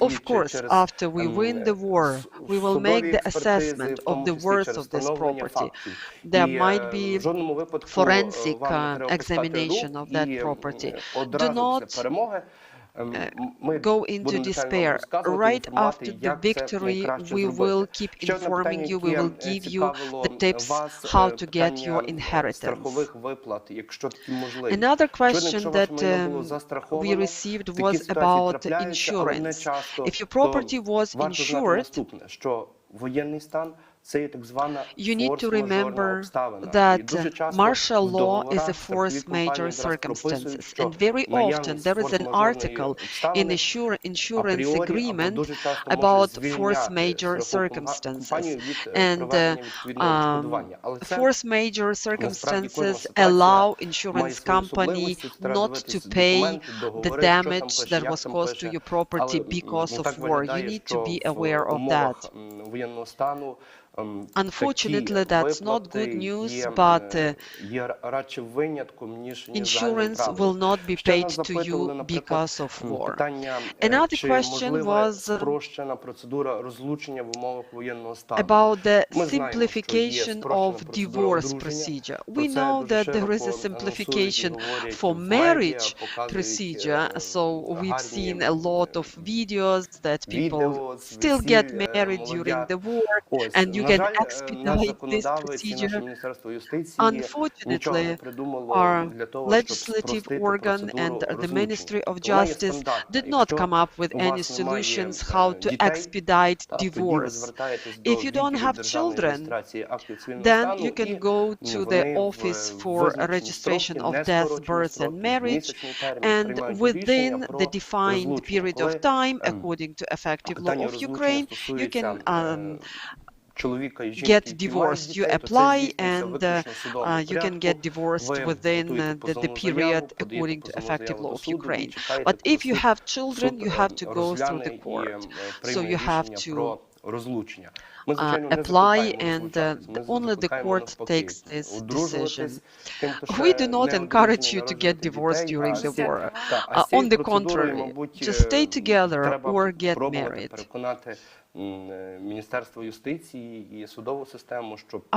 Of course, after we win the war, we will make the assessment of the worth of this property. There might be forensic examination of that property. Do not go into despair. Right after the victory, we will keep informing you, we will give you the tips how to get your inheritance. Another question that we received was about insurance. If your property was insured, you need to remember that martial law is a force majeure circumstances, and very often there is an article in the insurance agreement about force majeure circumstances, and force majeure circumstances allow insurance company not to pay the damage that was caused to your property because of war. You need to be aware of that. Unfortunately, that's not good news, but insurance will not be paid to you because of war. Another question was about the simplification of divorce procedure. We know that there is a simplification for marriage procedure, so we've seen a lot of videos that people still get married during the war, and you can expedite this procedure. Unfortunately, our legislative organ and the Ministry of Justice did not come up with any solutions how to expedite divorce. If you don't have children, then you can go to the office for a registration of death, birth and marriage, and within the defined period of time, according to effective law of Ukraine, you can get divorced. You apply and you can get divorced within the period according to effective law of Ukraine. But if you have children, you have to go through the court. So you have to apply, and only the court takes this decision. We do not encourage you to get divorced during the war. On the contrary, just stay together or get married.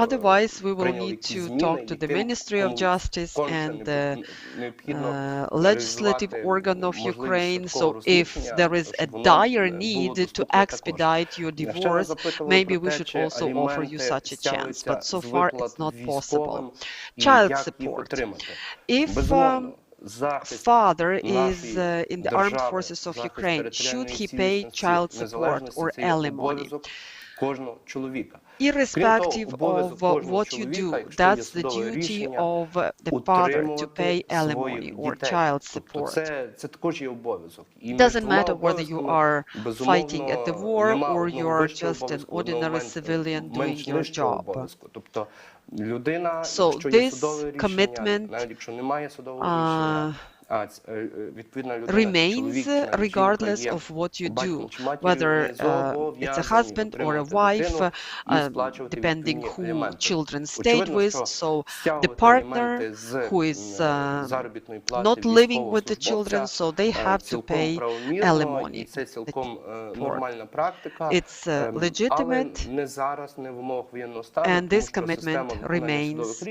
Otherwise, we will need to talk to the Ministry of Justice and the legislative organ of Ukraine. So if there is a dire need to expedite your divorce, maybe we should also offer you such a chance. But so far, it's not possible. Child support. If father is in the armed forces of Ukraine, should he pay child support or alimony? Irrespective of what you do, that's the duty of the father to pay alimony or child support. It doesn't matter whether you are fighting at the war or you are just an ordinary civilian doing your job. So this commitment remains regardless of what you do, whether it's a husband or a wife, depending who children stayed with. So the partner who is not living with the children, so they have to pay alimony. It's legitimate, and this commitment remains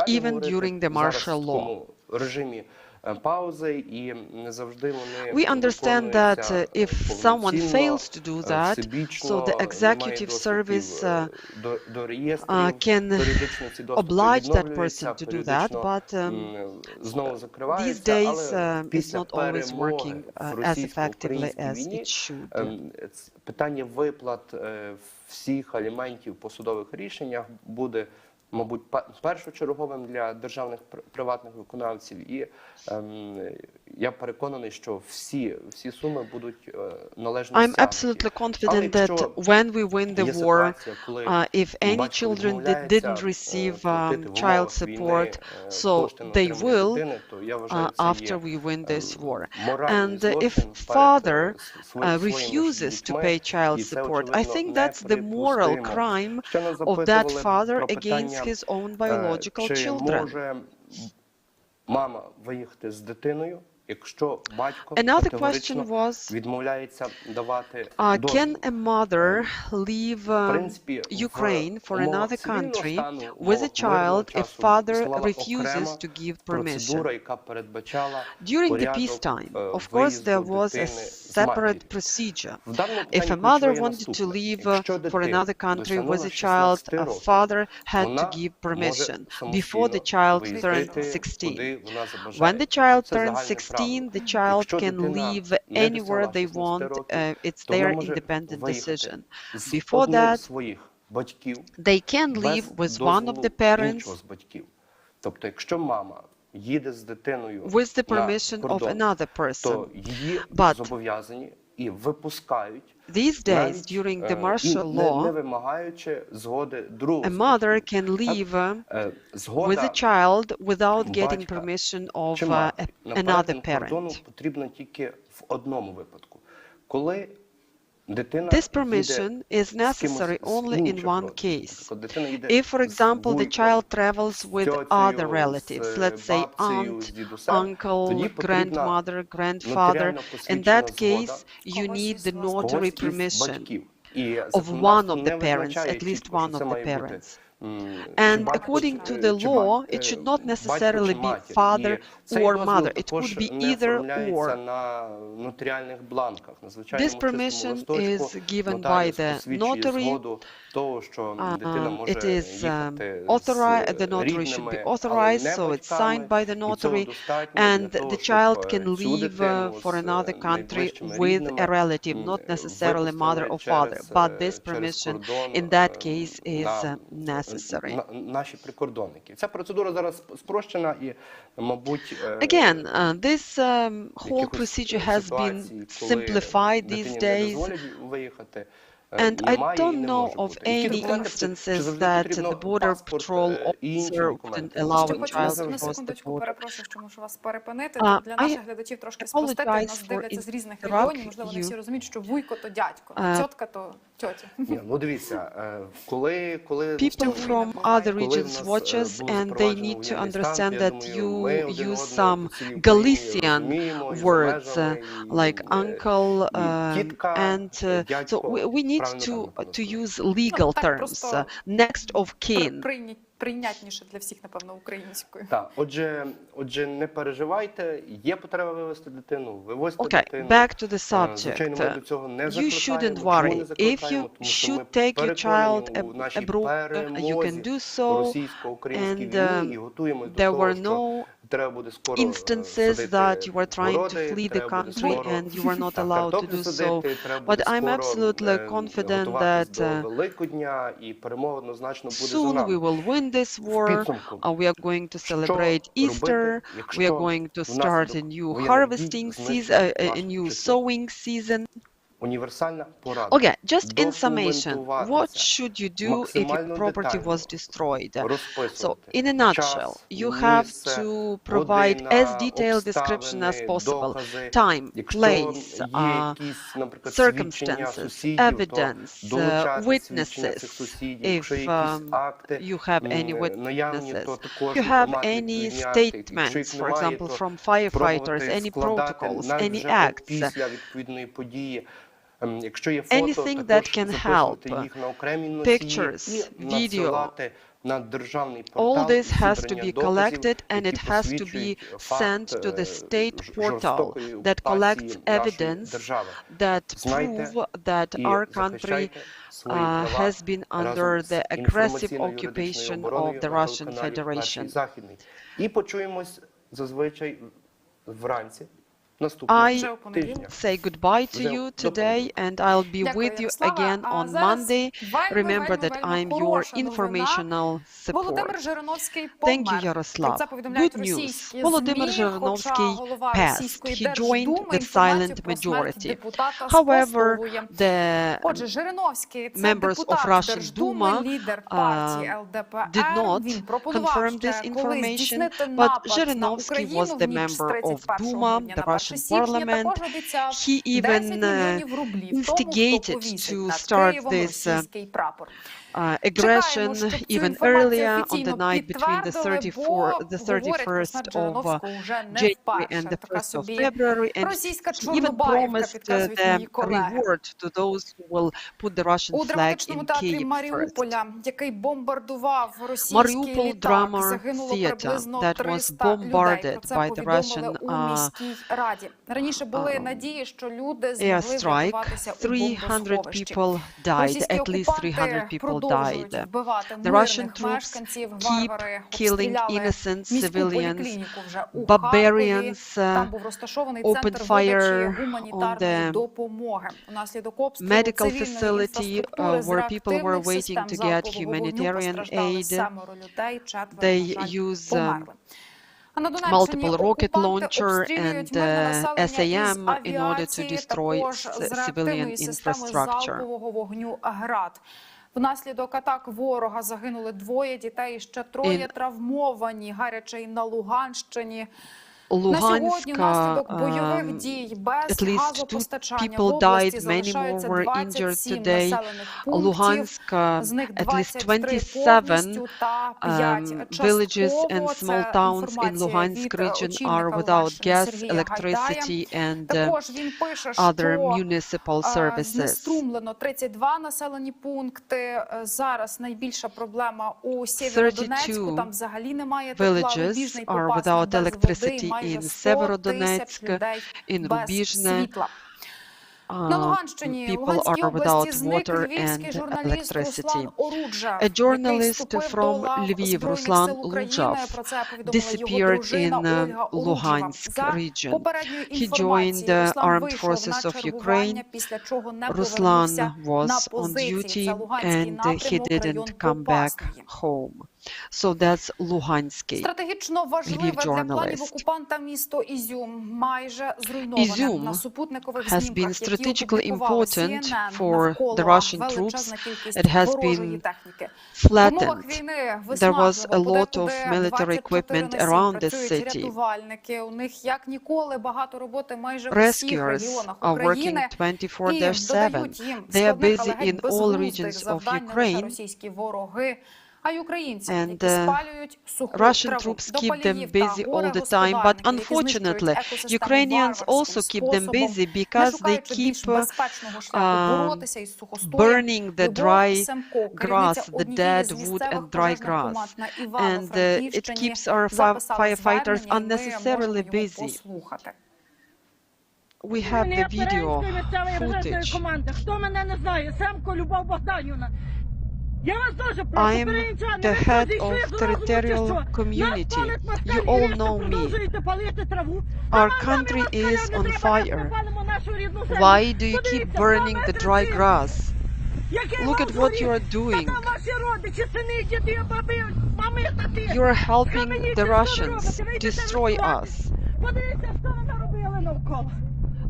even during the martial law. We understand that if someone fails to do that, so the executive service can oblige that person to do that, but these days it's not always working as effectively as it should. Питання виплат всіх аліментів по судових рішеннях буде, мабуть, першочерговим для державних приватних виконавців, і я переконаний, що всі суми будуть належні. I'm absolutely confident that when we win the war, if any children that didn't receive child support, so they will after we win this war. And if father refuses to pay child support, I think that's the moral crime of that father against his own biological children. Мама виїхати з дитиною, якщо батько Another відмовляється давати doзвіл. Can a mother leave Ukraine for another country with a child if father refuses to give permission? During the peacetime, of course, there was a separate procedure. If a mother wanted to leave for another country with a child, a father had to give permission before the child turned 16. When the child turns 16, the child can leave anywhere they want. It's their independent decision. Before that, they can leave with one of the parents with the permission of another person. But these days, during the martial law, a mother can leave with a child without getting permission of another parent. This permission is necessary only in one case. If, for example, the child travels with other relatives, let's say aunt, uncle, grandmother, grandfather, in that case, you need the notary permission of one of the parents, at least one of the parents. And according to the law, it should not necessarily be father or mother. It could be either or. This permission is given by the notary. It is authorized. The notary should be authorized, so it's signed by the notary, and the child can leave for another country with a relative, not necessarily mother or father. But this permission, in that case, is necessary. Наші прикордонники. Ця процедура зараз спрощена і, мабуть, Again, this whole procedure has been simplified these days. And I don't know of any instances that the border patrol officer wouldn't allow a child to cross the border. Перепрошую, що можу вас перепинити. Для наших глядачів трошки спростити. Нас дивляться з різних регіонів. Можливо, не всі розуміють, що вуйко – то дядько, тітка – то тьотя. Ну, дивіться, коли people from other regions watch us and they need to understand that you use some Galician words like uncle, aunt. So we need to use legal terms, next of kin. Прийнятніше для всіх, напевно, українською. Так, отже, не переживайте, є потреба вивезти дитину, вивозьте дитину. Back to the subject. Звичайно, ми до цього не You shouldn't закликаємо. worry. If you should take your child abroad, you can do so, and there were no instances that you were trying to flee the country and you were not allowed to do so. But I'm absolutely confident that soon we will win this war. We are going to celebrate Easter. We are going to start a new harvesting season, a new sowing season. Okay, just in summation, what should you do if your property was destroyed? So, in a nutshell, you have to provide as detailed description as possible: time, place, circumstances, evidence, witnesses, if you have any witnesses. If you have any statements, for example, from firefighters, any protocols, any acts, anything that can help, pictures, video, all this has to be collected and it has to be sent to the state portal that collects evidence that prove that our country has been under the aggressive occupation of the Russian Federation. І почуємось зазвичай вранці. I say goodbye to you today and I'll be with you again on Monday. Remember that I'm your informational support. Thank you, Yaroslav. Good news. Volodymyr Zhirinovsky passed. He joined the silent majority. However, the members of Russian Duma did not confirm this information, but Zhirinovsky was the member of Duma, the Russian Parliament. He even instigated to start this aggression even earlier on the night between the 31st of January and the 1st of February, and he even promised the reward to those who will put the Russian flag in Kyiv first. Mariupol Drama Theater that was bombarded by the Russian airstrike. 300 people died, at least 300 people died. The Russian troops keep killing innocent civilians. Barbarians opened fire on the medical facility where people were waiting to get humanitarian aid. They use multiple rocket launcher and SAM in order to destroy civilian infrastructure. Внаслідок атак ворога загинули 2 дітей, ще 3 травмовані. Гаряче й на Луганщині. Luhanska, at least 2 people died, many more were injured today. Luhanska, at least 27 villages and small towns in Luhansk region are without gas, electricity and other municipal services. Знеструмлено 32 населені пункти. Зараз найбільша проблема у Сєвєродонецьку. Там взагалі немає тепла. Рубіжний попас без води. Майже 100 тисяч людей без світла. На Луганщині, в Луганській області зник львівський журналіст Руслан Оруджа, який вступив до лав Збройних сил України. Про це повідомила його дружина Ольга Оруджєва. За попередньою інформацією, Руслан вийшов на чергування, після чого не повернувся на позиції. Це Луганський напрямок, район Попасної. So that's Luhanski. Стратегічно важливе для планів окупанта місто Ізюм майже зруйноване. На супутникових знімках, які опублікувала CNN, навколо величезна кількість ворожої техніки. В умовах війни виснажливо, подекуди 24/7 працюють рятувальники. У них як ніколи багато роботи майже в усіх регіонах України. І додають їм складних, але геть безглуздих завдань лише російські вороги. А українці, які спалюють суху Russian траву. troops До keep them поліїв та busy all the time, but unfortunately, Ukrainians also keep them busy because they keep burning the dry grass, the dead wood and dry grass, and it keeps our firefighters unnecessarily busy. We have the video footage. I am the head of territorial community. You all know me. Our country is on fire. Why do you keep burning the dry grass? Look at what you are doing. You are helping the Russians destroy us.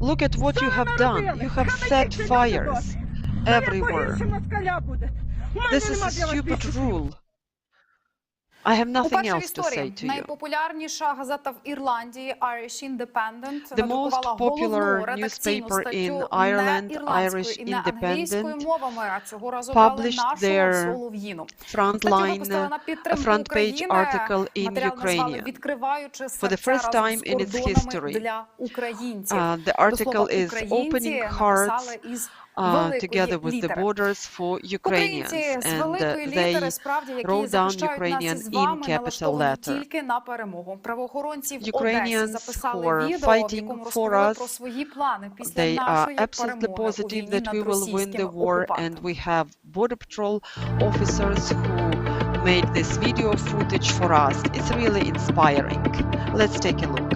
Look at what you have done. You have set fires everywhere. This is a stupid rule. I have nothing else to say to you. Найпопулярніша газета в Ірландії Irish Independent The most popular newspaper in Ireland, Irish Independent, published their front page article in Ukrainian for the first time in its history. The article is opening hearts together with the borders for Ukrainians, and they wrote down Ukrainian in capital letter. Ukrainians who are fighting for us, they are absolutely positive that we will win the war, and we have border patrol officers who made this video footage for us. It's really inspiring. Let's take a look.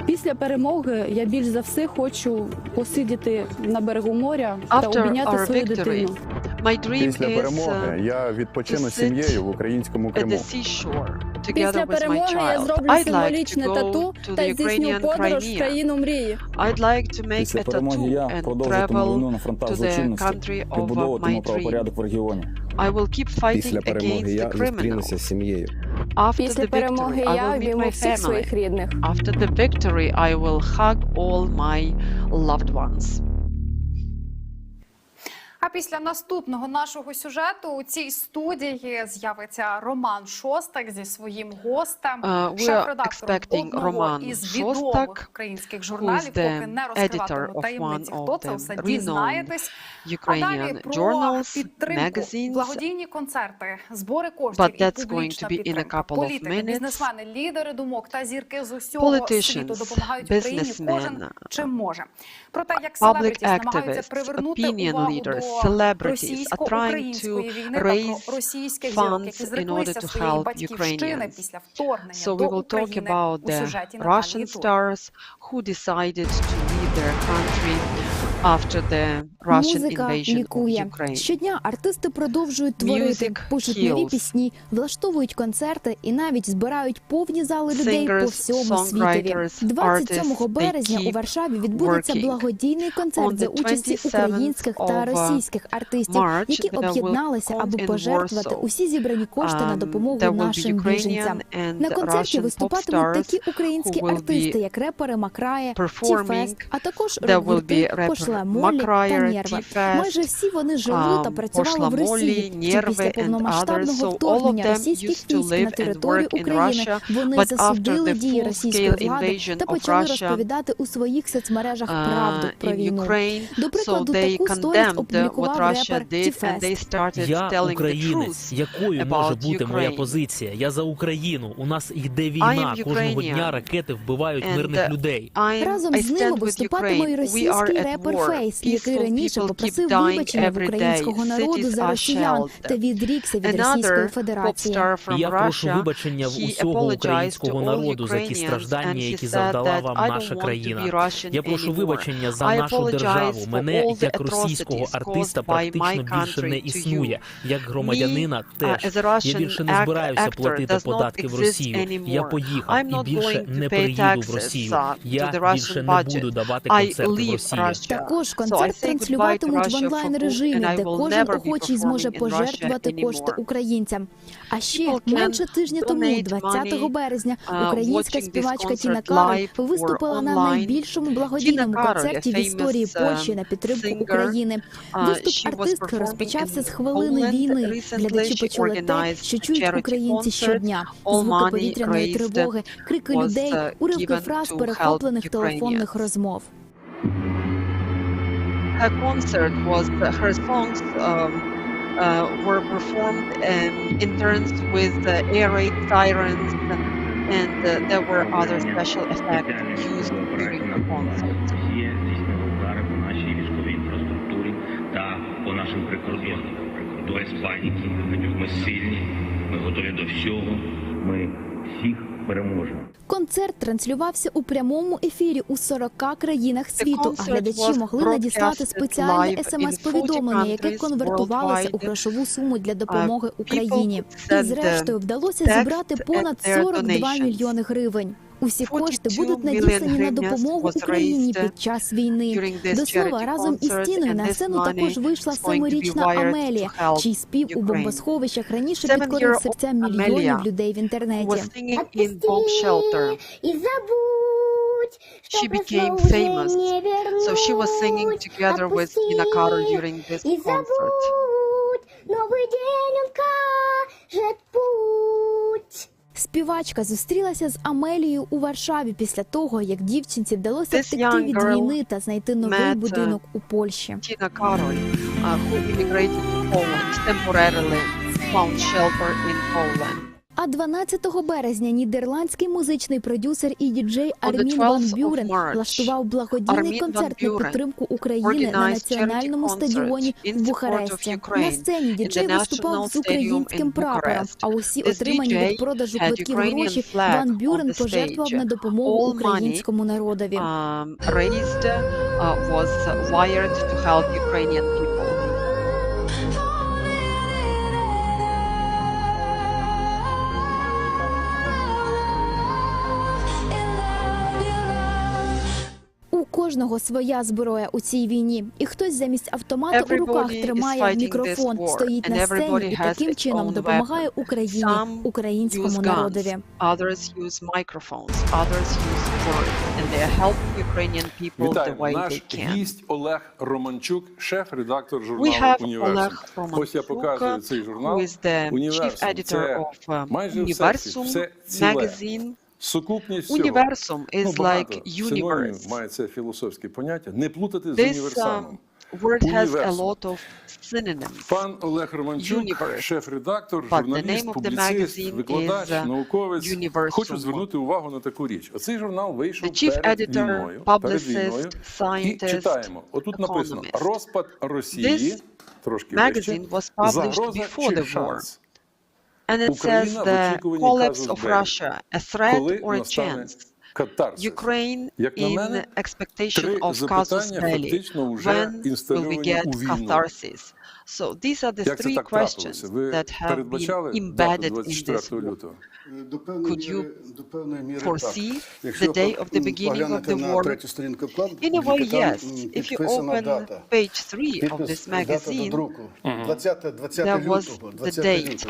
Після перемоги я більш за все хочу посидіти на берегу моря та обійняти свою дитину. Після перемоги я відпочину з сім'єю в українському Криму. Після перемоги я зроблю символічне тату та здійсню подорож в країну мрії. Після перемоги я продовжуватиму війну на фронтах злочинності, відбудовуватиму правопорядок в регіоні. Після перемоги я зустрінуся з сім'єю. Після перемоги я обійму всіх своїх рідних. After the victory, I will hug all my loved ones. А після наступного нашого сюжету у цій студії з'явиться Роман Шостак зі своїм гостем, шеф-редактор одного із відомих українських журналів, поки не розкриватиму таємниці, хто це, все дізнаєтесь. А далі про підтримку, благодійні концерти, збори коштів і публічна підтримка. Політики, бізнесмени, лідери думок та зірки з усього світу допомагають Україні кожен чим може. Про те, як селебритіс намагаються привернути увагу до російсько-української війни та про російських зірок, які зреклися своєї батьківщини після вторгнення до України у сюжеті Наталії Тур. Russian stars who decided to leave their country after the Russian Музика invasion of лікує. Ukraine. Щодня артисти продовжують творити, пишуть нові пісні, влаштовують концерти і навіть збирають повні зали людей по всьому світові. 27 березня у Варшаві відбудеться благодійний концерт за участі українських та російських артистів, які об'єдналися, аби пожертвувати усі зібрані кошти на допомогу нашим біженцям. На концерті виступатимуть такі українські артисти, як репери Макрає, Ті-Фест, а також рок-гурти Пошла Моллі та Нерва. Майже всі вони жили та працювали в Росії. Чи після повномасштабного вторгнення російських військ на територію України вони засудили дії російської влади та почали розповідати у своїх соцмережах правду про війну. До прикладу, таку сторіс опублікував репер Ті-Фест. Я українець. Якою може бути моя позиція? Я за Україну. У нас йде війна. Кожного дня ракети вбивають мирних людей. Разом з ними виступатиме і російський репер Фейс, який раніше попросив вибачення в українського народу за росіян та відрікся від Російської Федерації. Я прошу вибачення в усього українського народу за ті страждання, які завдала вам наша країна. Я прошу вибачення за нашу державу. Мене, як російського артиста, практично більше не існує. Як громадянина теж. Я більше не збираюся платити податки в Росію. Я поїхав і більше не приїду в Росію. Я більше не буду давати концерти в Росії. Також концерт транслюватимуть в онлайн-режимі, де кожен охочий зможе пожертвувати кошти українцям. А ще менше тижня тому, 20 березня, українська співачка Тіна Кароль виступила на найбільшому благодійному концерті в історії Польщі на підтримку України. Виступ артистки розпочався з хвилини війни. Глядачі почули те, що чують українці щодня. Звуки повітряної тривоги, крики людей, уривки фраз перехоплених телефонних розмов. Her concert was, her songs were performed in turns with air raid sirens, and there were other special effects used during the concert. Є здійснили удари по нашій військовій інфраструктурі та по нашим прикордонам. Без паніки. Ми сильні, ми готові до всього, ми всіх переможемо. Концерт транслювався у прямому ефірі у 40 країнах світу, а глядачі могли надіслати спеціальне СМС-повідомлення, яке конвертувалося у грошову суму для допомоги Україні. І зрештою вдалося зібрати понад 42 мільйони гривень. Усі кошти будуть надіслані на допомогу Україні під час війни. До слова, разом із Тіною на сцену також вийшла 7-річна Амелія, чий спів у бомбосховищах раніше підкорив серця мільйонів людей в інтернеті. She became famous, so she was singing together with Tina Karol during this concert. Співачка зустрілася з Амелією у Варшаві після того, як дівчинці вдалося втекти від війни та знайти новий будинок у Польщі. Tina Karol, who immigrated to Poland, temporarily found shelter in Poland. А 12 березня нідерландський музичний продюсер і діджей Армін Ван Бюрен влаштував благодійний концерт на підтримку України на національному стадіоні в Бухаресті. На сцені діджей виступав з українським прапором, а усі отримані від продажу квитків гроші Ван Бюрен пожертвував на допомогу українському народові. У кожного своя зброя у цій війні. І хтось замість автомата у руках тримає мікрофон, стоїть на сцені і таким чином допомагає Україні, українському народові. Вітаю, наш гість Олег Романчук, шеф-редактор журналу «Універсум». Ось я показую цей журнал «Універсум». Це майже все ціле. Сукупність Universum is like universe. Має це філософське поняття. Не плутати з універсалом. Word has a lot of synonyms. Пан Олег Романчук, шеф-редактор, журналіст, публіцист, викладач, науковець. Хочу звернути увагу на таку річ. Оцей журнал вийшов перед війною. І читаємо. Отут написано «Розпад Росії», трошки вище, «Загроза чи шанс». And it says the collapse of Russia, a threat or a chance. Ukraine in expectation of casus belli. When will we get catharsis? So these are the three questions that have been embedded in this war. Could you foresee the day of the beginning of the war? In a way, yes. If you open page 3 of this magazine, there was the date.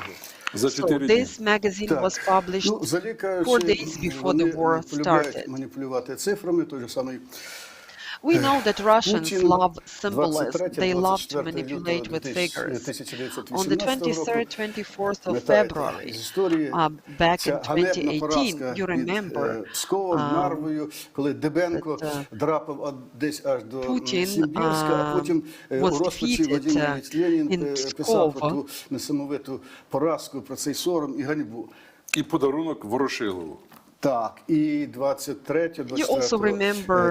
So this magazine was published 4 days before the war started. We know that Russians love symbolism. They love to manipulate with figures. On the 23rd, 24th of February, back in 2018, you remember Putin was defeated in Pskov. І подарунок Ворошилову. Так, і 23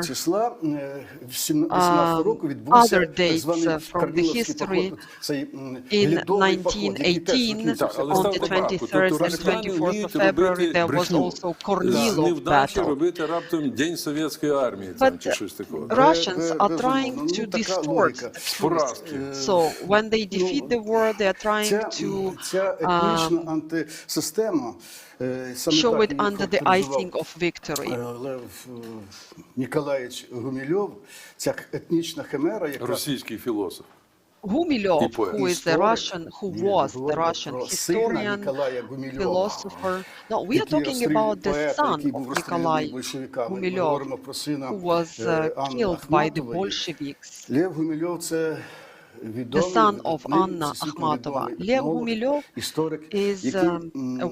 числа 18 року відбувся так званий Корниловський поход. In 1918, on the 23rd and 24th of February, there was also Kornilov battle. But Russians are trying to distort the truth. So when they defeat the war, they are trying to show it under the icing of victory. Ніколаєвич Гумільов, ця етнічна химера, яка російський філософ. Gumilov, who was the Russian historian, philosopher. No, we are talking about the son of Nikolai Gumilov, who was killed by the Bolsheviks. The son of Anna Akhmatova. Lev Gumilov is a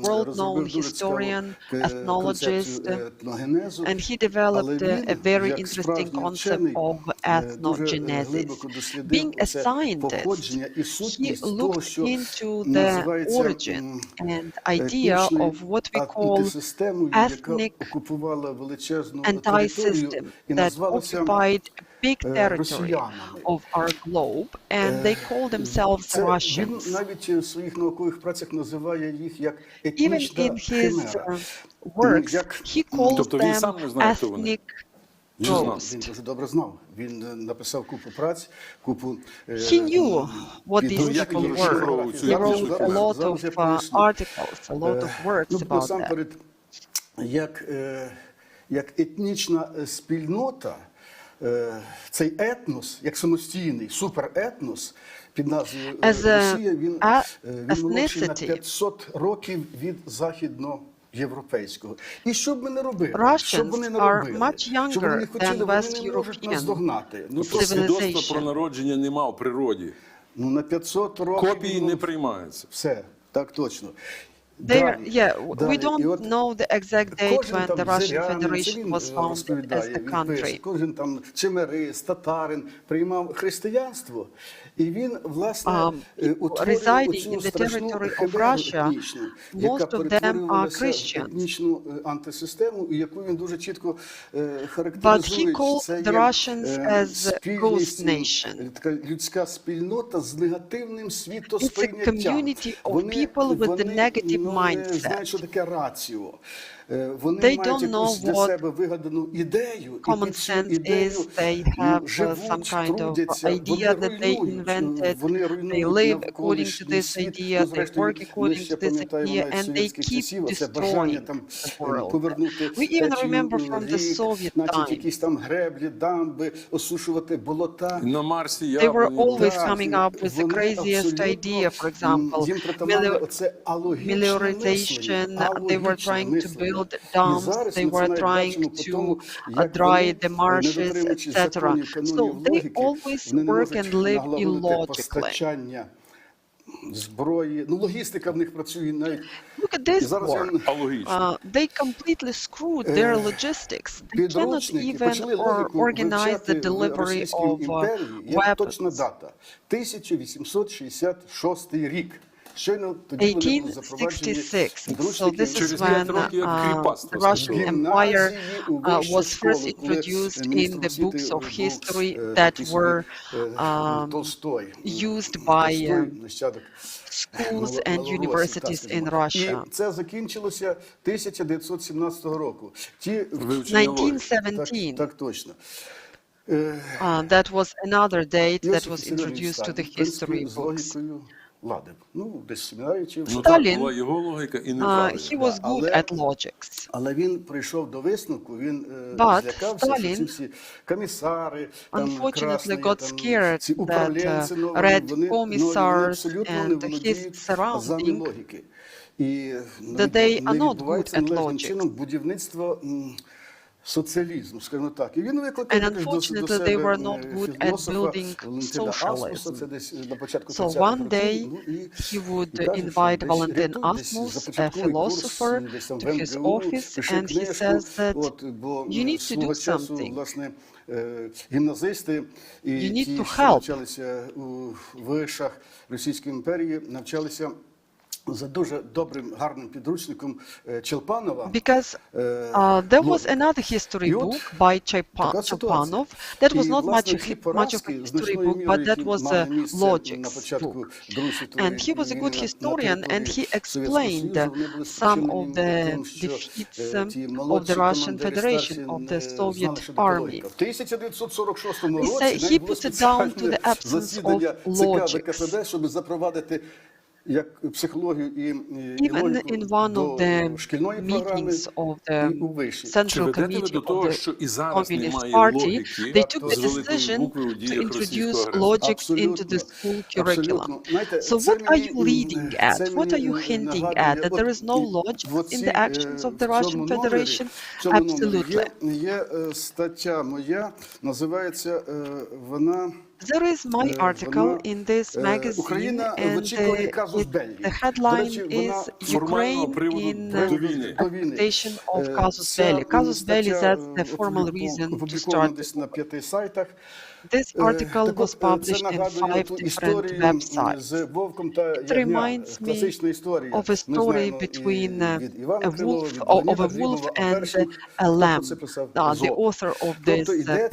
world-known historian, ethnologist, and he developed a very interesting concept of ethnogenesis. Being a scientist, he looked into the origin and idea of what we call ethnic anti-system that occupied big territory of our globe, and they call themselves Russians. Even in his works, he calls them ethnic ghosts. He knew what these people were. He wrote a lot of articles, a lot of works about them. Як етнічна спільнота, цей етнос, як самостійний суперетнос під назвою Росія, він молодший на 500 років від західноєвропейського. І що б ми не робили, що б вони не робили, щоб вони не хотіли, вони не можуть нас догнати. Свідоцтва про народження нема в природі. Ну, на 500 років... Копії не приймаються. Все, так точно. We don't know the exact date when the Russian Federation was founded as a country. Кожен там чимерист, татарин приймав християнство, і він, власне, residing in the territory of Russia, most of them are Christians. Етнічну антисистему, яку він дуже чітко характеризує. But he called the Russians as ghost nation. Така людська спільнота з негативним світосприйняттям. It's a community of people with the negative mindset. They don't know what common sense is. They have some kind of idea that they invented. They live according to this idea, they work according to this idea, and they keep destroying the world. We even remember from the Soviet time, they were always coming up with the craziest idea, for example, melioration. They were trying to build dams, they were trying to dry the marshes, etc. So they always work and live illogically. Look at this war. They completely screwed their logistics. They cannot even organize the delivery of weapons. 1866. So this is when the Russian Empire was first introduced in the books of history that were used by schools and universities in Russia. І це закінчилося 1917 року. 1917. Так точно. That was another date that was introduced to the history books. Stalin, he was good at logics. Але він прийшов до висновку, він злякався, що ці всі комісари, unfortunately got scared that red commissars and his surrounding, that they are not good at logic. Соціалізму, скажімо так. І він викликав до себе філософа So one day he would invite Valentin Asmus, a philosopher, to his office, and he says that you need to do something. Гімназисти і ті, що навчалися у вишах Російської імперії, навчалися за дуже добрим, гарним підручником Челпанова. Because there was another history book by Chepanov that was not much of a history book, but that was a logics book. And he was a good historian, and he explained some of the defeats of the Russian Federation, of the Soviet army. He puts it down to the absence of logics. Even in one of the meetings of the Central Committee of the Communist Party, they took the decision to introduce logics into the school curriculum. So what are you leading at? What are you hinting at? That there is no logic in the actions of the Russian Federation? Absolutely. There is my article in this magazine, and the headline is Ukraine in application of casus belli. Casus belli, that's the formal reason to start this war. This article was published in 5 different websites. It reminds me of a story between a wolf and a lamb. The author of this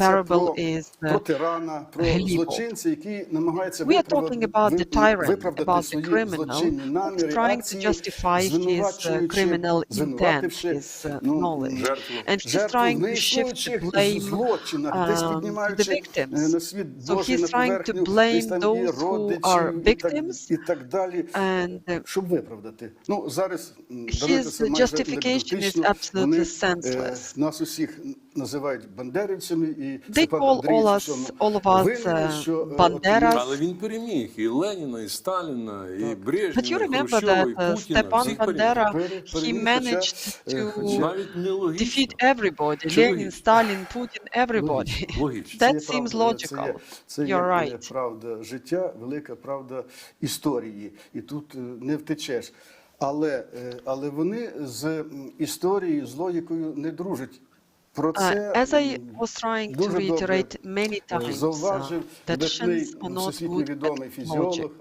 parable is We are talking about the tyrant, about the criminal who is trying to justify his criminal intent, his knowledge. And he's trying to shift the blame to the victims. So he's trying to blame those who are victims, and his justification is absolutely senseless. They call all of us Banderas. But you remember that Stepan Bandera, he managed to defeat everybody, Lenin, Stalin, Putin, everybody. That seems logical. You're right. Це є правда життя, велика правда історії. І тут не втечеш. Але вони з історією, з логікою не дружать. As I was trying to reiterate many times, that Shins are not good at logic.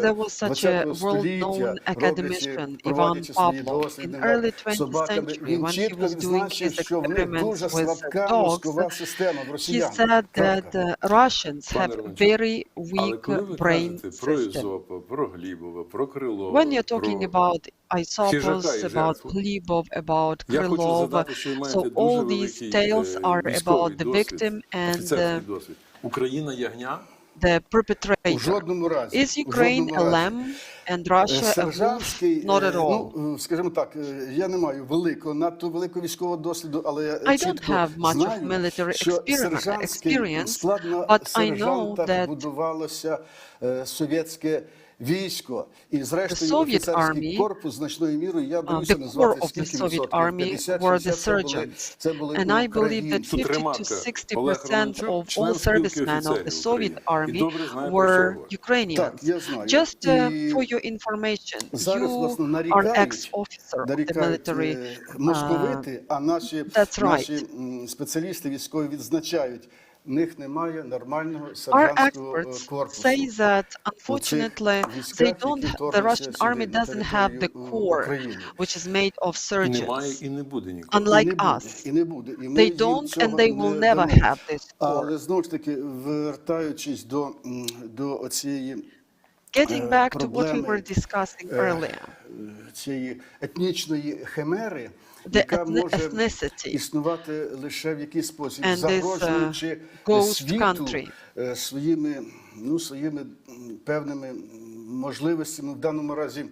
There was such a world-known academician, Ivan Pavlov, in early 20th century, when he was doing his experiments with dogs, he said that Russians have very weak brain system. When you're talking about Aesopus, about Glebov, about Krylov, so all these tales are about the victim and the perpetrator. Is Ukraine a lamb and Russia a wolf? Not at all. I don't have much of military experience, but I know that the Soviet army, the core of the Soviet army were the surgeons, and I believe that 50 to 60% of all servicemen of the Soviet army were Ukrainians. Just for your information, you are ex-officer of the military. That's right. в них немає нормального Our сержантського experts корпусу. say that, unfortunately, the Russian army doesn't have the corps, which is made of surgeons, unlike us. They don't and they will never have this corps. Але знову ж таки, вертаючись до оцієї Getting back to what we were discussing earlier, цієї етнічної химери, яка може існувати лише в якийсь спосіб, загрожуючи світу своїми певними можливостями, в даному разі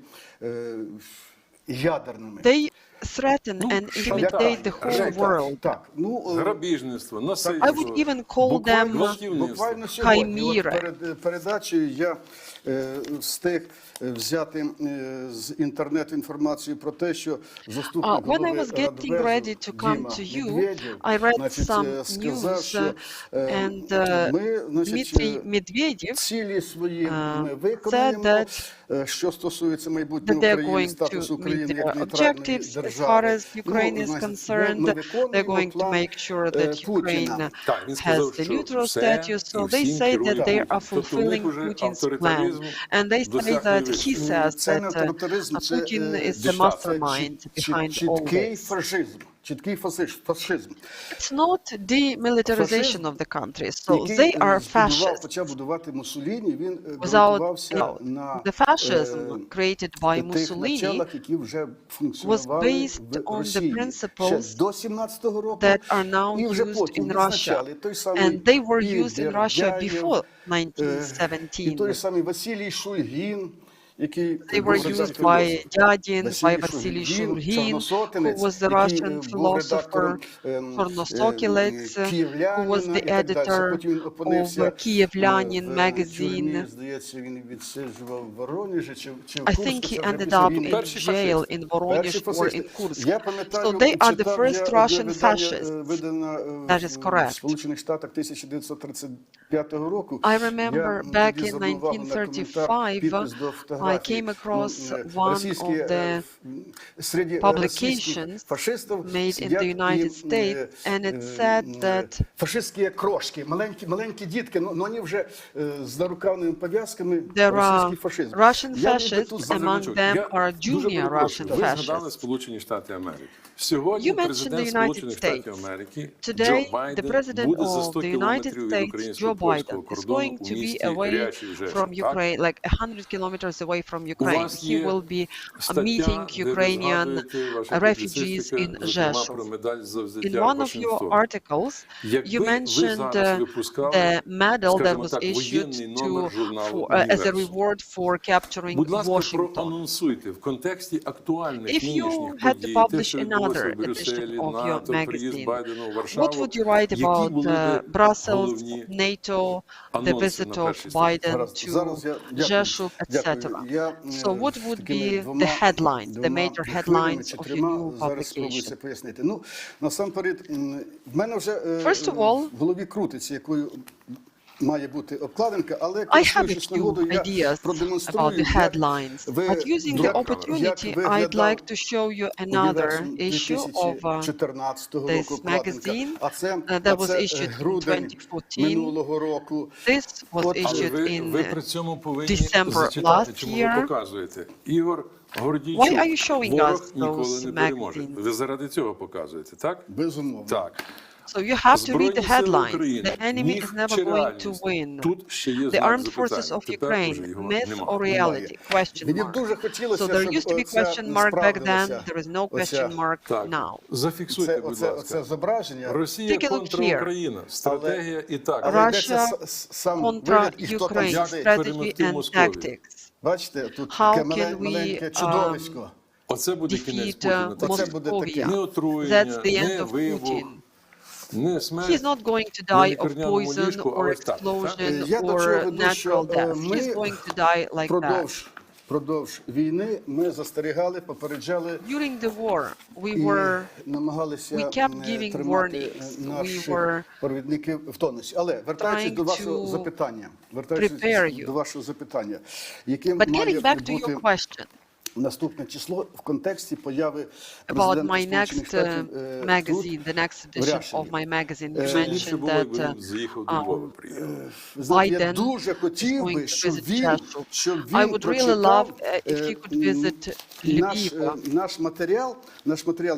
ядерними. They threaten and intimidate the whole world. Грабіжництво, I насильство. would even call them Буквально сьогодні, chimera. перед передачею я встиг взяти з інтернету інформацію про те, що заступник When I голови was getting Радбезу ready to come Діма to you, Медведєв, I read some сказав, news, що and ми, Dmitry Medvedev цілі свої ми said виконаємо, that що стосується майбутнього they're України, going статусу to meet України як their нейтральної objectives as far держави. as Ukraine is concerned. They're going to make sure that Ukraine has the neutral status. So they say that they are fulfilling Putin's plan. And they say that he says that Putin is the mastermind behind all this. Чіткий фашизм. It's not demilitarization of the country. So they are fascists. Почав будувати Муссоліні, він Without ґрунтувався на the fascism created by тих Mussolini началах, які вже was функціонували based в on the Росії ще principles до 17-го року, that are now і вже used потім in Russia. відзначали той самий And they were used in Russia Бердяєв, before і той 1917. самий Василій Шульгін, який They were used by Dyakin, by Vasily Shulgin, who was the Russian philosopher, Chornosokilets, who was the editor of Kievlyanin magazine. I think he ended up in jail in Voronezh or in Kursk. So they are the first Russian fascists. That is correct. I remember back in 1935, I came across one of the publications made in the United States, and it said that фашистські крошки, маленькі дітки, но вони вже з нарукавними пов'язками there російський are фашизм. Russian fascists, among them are junior Russian Ви згадали fascists. Сполучені Штати Америки. Сьогодні You mentioned президент the United Сполучених Штатів States. Америки Today, Джо the Байден president буде за of 100 the United кілометрів від States, Joe українсько-польського Biden, is кордону going у to be місті away Гарячий Жешув. from Ukraine, like 100 kilometers away from Ukraine. вас He є will be стаття, meeting де ви Ukrainian згадуєте, ваша refugees in публіцистика, зокрема про Rzeszów. медаль за In взяття one of your Вашингтону. articles, you Якби ви mentioned зараз випускали, the medal that скажімо was так, issued воєнний номер журналу as a «Універсум». reward for capturing Будь ласка, Washington. проанонсуйте в контексті актуальних If you нинішніх had to подій, те, publish що відбулося another в Брюсселі, edition of your НАТО, приїзд magazine, Байдена в what Варшаву, would you write які about були би Brussels, головні NATO, the анонси visit на of першій сторінці? Biden to Rzeszów, etc.? So what would be the headlines, the major headlines of your new publication? Пояснити. Ну, насамперед, в мене вже First of all, в голові крутиться, якою має бути обкладинка, але I have a користуючись few нагодою, я ideas about продемонструю, the headlines, but using the opportunity, I'd like to show you another issue of this magazine that was issued in 2014. This was issued in ви при цьому повинні December зачитати, last чому ви year. показуєте. Ігор Гордійчук, Why are you showing ворог us ніколи those не переможе. magazines? Ви заради цього показуєте, так? Безумовно. Так. So you have to read the Збройні сили headlines. України. The enemy is Міф never чи going to реальність? win. Тут ще є The знак armed forces запитання. of Тепер уже Ukraine, його myth нема. or reality? Question Мені mark. дуже хотілося, So there щоб used to be оця question mark back then. справдилася. There is no question mark now. Зафіксуйте, будь ласка. Оце зображення. Росія Take a look конtra here. Україна. Стратегія і так. Russia сам contra вигляд і хто там Ukraine, як strategy перемогти and Московію. tactics. Бачите, тут How таке can we, маленьке чудовисько. Оце буде кінець defeat Путіна. Оце буде таке. Moscow? Не That's отруєння, the end не of вибух, Putin. не смерть. He's not going to на die of лікарняному poison ліжку, or але так. explosion Я до чого or веду, natural що death. He's going to die like that. Впродовж війни ми застерігали, попереджали During the war, we і намагалися kept giving тримати warnings. наших We were провідників в тонусі. Але вертаючись до вашого запитання, prepare you. яким But getting має back to your бути question, наступне число в контексті появи About президента my Сполучених next Штатів magazine, the next edition of my magazine, you mentioned that я дуже хотів би, щоб він I would really love if he could visit Lviv. наш матеріал,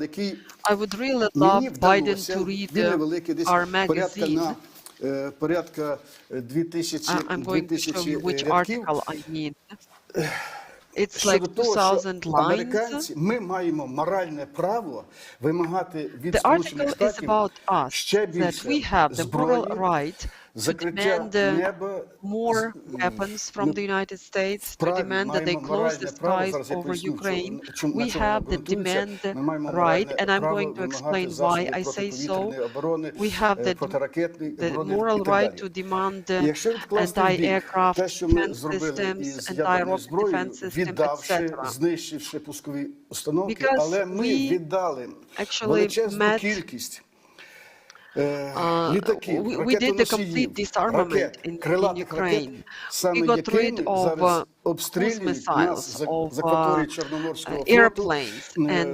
який I would really мені love Biden вдалося, to read він невеликий, десь our magazine. порядка 2000 I'm going to show you which рядків. article I mean. It's like 2000 lines. Американці, ми маємо моральне право вимагати від The Сполучених article is Штатів about us, ще that більше we have the moral зброї, right to закриття demand неба, more weapons from the United States, to demand that they close the skies over Ukraine. We have the demand right, and I'm going to explain why I say so. We have the moral right to demand anti-aircraft defense systems, anti-rocket defense systems, etc. знищивши пускові установки, Because але ми we віддали actually величезну met кількість we did the complete disarmament in Ukraine. We got rid of cruise missiles, of airplanes, and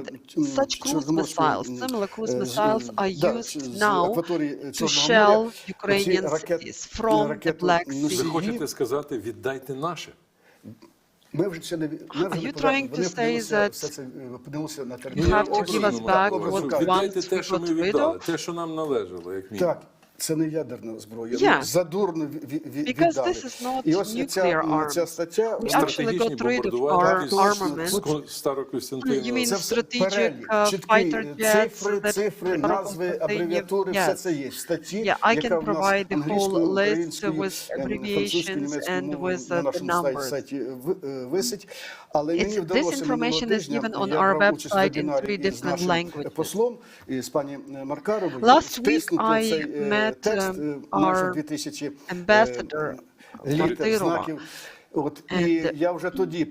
such cruise missiles, similar cruise missiles, are used now to shell Ukrainian cities from the Black Ви Sea. хочете сказати, віддайте наше? Are you trying to say that you have to give us back what once we got rid of? Те, що нам належало, як мінімум. Так, це не ядерна зброя. Задурно Because віддали. this is not І ось nuclear arms. ця стаття, We actually got rid of our armament. You mean strategic fighter jets, цифри, назви, абревіатури, все це є в статті, Yeah, I яка can в нас provide the whole англійською, list українською, with abbreviations and with на the нашому numbers. сайті висить. Але мені This вдалося information минулого is тижня, given on я our брав участь в website in вебінарі 3 з different нашим languages. послом, і з пані Маркаровою, Last week втиснути I цей met текст майже our 2000 ambassador літер, знаків. І And я вже тоді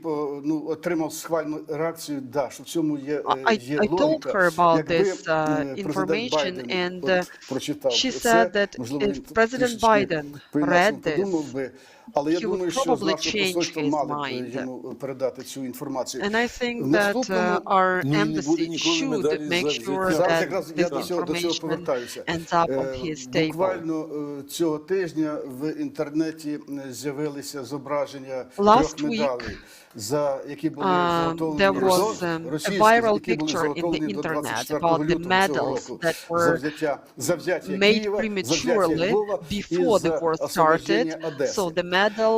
отримав схвальну реакцію, що в цьому є I told логіка. her about Якби this information, and she said that if President Biden read this, але я he думаю, would що з probably нашого change посольства his мали б mind. йому передати цю інформацію. And I think that our embassy should make sure Зараз that якраз я this до цього information повертаюся. ends up on his table. Буквально цього тижня в інтернеті з'явилися зображення Last трьох медалей, за які були заготовлені there was a viral picture in the internet about the medals that were made prematurely before the war started. So the medal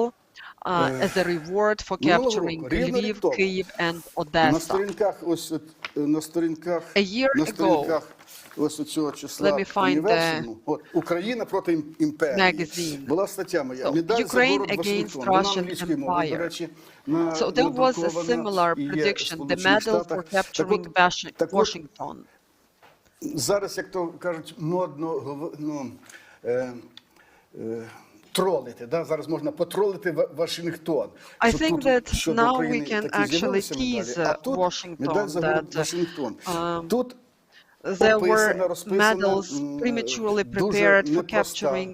as a reward for capturing Lviv, Kyiv and Odessa. A year ago, ось у цього числа let me find the Україна проти імперії. magazine. Була стаття моя. So, Медаль за Ukraine город against Вашингтон. Вона Russian англійською мовою, до Empire. речі, So there was a similar і є в prediction, the Сполучених medal for Штатах. capturing Washington. Зараз, як то кажуть, модно тролити. Зараз можна потролити Вашингтон. I think that now we can actually tease Washington that there were medals prematurely prepared for capturing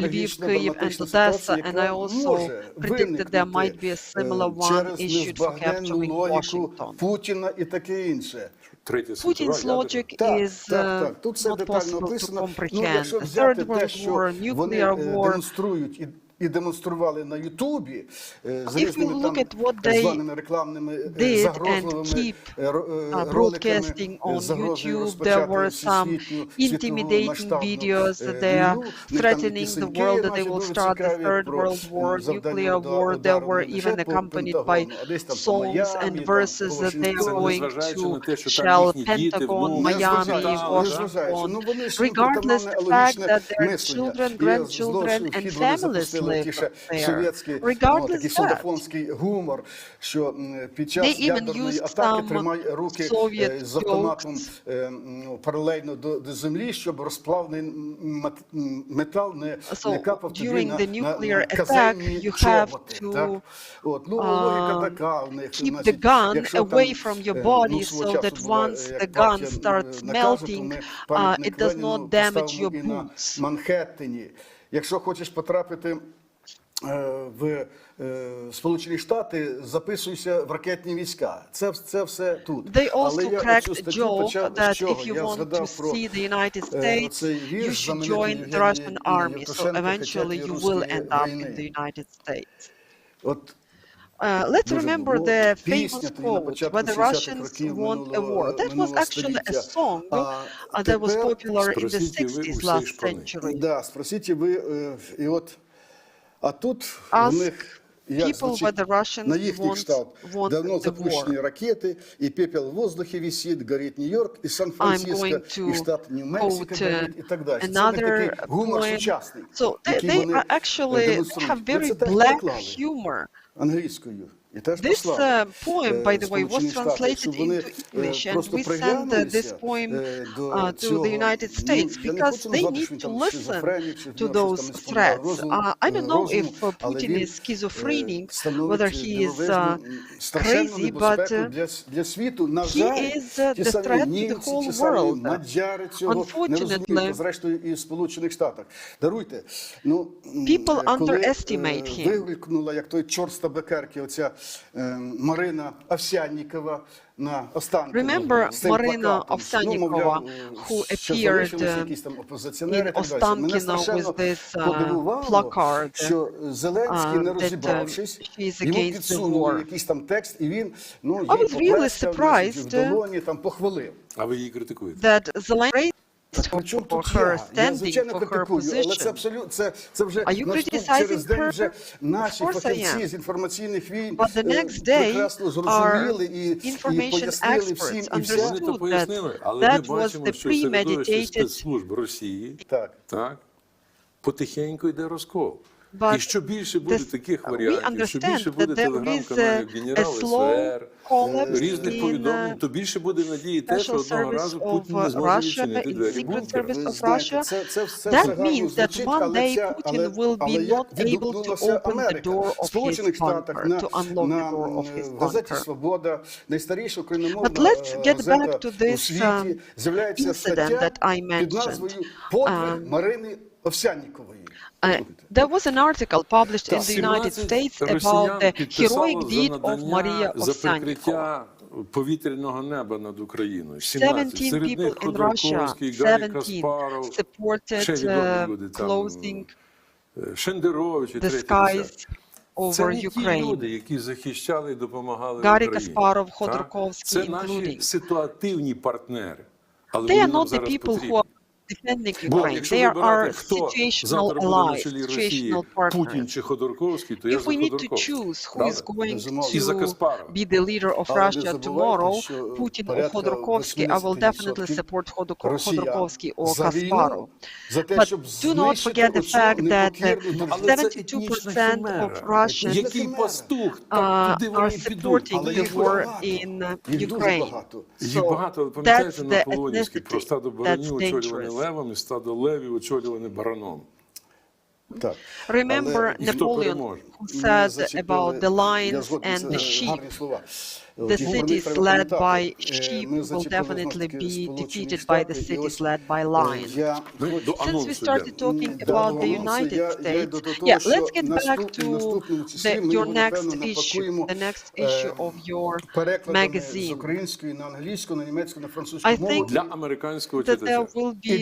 Lviv, Kyiv and Odessa, and I also predicted there might be a similar one issued for capturing Washington. Путіна і таке інше. Putin's logic is not possible to comprehend. The Third World War, nuclear war. Демонструють і демонстрували на Ютубі з різними званими рекламними загрозливими broadcasting on YouTube, there were some intimidating videos there threatening the world that they will start the Third World War, nuclear war. They were even accompanied by songs and verses that they are going to shell Pentagon, Miami, Washington, regardless the fact that their children, grandchildren and families live there. Regardless гумор, що під час they even ядерної used атаки some тримай руки Soviet з автоматом паралельно до землі, щоб розплавний метал не капав тобі на казенні чоботи. Логіка така в них. Keep the gun away from your body so that once the gun starts melting, it does not damage your boots. Манхеттені. Якщо хочеш потрапити в Сполучені Штати, записуйся в ракетні війська. Це все тут. Але я цю статтю почав з чого? Я згадав про цей вірш знаменитий Євгенія Євтушенка «Хотят От let's remember the famous quote, when the Russians want a war. That was actually a song that was popular in the 60s last century. Да, спросіть ви, і от, а тут в них, як звучить, на їхніх штаб, давно запущені ракети, і пепел в воздухі висить, горить Нью-Йорк, і Сан-Франциско, і штат Нью-Мексико горить, і так далі. Це такий гумор сучасний, який вони демонструють. Very black humor. Англійською. This poem, by the way, was translated into English, and we sent this poem to the United States because they need to listen to those threats. I don't know if Putin is schizophrenic, whether he is crazy, but he is the threat to the whole world. Unfortunately, people underestimate him. Вигукнула, як той чорт з табакерки, оця Марина Овсяннікова на Останкіно. Remember Marina Ovsyannikova, who appeared in Ostankino with this placard that she is against the war. I was really surprised that Zelensky for her standing, for her position. Are you criticizing her? Of course I am. But the next day, our information experts understood that that was the premeditated. Потихеньку йде розкол. І що більше буде таких We варіантів, що більше understand буде that there is телеграм-каналів a slow генералів, collapse різних повідомлень, то більше буде надії те, що special одного service разу of Путін не зможе Russia, відчинити in двері secret бункера. service of Russia. That means that one day Putin will be not able to open the door of his bunker, to unlock the door of his bunker. But let's get back to this incident that I mentioned. There was an article published in the United States about the heroic deed of Maria Ovsyannikova. Повітряного неба над Україною. 17 people in Russia, 17 supported closing the skies over Ukraine. Люди, які захищали і допомагали Гаррі Україні. Каспаров, Ходорковський, Це наші including. ситуативні партнери. Але They are вони нам not the зараз people who потрібні. are defending Бо Ukraine. якщо They are вибирати, хто situational завтра буде на allies, чолі Росії, situational Путін partners. чи Ходорковський, то я If за we need to Ходорковський. choose who is going І за to Каспарова. be the leader of Russia tomorrow, Putin or Khodorkovsky, I will definitely support Khodorkovsky or Kasparov. But do not forget the fact that 72% of Russians are supporting the war in Ukraine. Їх багато, але пам'ятаєте, Наполеонівський про стадо баранів, очолюване левом, і стадо левів, очолюване бараном. Remember Napoleon, who said about the lions and the sheep. The cities led by sheep will definitely be defeated by the cities led by lions. Since we started talking about the United States, let's get back to your next issue, the next issue of your magazine. I think that there will be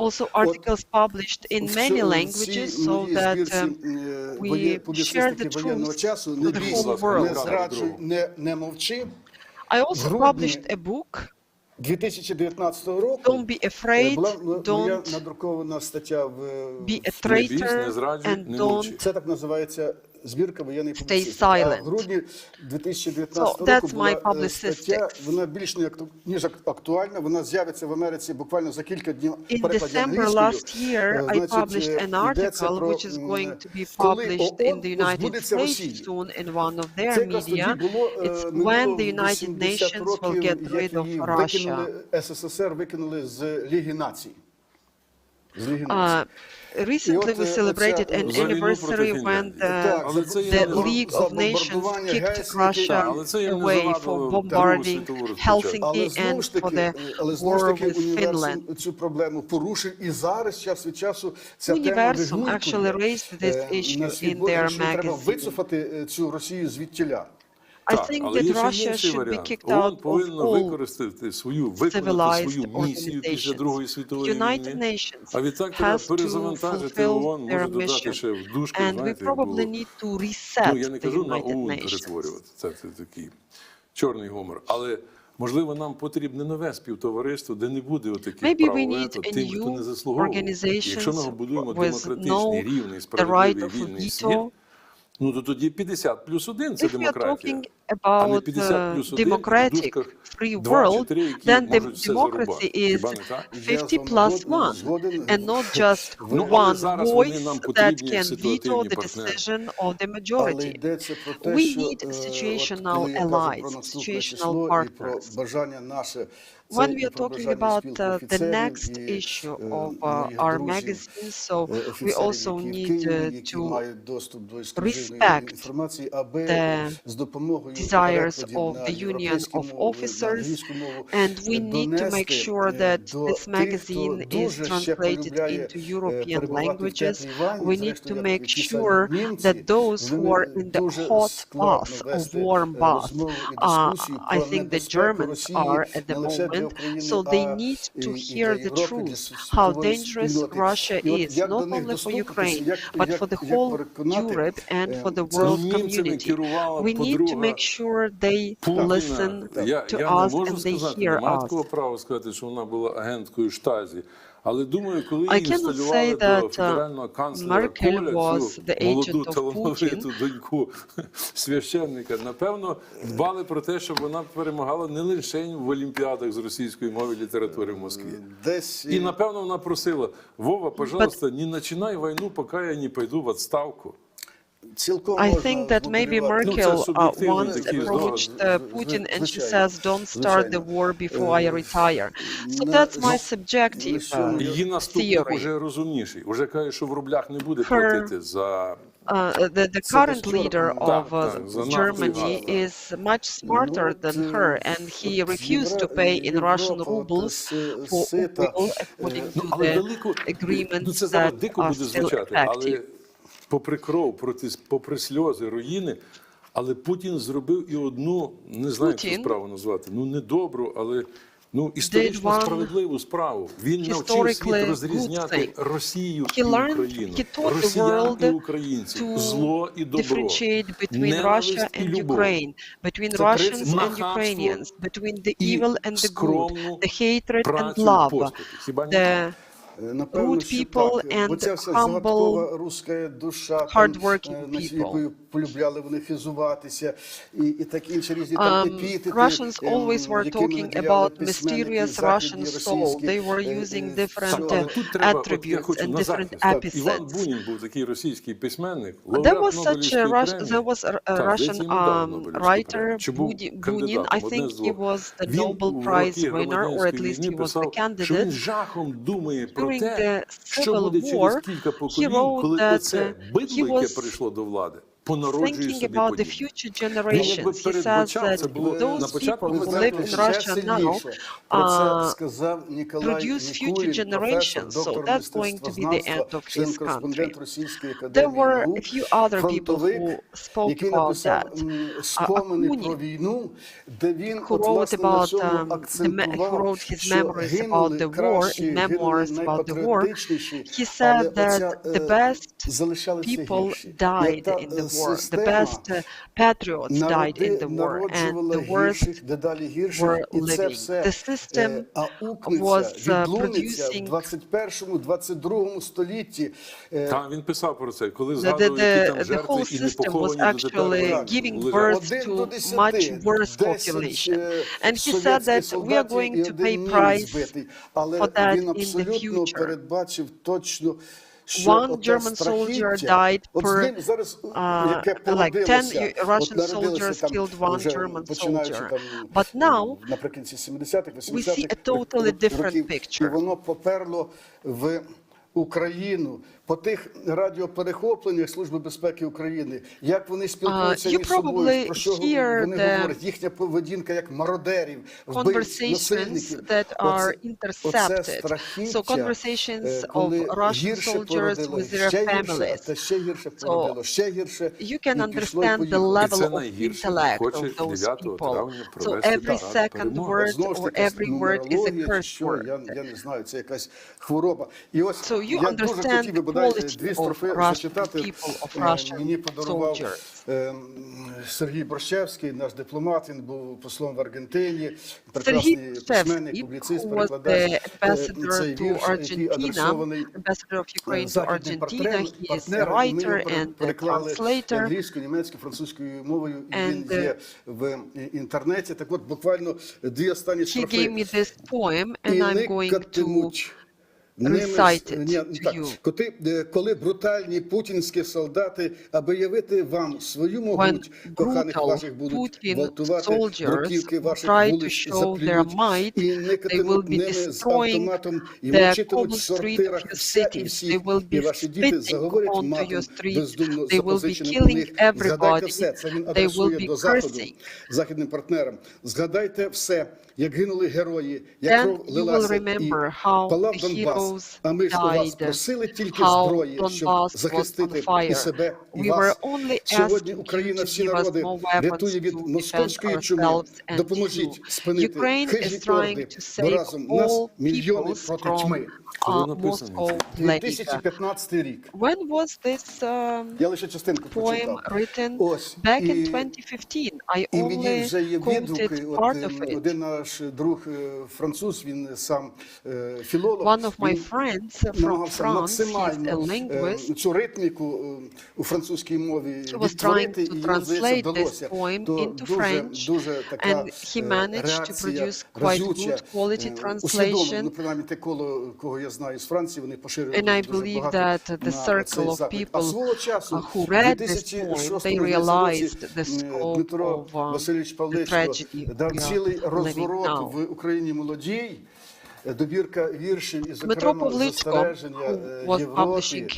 also articles published in many languages so that we share the truth to the whole world. I also published a book. 2019 року. Don't be afraid, don't be a traitor, and don't Це так називається збірка воєнної stay silent. В грудні 2019 року була стаття, вона більш ніж актуальна, вона з'явиться в Америці буквально за кілька днів в перекладі англійською. In December last year, I published an article which is going to be published in the United States soon in one of their media. It's when the United Nations will get rid of Russia. СССР викинули з Ліги Націй. recently we celebrated an anniversary when the League of Nations kicked Russia away for bombarding Helsinki and for the war with Finland. Universum actually raised this issue in their magazine. I think that Russia should be kicked out of all civilized organizations. United Nations has to fulfill their mission, and we probably need to reset the United Nations. Чорний гумор. Але, можливо, нам потрібне нове співтовариство, де не буде отаких прав вето тим, хто не заслуговує. Якщо ми будуємо демократичний, рівний, справедливий, вільний світ, ну, то тоді 50+1 – це демократія, а не 50+1 в дужках 2 чи 3, які можуть все зарубати. Хіба не так? 50+1 and not just one voice that can veto the decision of the majority. We need situational allies, situational partners. When we are talking about the next issue of our magazine, so we also need to respect the desires of the union of officers, and we need to make sure that this magazine is translated into European languages. We need to make sure that those who are in the hot bath of warm bath, I think the Germans are at the moment, so they need to hear the truth, how dangerous Russia is, not only for Ukraine, but for the whole Europe and for the world community. We need to make sure they listen to us and they hear us. I cannot say that Merkel was the agent of Putin. Доньку священника, напевно, дбали про те, щоб вона перемагала не лише в олімпіадах з російської мови і літератури в Москві. І, напевно, вона просила: Вова, пожалуйста, не починай війну, поки я не пойду в відставку. I think that maybe Merkel once approached Putin and she says, don't start the war before I retire. So that's my subjective Її наступник уже розумніший, уже каже, що в рублях не буде платити за... The current leader of Germany is much smarter than her, and he refused to pay in Russian rubles for oil according to the agreements that are still effective. Попри кров, попри сльози, руїни, але Путін зробив і одну, не знаю, як цю справу назвати, ну, недобру, але, ну, історично справедливу справу. Він навчив світ розрізняти Росію і Україну, росіян і українців, зло і добро, ненависть і любов. Between Russians and Ukrainians, between the evil and the good, the hatred and love, the rude people and humble, hard-working people. Russians always were talking about mysterious Russian soul. They were using different attributes and different epithets. There was a Russian writer, Bunin. I think he was the Nobel Prize winner, or at least he was the candidate. During the Civil War, he wrote that he was thinking about the future generations. He says that those people who live in Russia now produce future generations, so that's going to be the end of his country. There were a few other people who spoke about that. Akunin, who wrote his memories about the war, in memoirs about the war, he said that the best people died in the war. The best patriots died in the war, and the worst were living. The system was producing... The whole system was actually giving birth to much worse population. And he said that we are going to pay price for that in the future. One German soldier died per, like 10 Russian soldiers killed one German soldier. But now we see a totally different picture. по тих радіоперехопленнях Служби безпеки України, як вони спілкуються між собою, про що вони говорять, їхня поведінка як мародерів, вбивць, насильників. Оце страхіття, коли гірше породило, ще гірше, та ще гірше породило, ще гірше, і пішло і поїхало. І це найгірше, хоче 9 травня провести парад перемоги. Знову ж таки, нумерологія, що, я не знаю, це якась хвороба. І ось я дуже хотів би, бодай, 2 строфи зачитати. Мені подарував Сергій Борщевський, наш дипломат, він був послом в Аргентині, прекрасний письменник, публіцист, перекладач. Цей вірш, який адресований західним партнерам, ми його переклали англійською, німецькою, французькою мовою, і він є в інтернеті. Так от, буквально 2 останні строфи. І никатимуть. Коли брутальні путінські солдати, аби явити вам свою могуть, коханих ваших будуть гвалтувати, бруківки ваших вулиць заплюють, і никатимуть ними з автоматом, і мочитимуть в сортирах все і всіх, і ваші діти заговорять матом, бездумно запозиченим у них. Згадайте все, це він адресує до Заходу, західним партнерам. Згадайте все, як гинули герої, як кров лилася і палав Донбас, а ми ж у вас просили тільки зброї, щоб захистити і себе, і вас. Сьогодні Україна, всі народи, рятує від московської чуми. Допоможіть спинити хижі орди, бо разом нас мільйони проти тьми. 2015 рік. Я лише частинку прочитав. Ось. І мені вже є відгуки. Один наш друг француз, він сам філолог. Він намагався максимально цю ритміку у французькій мові відтворити, і йому, здається, вдалося. То дуже така реакція разюча. Усвідомлено, ну, принаймні, те коло, кого я знаю з Франції, вони поширювали дуже багато на цей заклик. А свого часу, у 2006 році, Дмитро Васильович Павличко дав цілий розворот в Україні молодій, добірка віршів і, зокрема, застереження Європі,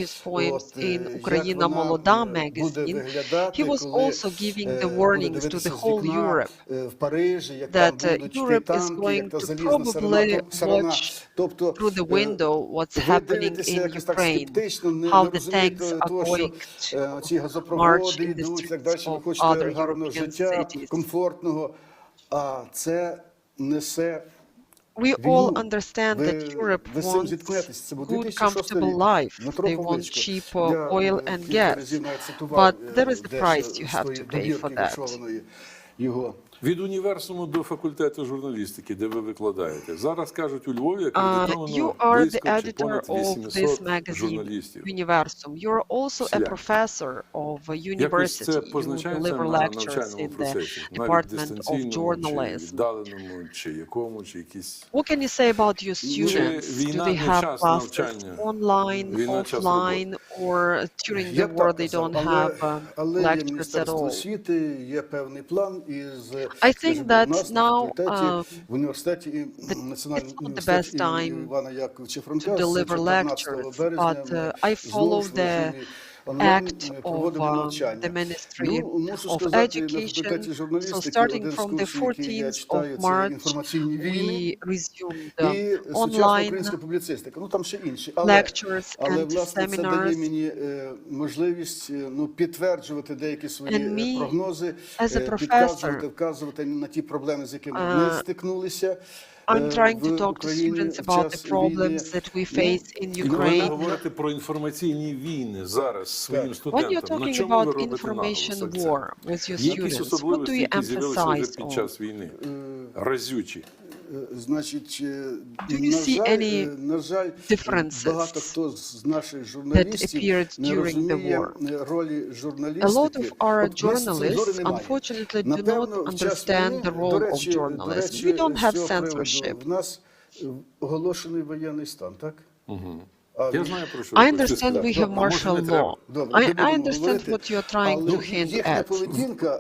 як вона буде виглядати, коли буде дивитися з вікна в Парижі, як там будуть ті танки, як та залізна сарана. Тобто ви дивитеся якось так скептично, не розумієте того, що ці газопроводи йдуть, і так далі, ви хочете гарного життя, комфортного, а це несе We all understand that Europe wants good, comfortable life. They want cheap oil and gas. But there is the price you have to pay for that. Від універсуму до факультету журналістики, де ви викладаєте. Зараз кажуть, у Львові акредитовано близько чи понад 800 журналістів. You're also a professor of a university. You deliver lectures in the Department of Journalism. What can you say about your students? Do they have classes online, offline, or during the war they don't have lectures at all? I think that now it's not the best time to deliver lectures, but I follow the act of the Ministry of Education. So starting from the 14th of March, we resumed online lectures and seminars. And me, as a professor, I'm trying to talk to students about the problems that we face in Ukraine. When you're talking about information war with your students, what do you emphasize on? Do you see any differences that appeared during the war? A lot of our journalists, unfortunately, do not understand the role of journalism. We don't have censorship. I understand we have martial law. I understand what you're trying to hint at.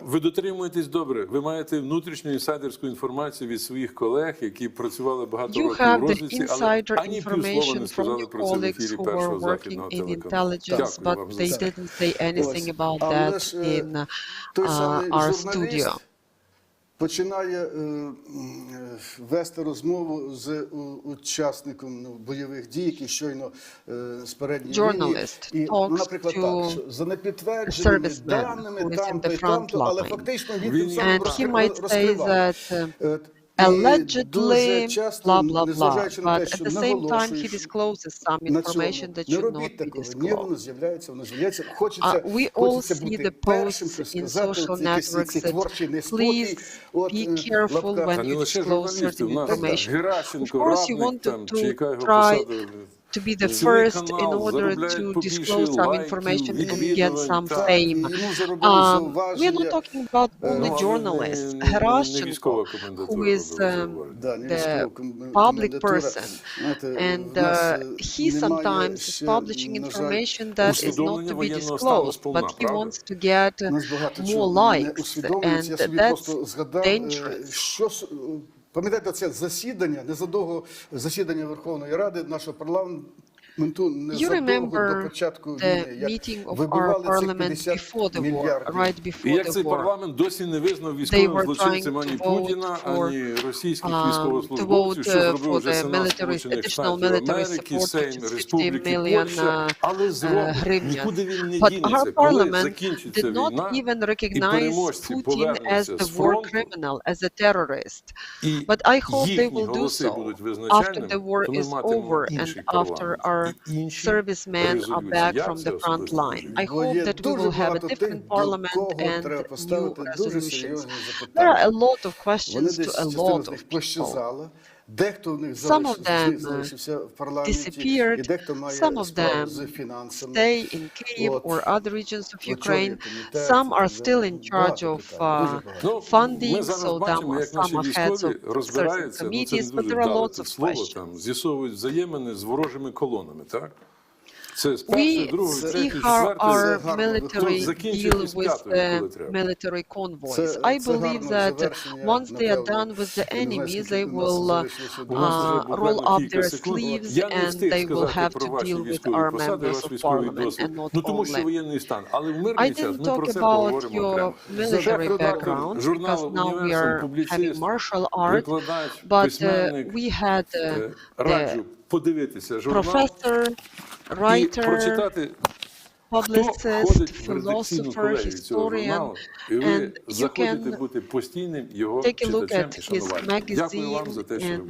Ви дотримуєтесь добре. Ви маєте внутрішню інсайдерську інформацію від своїх колег, які працювали багато років у розвідці, але ані півслова не сказали про це в ефірі Першого західного телеканалу. Дякую вам за це. They didn't say anything about that in our studio. Починає вести розмову з учасником бойових дій, який щойно з передньої лінії. І, наприклад, так, що за непідтвердженими даними там-то, але фактично він сам розкриває. Allegedly, blah, blah, blah. But at the same time, he discloses some information that should not be disclosed. We all see the posts in social networks that please be careful when you discllose certain information. Of course, you wanted to try to be the first in order to disclose some information and get some fame. We are not talking about only journalists. Herashchenko, who is the public person, and he sometimes is publishing information that is not to be disclosed, but he wants to get more likes, and that's dangerous. Пам'ятаєте, це засідання, незадовго засідання Верховної Ради, нашого парламенту, незадовго до початку війни, як вибивали цих 50 мільярдів. І як цей парламент досі не визнав військовим злочинцем ані Путіна, ані російських військовослужбовців, що зробив вже Сенат Сполучених Штатів Америки, Сейм Республіки Польща, але зробив, нікуди він не дінеться. Коли закінчиться війна, і переможці повернуться з фронту, But I hope they will do so after the war is over and after our servicemen are back from the front line. I hope that we will have a different parliament and new resolutions. There are a lot of questions to a lot of people. Some of them disappeared, some of them stay in Kyiv or other regions of Ukraine, some are still in charge of funding, so some are heads of certain committees, but there are lots of questions. З'ясовують взаємини з ворожими колонами, так? We see how our military deal with the military convoys. I believe that once they are done with the enemy, they will roll up their sleeves and they will have to deal with our members of parliament and not only. I didn't talk about your military background because now we are having martial art, but we had the professor, writer, publicist, philosopher, historian, and you can take a look at his magazine and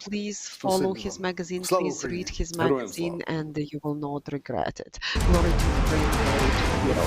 please follow his magazine, please read his magazine and you will not regret it. Glory to Ukraine, glory to hero.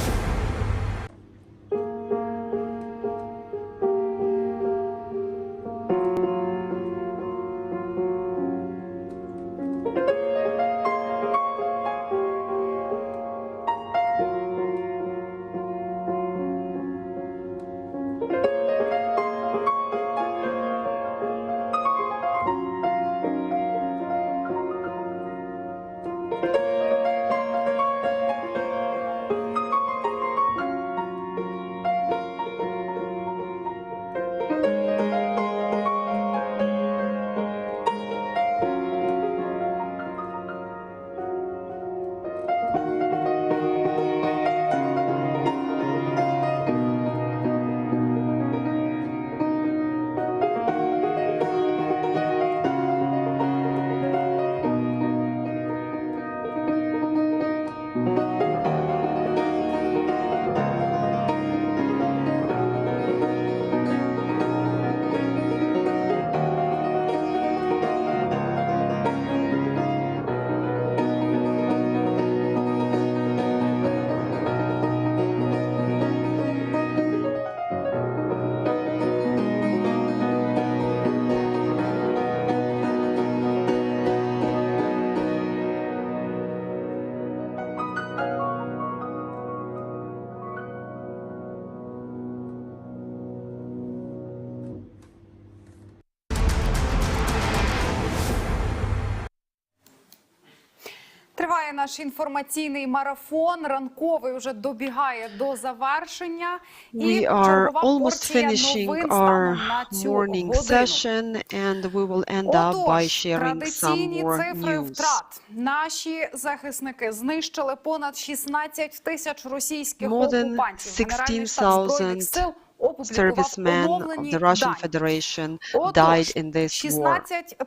триває наш інформаційний марафон. Ранковий вже добігає до завершення. We are almost finishing our morning session and we will end up by sharing some more цифри news. втрат. Наші захисники знищили понад 16 тисяч російських More than окупантів. Генеральний штаб Збройних 16,000 сил опублікував servicemen of оновлені the Russian дані. Federation Отож, died in this war.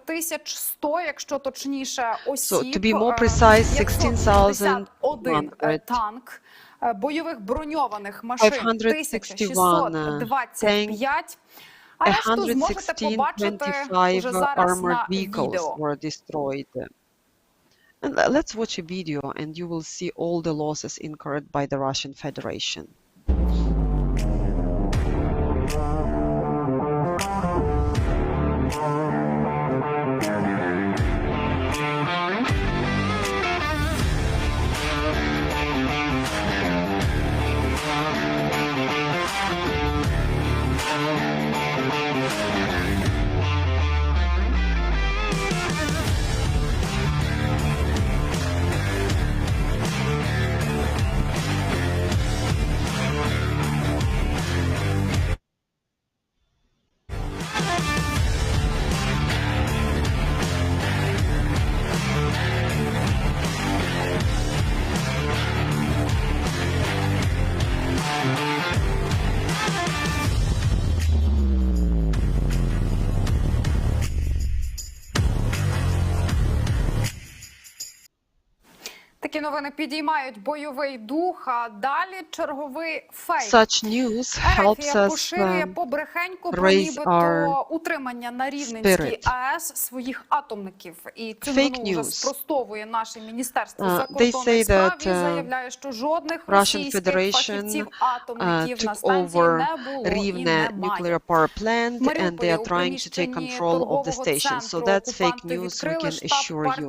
16100, якщо точніше, осіб, So, to be more precise, 551 16,100 танк, бойових броньованих машин 1625, а решту зможете побачити уже зараз на vehicles відео. were destroyed. And let's watch a video and you will see all the losses incurred by the Russian Federation. Такі новини підіймають бойовий дух, а далі черговий фейк. Such news helps us поширює побрехеньку про raise нібито our утримання на Рівненській АЕС своїх атомників. І цю новину вже спростовує наше Міністерство закордонних справ і заявляє, що жодних російських фахівців атомників на станції не було і немає. nuclear power plant and they are trying to take control of the station. So that's fake news, we can assure you.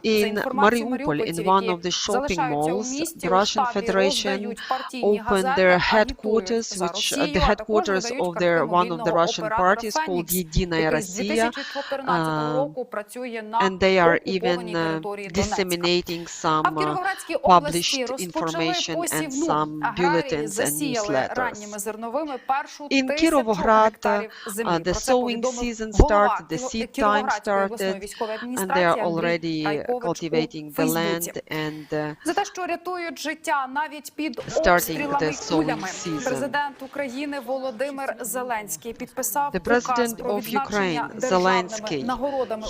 In Mariupol, in one of the shopping malls, the Russian Federation opened their headquarters, which the headquarters of one of the Russian parties called Единая Россия, and they are even disseminating some published information and some bulletins and newsletters. In Kirovograd, the sowing season started, the seed time started, and they are already cultivating the land and starting the sowing season. Президент України Володимир Зеленський підписав The President of Ukraine, Zelensky,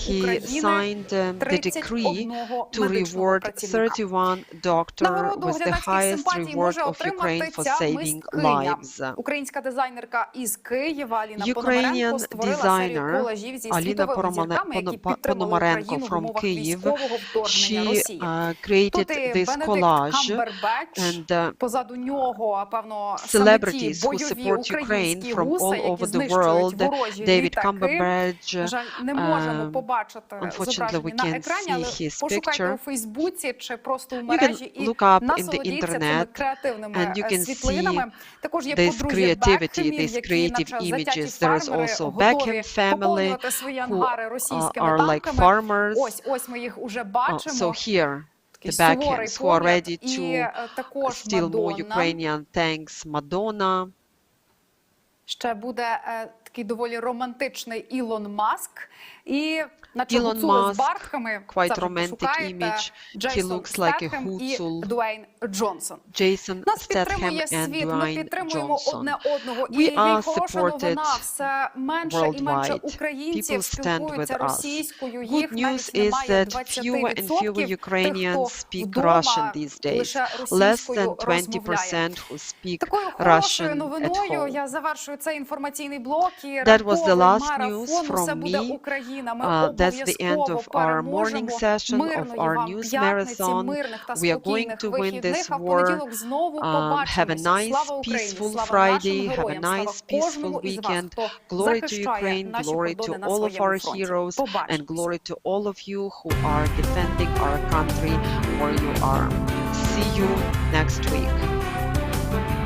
he signed the decree to reward 31 doctors with the highest reward of Ukraine for saving lives. Українська дизайнерка із Києва Аліна Ukrainian Пономаренко створила серію колажів зі світовими зірками, які підтримали Україну в умовах військового вторгнення Росії. Created this collage and celebrities who support Ukraine from all over the world. David Cumberbatch, unfortunately we can't see his picture. You can look up in the internet and you can see this creativity, these creative images. There is also Beckham family who are like farmers. So here the Beckhams who are ready to steal more Ukrainian tanks, Madonna. Ще буде такий доволі романтичний Ілон Маск. І наче Elon гуцули з бархами, quite romantic image. He looks like a Hutzul. Дуейн Джонсон. Jason Нас Statham підтримує and світ, ми Dwayne підтримуємо Johnson. одне одного. І We є are хороша supported новина, все менше і менше worldwide. українців People stand спілкуються with us. російською. Good Їх news навіть is немає that fewer and fewer 20% Ukrainians тих, speak хто Russian вдома these days. лише Less than російською розмовляє. 20% who speak Такою хорошою Russian at новиною home. я завершую цей інформаційний блок. І That was the ранковий last марафон news from «Усе буде me. Україна». Ми That's the end обов'язково of our morning переможемо. session, of Мирної our вам news п'ятниці, marathon. мирних та We are going спокійних to win this вихідних, а в war. понеділок знову Have a побачимося. nice, Слава Україні, peaceful слава Friday. нашим Have a героям, слава nice, peaceful кожному із вас, weekend. хто Glory to захищає Ukraine, наші glory to кордони на all of своєму our фронті. heroes, and Побачимося. glory to all of you who are defending our country where you are. See you next week.